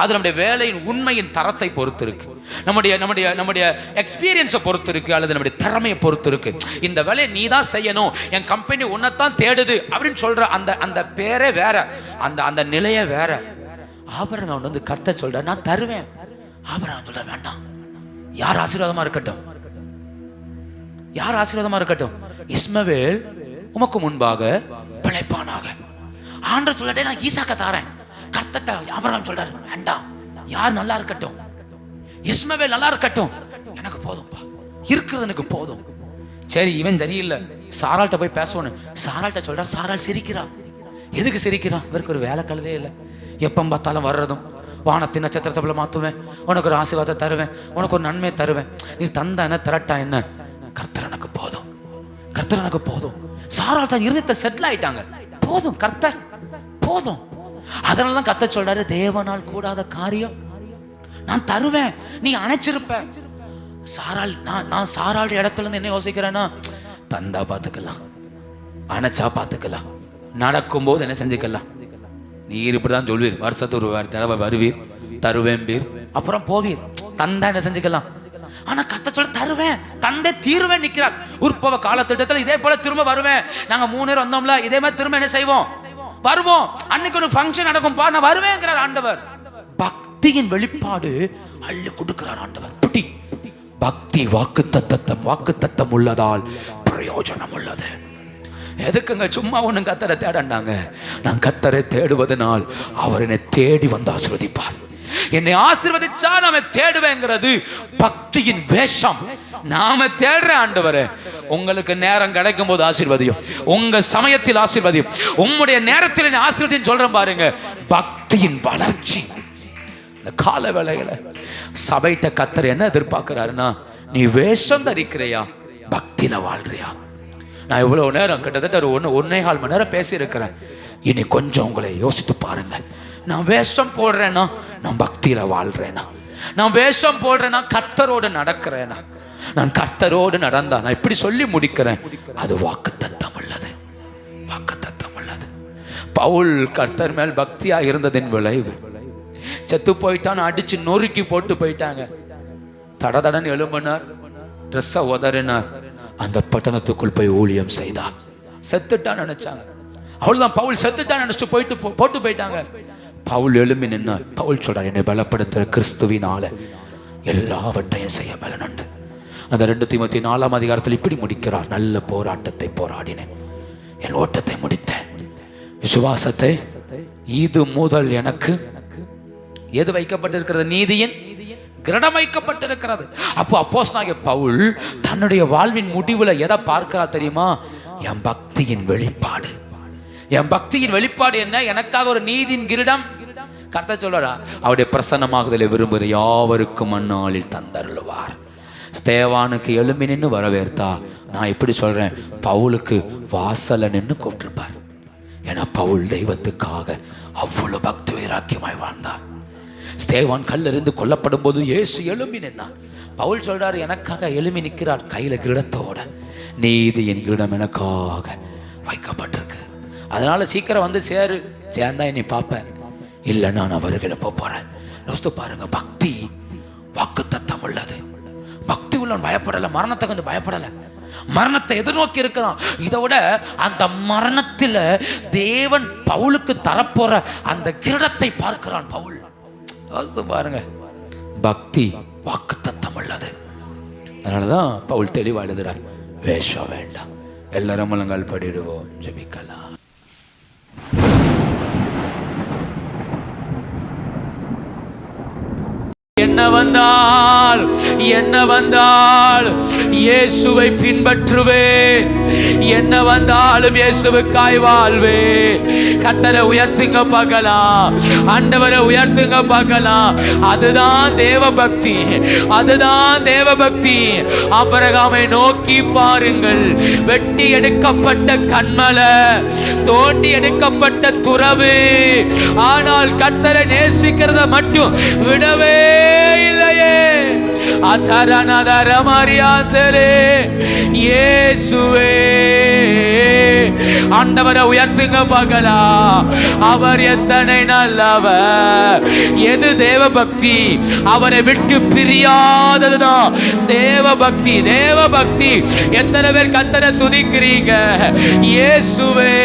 அது நம்முடைய வேலையின் உண்மையின் தரத்தை பொறுத்து இருக்கு, நம்முடைய எக்ஸ்பீரியன்ஸை பொறுத்து இருக்கு, அல்லது நம்முடைய திறமையை பொறுத்து இருக்கு. இந்த வேலையை நீ தான் செய்யணும், என் கம்பெனி உன்னைத்தான் தேடுது அப்படின்னு சொல்ற அந்த பேரே வேற, அந்த நிலையே வேற. ஆபிரகாம் வந்து கர்த்தர் சொல்ற, நான் தருவேன். ஆபிரகாம் சொல்ற, வேண்டாம், யார் ஆசீர்வாதமா இருக்கட்டும், யார் ஆசீர்வாதமா இருக்கட்டும், இஸ்மவேல் உமக்கு முன்பாக பிழைப்பானாக. ஆண்டவர் சொல்லட்டே, நான் ஈசாக்க தாரேன். கர்த்தட்ட ஆபிரகாம் சொல்றாரு, வேண்டாம், யார் நல்லா இருக்கட்டும், இஸ்மவேல் நல்லா இருக்கட்டும், எனக்கு போதும்பா, இருக்கிறது எனக்கு போதும். சரி, இவன் சரியில்லை, சாராள்கிட்ட போய் பேசணும். சாராள்கிட்ட சொல்றா, சாராள் சிரிக்கிறா. எதுக்கு சிரிக்கிறா? இவருக்கு ஒரு வேலை கழுதே இல்லை, எப்போ பார்த்தாலும் வர்றதும், வானத்தின் நட்சத்திரத்தை போல மாற்றுவேன், உனக்கு ஒரு ஆசீர்வாதத்தை தருவேன், உனக்கு ஒரு நன்மை தருவேன், நீ தந்தா என்ன திரட்டா என்ன, கர்த்தர் எனக்கு போதும், கர்த்தர் எனக்கு போதும். சாராள் தான் இருதயத்தை செட்டில் ஆயிட்டாங்க, போதும் கர்த்தர் போதும். அதனாலதான் கர்த்தர் சொல்றாரு, தேவனால் கூடாத காரியம் நான் தருவேன், நீ அணைச்சிருப்ப. சாராள், நான் சாராள் இடத்துல இருந்து என்ன யோசிக்கிறேன்னா, தந்தா பார்த்துக்கலாம், அணைச்சா பார்த்துக்கலாம், நடக்கும்போது என்ன செஞ்சுக்கலாம். நீர் இப்படிதான் சொல்வீர், வருஷத்துக்கு ஒரு தடவை வருவீர், தருவேன் பீர், அப்புறம் போவீர், தந்தா என்ன செஞ்சுக்கலாம். ஆனா கர்த்தர் சொல்ல, தருவேன், தந்தை தீருவேன் நிற்கிறார். உற்பவ காலத்திட்டத்தில் இதே போல திரும்ப வருவேன். நாங்க 3 பேர் வந்தோம்ல, இதே மாதிரி திரும்ப என்ன செய்வோம், வருவோம். அன்னைக்கு ஒரு ஃபங்க்ஷன் நடக்கும், நான் வருவேங்கிறார் ஆண்டவர். பக்தியின் வெளிப்பாடு அள்ளி கொடுக்கிறார் ஆண்டவர். பிடி பக்தி, வாக்குத்தத்தம் உள்ளதால் பிரயோஜனம் உள்ளது. எதுக்குங்க சும்மா ஒண்ணும் கர்த்தரை தேடண்டாங்க. நான் கர்த்தரை தேடுவதனால் அவர் என்னை தேடி வந்து ஆசீர்வதிப்பார். என்னை ஆசீர்வதிச்சா நாம தேடுவேங்கிறது பக்தியின் வேஷம். நாம தேடுற ஆண்டவரே, உங்களுக்கு நேரம் கிடைக்கும் போது ஆசீர்வதியும், உங்க சமயத்தில் ஆசீர்வதியும், உங்களுடைய நேரத்தில் ஆசீர்வதியும் சொல்றேன் பாருங்க. பக்தியின் வளர்ச்சி இந்த கால வேளையில சபைட்ட கர்த்தர் என்ன எதிர்பார்க்கிறாருன்னா, நீ வேஷம் தரிக்கிறையா, பக்தியில வாழ்றியா? நான் இவ்வளவு நேரம் கிட்டத்தட்ட ஒரு 1.25 மணி நேரம் பேசி இருக்கிறேன். இனி கொஞ்சம் உங்களை யோசித்து பாருங்க. நான் வேஷம் போடுறேன்னா, நான் பக்தியில வாழ்றேனா? நான் வேஷம் போடுறேன்னா, கர்த்தரோடு நடக்கிறேனா? நான் கர்த்தரோடு நடந்தா, நான் இப்படி சொல்லி முடிக்கிறேன், அது வாக்குத்தத்தம் உள்ளது, வாக்குத்தத்தம் உள்ளது. பவுல் கர்த்தர் மேல் பக்தியா இருந்ததின் விளைவு, செத்து போயிட்டான், அடிச்சு நொறுக்கி போட்டு போயிட்டாங்க. தடதடன் எழும்பினார், ட்ரெஸ்ஸை உதறினார், அந்த பட்டணத்துக்குள் போய் ஊழியம் செய்தார். செத்துட்டான்னு நினைச்சாங்க, அவ்வளவுதான், பவுல் செத்துட்டான்னு நினைச்சிட்டு போட்டு போயிட்டாங்க. பவுல் எழும்பி நின்னார். பவுல் சொல்றார், என்னை பலப்படுத்துற கிறிஸ்துவினால எல்லாவற்றையும் செய்ய பலனுண்டு. அந்த 2 தீமோத்தேயு 4ஆம் அதிகாரத்தில் இப்படி முடிக்கிறார், நல்ல போராட்டத்தை போராடினேன், என் ஓட்டத்தை முடித்தேன், விசுவாசத்தை இது முதல் எனக்கு எது வைக்கப்பட்டிருக்கிறது? நீதியின் கிரீடம் வைக்கப்பட்டிருக்கிறது. அப்போ அப்போஸ்தலனாகிய பவுல் தன்னுடைய வாழ்வின் முடிவுல எதை பார்க்கிறார் தெரியுமா? என் பக்தியின் வெளிப்பாடு. என் பக்தியின் வெளிப்பாடு என்ன? எனக்காக ஒரு நீதியின் கிரீடம் கர்த்தர் சொல்றாரா, அவருடைய பிரசன்னமாகுதலை விரும்புகிற யாவருக்கும் அந்நாளில் தந்தருளுவார். ஸ்தேவானுக்கு எழும்பி நின்று வரவேற்றா, நான் எப்படி சொல்றேன், பவுலுக்கு வாசல்ல நின்று கூப்பிட்டுருப்பார். ஏன்னா பவுல் தெய்வத்துக்காக அவ்வளவு பக்தி வைராக்கியமாய் வாழ்ந்தார். ஸ்தேவான் கல்லிருந்து கொல்லப்படும் போது இயேசு எழும்பி நின்னார். பவுல் சொல்றாரு, எனக்காக எழும்பி நிற்கிறார் கையில கிரீடத்தோட. நீதியின் கிரீடம் எனக்காக வைக்கப்பட்டிருக்கு. அதனால சீக்கிரம் வந்து சேர்ந்தா என்னை பார்ப்பேன், இல்லை நான் அவர்களை போறேன். யோசித்து பாருங்க, பக்தி வாக்குத்தத்தம் உள்ளது. பக்தி உள்ளவன் பயப்படலை, மரணத்தை வந்து பயப்படலை, மரணத்தை எதிர்நோக்கி இருக்கிறான். இதை விட அந்த மரணத்தில் தேவன் பவுலுக்கு தரப்போற அந்த கிரீடத்தை பார்க்கிறான் பவுல். யோசித்து பாருங்க, பக்தி வாக்குத்தத்தம் உள்ளது. அதனாலதான் பவுல் தெளிவா எழுதுறார், வேஷம் வேண்டாம். எல்லாரும் முழங்கால் படிடுவோம், ஜெபிக்கலாம். என்ன வந்தால் இயேசுவை பின்பற்றுவேன், என்ன வந்தாலும் இயேசுவுக்காய் வாழ்வேன். கர்த்தரை உயர்த்துங்க பார்க்கலாம், ஆண்டவரை உயர்த்துங்க பார்க்கலாம். அதுதான் தேவ பக்தி, அதுதான் தேவ பக்தி. ஆபிரகாமை நோக்கி பாருங்கள், வெட்டி எடுக்கப்பட்ட கன்மலை, தோண்டி எடுக்கப்பட்ட துறவு, ஆனால் கர்த்தரை நேசிக்கிறத மட்டும் விடவே இல்லையே. இயேசுவே, ஆண்டவரை உயர்த்துங்க பார்க்கலாம். அவர் எத்தனை நல்லவர். எது தேவ பக்தி? அவரை விட்டு பிரியாததுதான் தேவ பக்தி. தேவ பக்தி. எத்தனை பேர் கர்த்தரை துதிக்கிறீங்க? இயேசுவே,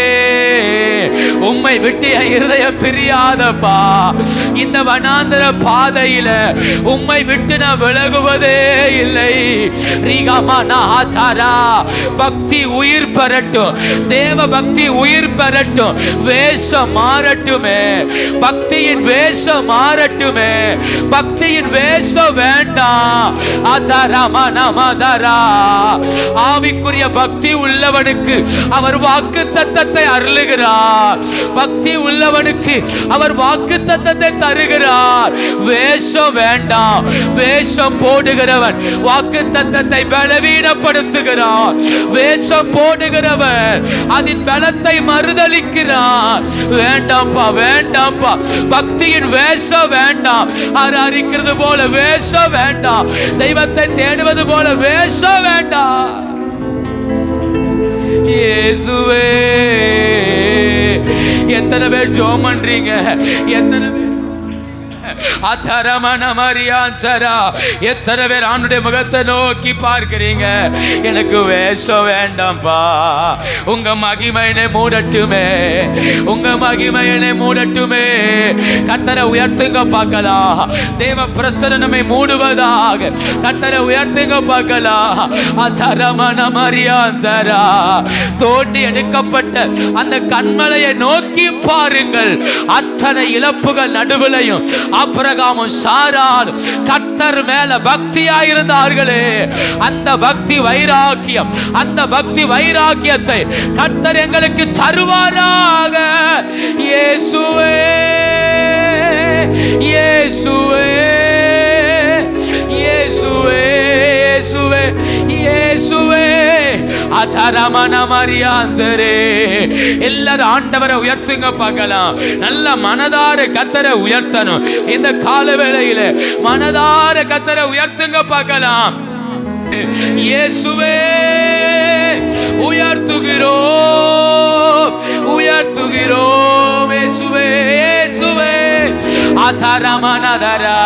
உம்மை விட்டு இருதயம் பிரியாதப்பா. இந்த வனாந்தர பாதையில உம்மை விட்டு நான் விலகுவதே இல்லை. பக்தி உயிர் பெறட்டும், தேவ பக்தி உயிர் பெறட்டும், வேஷம் மாறட்டுமே, பக்தியின் வேஷம் மாறட்டுமே. பக்தியின் வேஷம் வேண்டாம். ஆவிக்குரிய பக்தி உள்ளவனுக்கு அவர் வாக்குத்தத்தத்தை அருளுகிறார். பக்தி உள்ளவனுக்கு அவர் வாக்குத்தத்தத்தை தருகிறார். வேஷம் வேண்டாம். வேஷம் போடுகிறவன் வாக்குத்தத்தத்தை பலவீனப்படுத்துகிறார். வேஷம் போடுகிறவன் அதன் பலத்தை மறுதலிக்கிறார். வேண்டாம்ப்பா, வேண்டாம்ப்பா. பக்தியின் வேஷம் வேண்டாம். அறிக்கிறது போல வேஷம் வேண்டாம். தெய்வத்தை தேடுவது போல வேஷம் வேண்டாம். இயேசுவே, எத்தனை பேர் ஜெபம் பண்றீங்க? எத்தனை பேர் எத்தனை பேர் ஆண்டுடைய முகத்தை நோக்கி பார்க்கிறீங்க? எனக்கு வேஷம் வேண்டாம்பா. உங்க மகிமையினை மூடட்டுமே, உங்க மகிமையினை மூடட்டுமே. கர்த்தரை உயர்த்துங்க பார்க்கலாம். தேவ பிரசன்னமே மூடுவதாக கர்த்தரை உயர்த்துங்க பார்க்கலாம். தோண்டி எடுக்கப்பட்ட அந்த கன்மலையை நோக்கி பாருங்கள். அத்தனை இழப்புகள் நடுவிலையும் ஆபிரகாமும் சாராளும் கர்த்தர் மேல பக்தியாயிருந்தார்களே. அந்த பக்தி வைராக்கியம், அந்த பக்தி வைராக்கியத்தை கர்த்தர் எங்களுக்கு தருவாராக. இயேசுவே, இயேசுவே, இயேசுவே, இயேசுவே, இயேசுவே. எல்லாரும் ஆண்டவரை உயர்த்துங்க பார்க்கலாம். நல்ல மனதார கர்த்தரை உயர்த்தணும். இந்த கால வேளையில மனதார கர்த்தரை உயர்த்துங்க பார்க்கலாம். இயேசுவே, உயர்த்துகிறோம், உயர்த்துகிறோம். இயேசுவே, இயேசுவே. ஆதாரமானதரா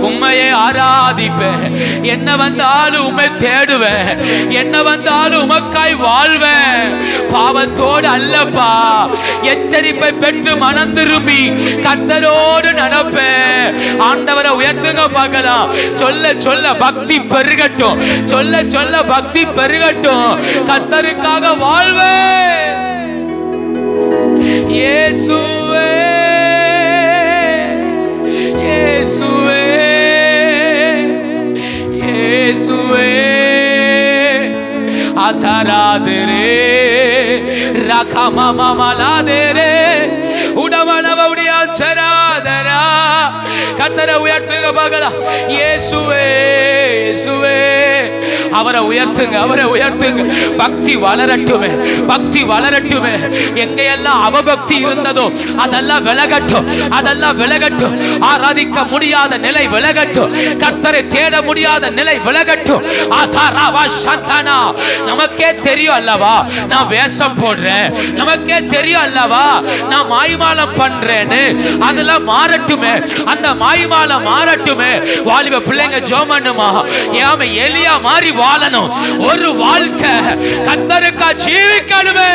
உம்மையை ஆராதிப்பேன். என்ன வந்தாலும் உம்மை தேடுவேன். என்ன வந்தாலும் உமக்காய் வாழ்வேன். பாவத்தோடு அல்லப்பா, எச்சரிப்பை பெற்று மனம் திரும்பி கர்த்தரோடு நடப்பேன். ஆண்டவரை உயர்த்துங்க பார்க்கலாம். சொல்ல சொல்ல பக்தி பெருகட்டும். சொல்ல சொல்ல பக்தி பெருகட்டும். கர்த்தருக்காக வாழ்வேன். இயேசுவே இயேசுவே இயேசுவே ஆதாராதரே ரகமமமலாதரே உடவனவடியா சராதரா. கர்த்தரை உயர்த்துங்க பார்க்கலாம். இயேசுவே இயேசுவே அவரை உயர்த்துங்க, அவரை உயர்த்துங்க. பக்தி வளரட்டுமே, பக்தி வளரட்டுமே. எங்கெல்லாம் அவபக்தி இருந்ததோ அதெல்லாம் விலகட்டும், அதெல்லாம் விலகட்டும். ஆராதிக்க முடியாத நிலை விலகட்டும். கர்த்தரை தேட முடியாத நிலை விலகட்டும். நமக்கே தெரியும் அல்லவா நான் வேஷம் போடுறேன், நமக்கே தெரியும் அல்லவா நான் மாய்மாலம் பண்றேன்னு. அதெல்லாம் மாறட்டுமே, அந்த மாய்மாலம் மாறட்டுமே. வாலிப பிள்ளைங்க ஜோமனுமா ஏம எலியா மாறி வாழணும். ஒரு வாழ்க்கை கர்த்தருக்கா ஜீவிக்கணுமே.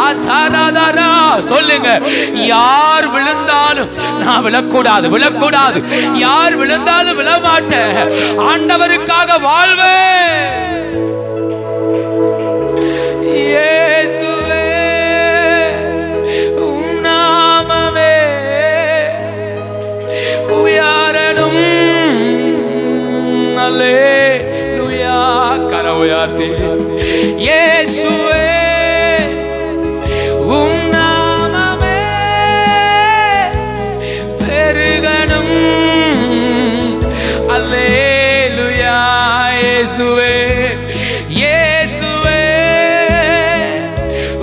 ஆதாராதாரா சொல்லுங்க. யார் விழுந்தாலும் நான் விழக்கூடாது, விழக்கூடாது. யார் விழுந்தாலும் விழமாட்டேன். ஆண்டவருக்காக வாழ்வேன். இயேசுவே உம் நாமமே உயரணும். அல்லேலூயா. கரம் உயர்த்தி இயேசுவே உம் நாமமே பெருகணும். அல்லேலூயா. இயேசுவே இயேசுவே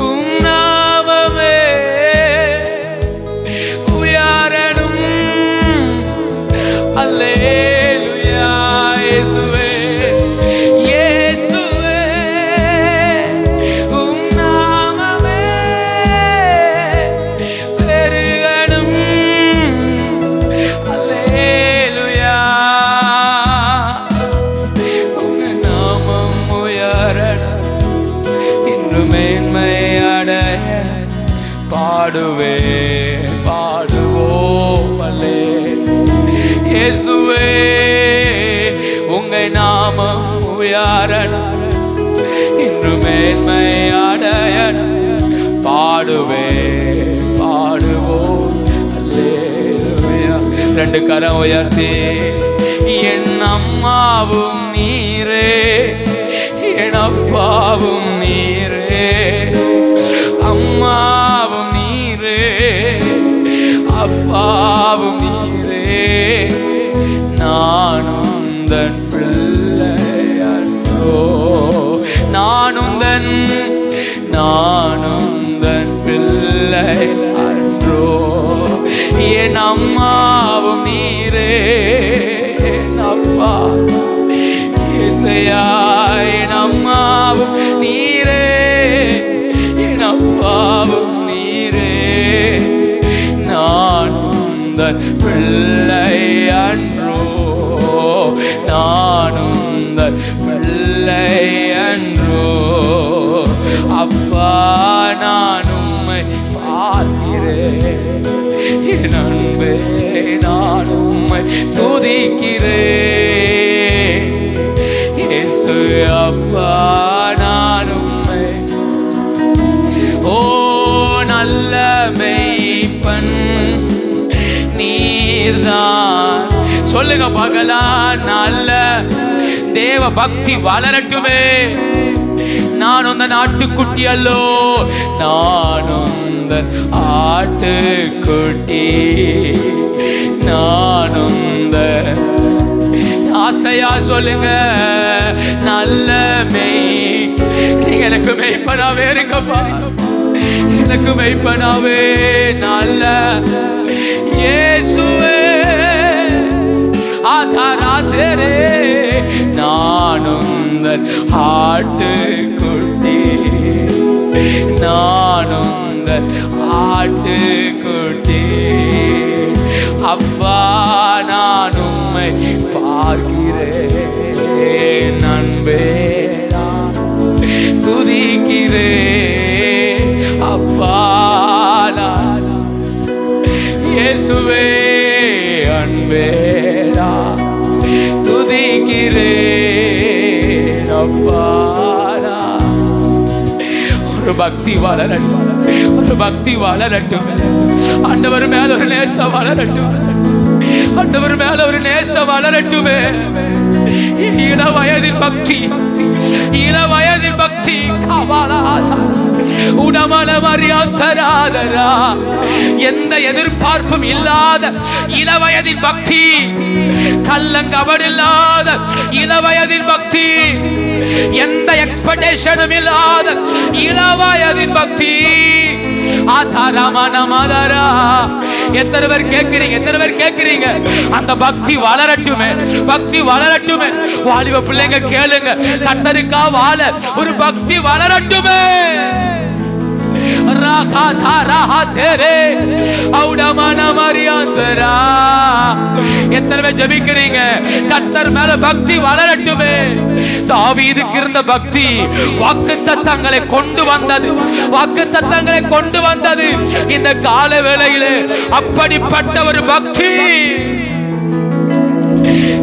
உம் நாமமே உயரணும். அல்லேலூயா. இயேசுவே இயேசுவே உம் நாமமே பெருகணும். அல்லேலூயா. உங்க நாமம் உயரணும். இன்னும் மேன்மை அடைய பாடுவே பாடுவோம். இயேசுவே உங்க நாமம் உயரணும். இன்னும் மேன்மை அடையணும். பாடுவே பாடுவோம். அல்லேலூயா. ரெண்டு கரம் உயர்த்தி என் அம்மாவும் நீரே, என் அப்பாவும் நீரே. அம்மாவும் நீரே, அப்பாவும் நீரே. நானும் தன் பிள்ளை அன்றோ, நானும் தன் பிள்ளை அன்றோ. என் அம்மாவும் நீரே, என் அப்பா இசையா. என் அம்மாவும் நீரே, என் அப்பாவும் நீரே. நானும் தன் பிள்ளை அன்றோ, நானும் தன் பிள்ளை அன்றோ. அப்பா நான் உம்மை பார்க்கிறேன். என் அன்பே நான் உம்மை துதிக்கிறேன். இயேசு அப்பா நான் உம்மை. ஓ நல்ல மேய்ப்பன் நீர்தான். சொல்லுங்க பார்க்கலாம். நல்ல தேவ பக்தி வளரட்டுமே. நான் உந்த நாட்டுக்குட்டி அல்லோ, நான் உந்த ஆட்டுக்குட்டி. நான் உந்த ஆசையா சொல்லுங்க. நல்ல மெய் நீங்க எனக்கு மெய்ப்பனாவே இருங்கப்பா, எனக்கு மெய்ப்பனாவே. நல்ல இயேசுவே ஆதாராதரே. நான் உந்தன் ஆட்டுக்குட்டி, நான் உந்தன் ஆட்டுக்குட்டி. அப்பா நான் உம்மை பார்க்கிறேன், அன்பே துதிக்கிறேன். அப்பா நான் இயேசுவே அன்பே துதிக்கிறேன். அப்பா ஒரு பக்தி வளரட்டும், ஒரு பக்தி வளரட்டும். ஆண்டவர் மேல ஒரு நேசம் வளரட்டும், ஆண்டவர் மேல ஒரு நேசம் வளரட்டுமே. இள வயதில் பக்தி, இள வயதில் பக்தி. எந்த எதிர்பார்ப்பும் இல்லாத இள வயதின் பக்தி, கள்ளங்கபடு இல்லாத இள வயதின் பக்தி, எந்த எக்ஸ்பெக்டேஷனும் இல்லாத இள வயதின் பக்தி. எத்தனை பேர் கேட்கிறீங்க? எத்தனை பேர் கேட்கிறீங்க? அந்த பக்தி வளரட்டுமே, பக்தி வளரட்டுமே. வாலிப பிள்ளைங்க கேளுங்க, கர்த்தருக்கா வாழ ஒரு பக்தி வளரட்டுமே. எத்தனை பேர் ஜெபிக்கிறீங்க? கர்த்தர் மேல பக்தி வளரட்டுமே. தாவீதுக்கு இருந்த பக்தி வாக்குத்தத்தங்களை கொண்டு வந்தது, வாக்குத்தத்தங்களை கொண்டு வந்தது. இந்த கால வேளையிலே அப்படிப்பட்ட ஒரு பக்தி.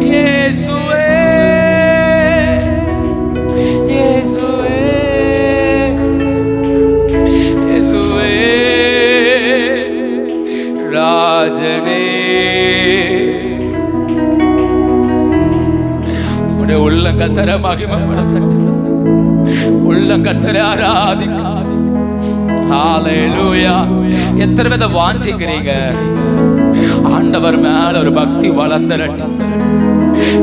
இயேசுவே இயேசுவே இயேசுவே ராஜனே, உடைய உள்ளங்கத்தர மகிமைப்படுத்தட்டும், உள்ளங்கத்தர ஆராதிக்க. ஹல்லேலூயா. எத்தனை பேர் வாஞ்சிக்கிறீங்க? ஆண்டவர் மேல ஒரு பக்தி வளர்ந்துடட்டும்.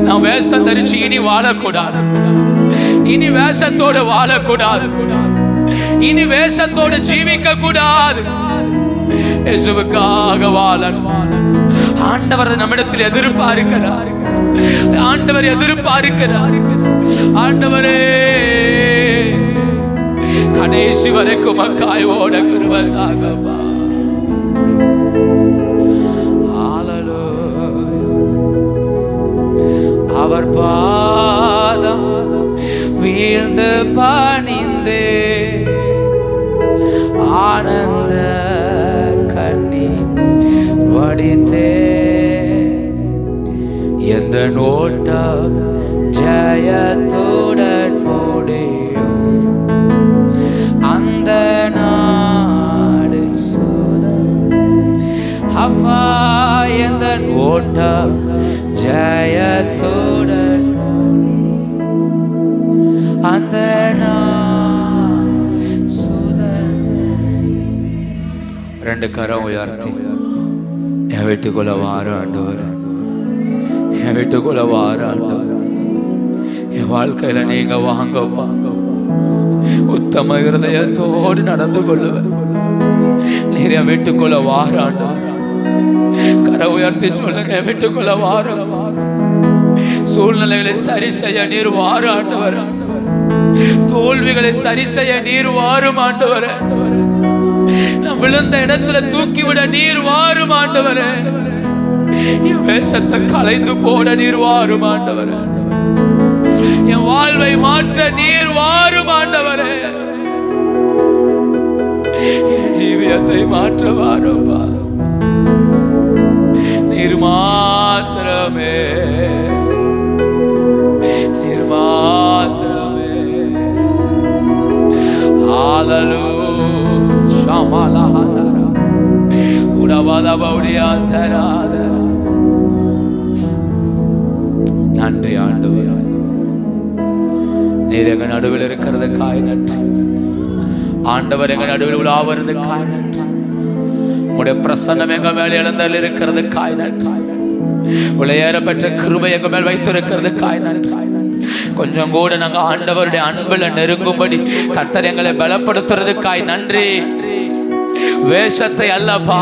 நான் வேஷம் தரிச்சு இனி வாழக்கூடாது, இனி வேஷத்தோடு வாழக்கூடாது, இனி வேஷத்தோடு ஜீவிக்க கூடாது. இயேசுவுக்காக வாழணும். ஆண்டவர் நம்மிடத்தில் எதிர்பார்க்கிறார், ஆண்டவர் எதிர்பார்க்கிறார். ஆண்டவரே கடைசி வரைக்கும் மக்காய் ஓட கிருபை தாங்கப்பா. அவர் பாதம் வீழ்ந்து பணிந்தே ஆனந்த கண்ணீர் வடித்தே. எந்த நோட்டம் ஜெயத்துடன் முடியும், அந்த நாடு அப்பா. எந்த நோட்டம் ஜெயத்துடன் அந்த ரெண்டு கரம் உயர்த்தி என் வீட்டுக்குள்ள வார ஆண்டவர், என் வீட்டுக்குள்ள வார ஆண்டவர். என் வாழ்க்கையில நீங்க வாங்கப்பா. உத்தம இருதயத்தோடு நடந்து கொள்ளுவேன். நீர் என் வீட்டுக்குள்ள வார ஆண்டவர். கரை உயர்த்தி சொல்லுங்க, என் வீட்டுக்குள்ள வார. சூழ்நிலைகளை சரி செய்ய நீர் வார ஆண்டவர். தோல்விகளை சரி செய்ய நீர் வாரும் ஆண்டவர். நான் விழுந்த இடத்துல தூக்கிவிட நீர் வாரும் ஆண்டவர். என் வேஷத்தை கலைந்து போட நீர் வாரும் ஆண்டவர். என் வாழ்வை மாற்ற நீர் வாரும் ஆண்டவர். என் ஜீவியத்தை மாற்ற வாரும்பா. நீர் மாத்திரமே, நீர் மாத்திரமே. ஹல்லேலூயா. ஷாமாலா ஹதரா உடவாலா பௌடியா தராத. நன்றி ஆண்டவர், நீர் எங்க நடுவில் இருக்கிறதுக்காய் நன்றி. ஆண்டவர் எங்க நடுவில் உலாவறதுக்காய் நன்றி. உடைய பிரசன்னம் எங்க மேல் எழுந்தல் இருக்கிறதுக்காய் நன்றி. விளையேற பெற்ற கிருபை எங்க மேல் வைத்திருக்கிறதுக்காய் நன்றி. கொஞ்சம் கூட நாங்க ஆண்டவருடைய அன்புல நெருங்கும்படி கர்த்தர் எங்களை பலப்படுத்துறதுக்காய் நன்றி. வேஷத்தை அல்லப்பா,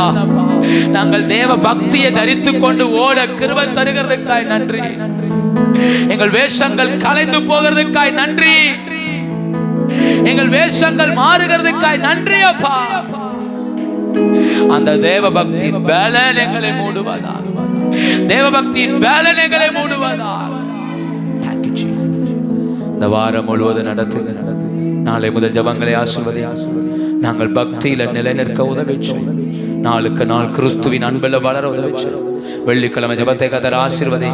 நாங்கள் தேவ பக்தியை தரித்து கொண்டு ஓட கிருபை தருகிறதுக்காய் நன்றி. எங்கள் வேஷங்கள் கலைந்து போகிறதுக்காய் நன்றி. எங்கள் வேஷங்கள் மாறுகிறதுக்காய் நன்றி அப்பா. அந்த தேவ பக்தியின் பலன் எங்களை மூடுவதாக. தேவ பக்தியின் பலன் எங்களை மூடுவதாக. Thank you Jesus. இந்த வாரம் முழுவதும் நடத்துங்க. நாளை முதல் ஜபங்களை ஆசீர்வதி. நாங்கள் பக்தியில நிலைநிற்க உதவி செய்யும். நாளுக்கு நாள் கிறிஸ்துவின் அன்பில் வளர உதவி செய்யும். வெள்ளிக்கிழமை ஜபத்தை கர்த்தர் ஆசீர்வதி.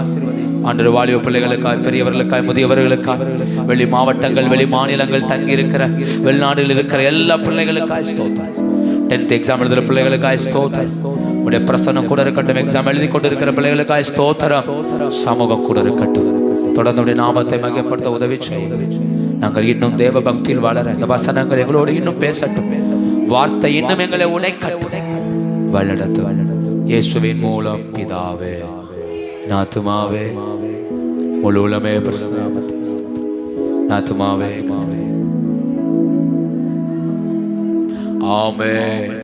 ஆண்டவர் வாலிப பிள்ளைகளுக்காய், பெரியவர்களுக்காய், முதியவர்களுக்காய், வெளி மாவட்டங்கள், வெளி மாநிலங்கள் தங்கி இருக்கிற, வெளிநாடுகளில் இருக்கிற எல்லா பிள்ளைகளுக்காய் ஸ்தோத்திரம். 10th எக்ஸாம் எழுதுகிற பிள்ளைகளுக்காய் ஸ்தோத்திரம். உடைய பிரசன்னம் கூட இருக்கட்டும். எக்ஸாம் எழுதி கொண்டு இருக்கிற பிள்ளைகளுக்காய் ஸ்தோத்திரம். சமூகம் கூட இருக்கட்டும். தொடர்ந்து உடைய நாமத்தை மகிமைப்படுத்த உதவி செய்யுங்கள். நாங்கள் இன்னும் தேவ பக்தியில் வளர இந்த வசனங்கள் எங்களோடு இன்னும் பேசட்டும். வார்த்தை இன்னும் எங்களை உடைக்கட்டும். வழிநடத்து இயேசுவின் மூலம் பிதாவே. நாத்துமாவே முழு உலமே நாத்துமாவே. ஆமென்.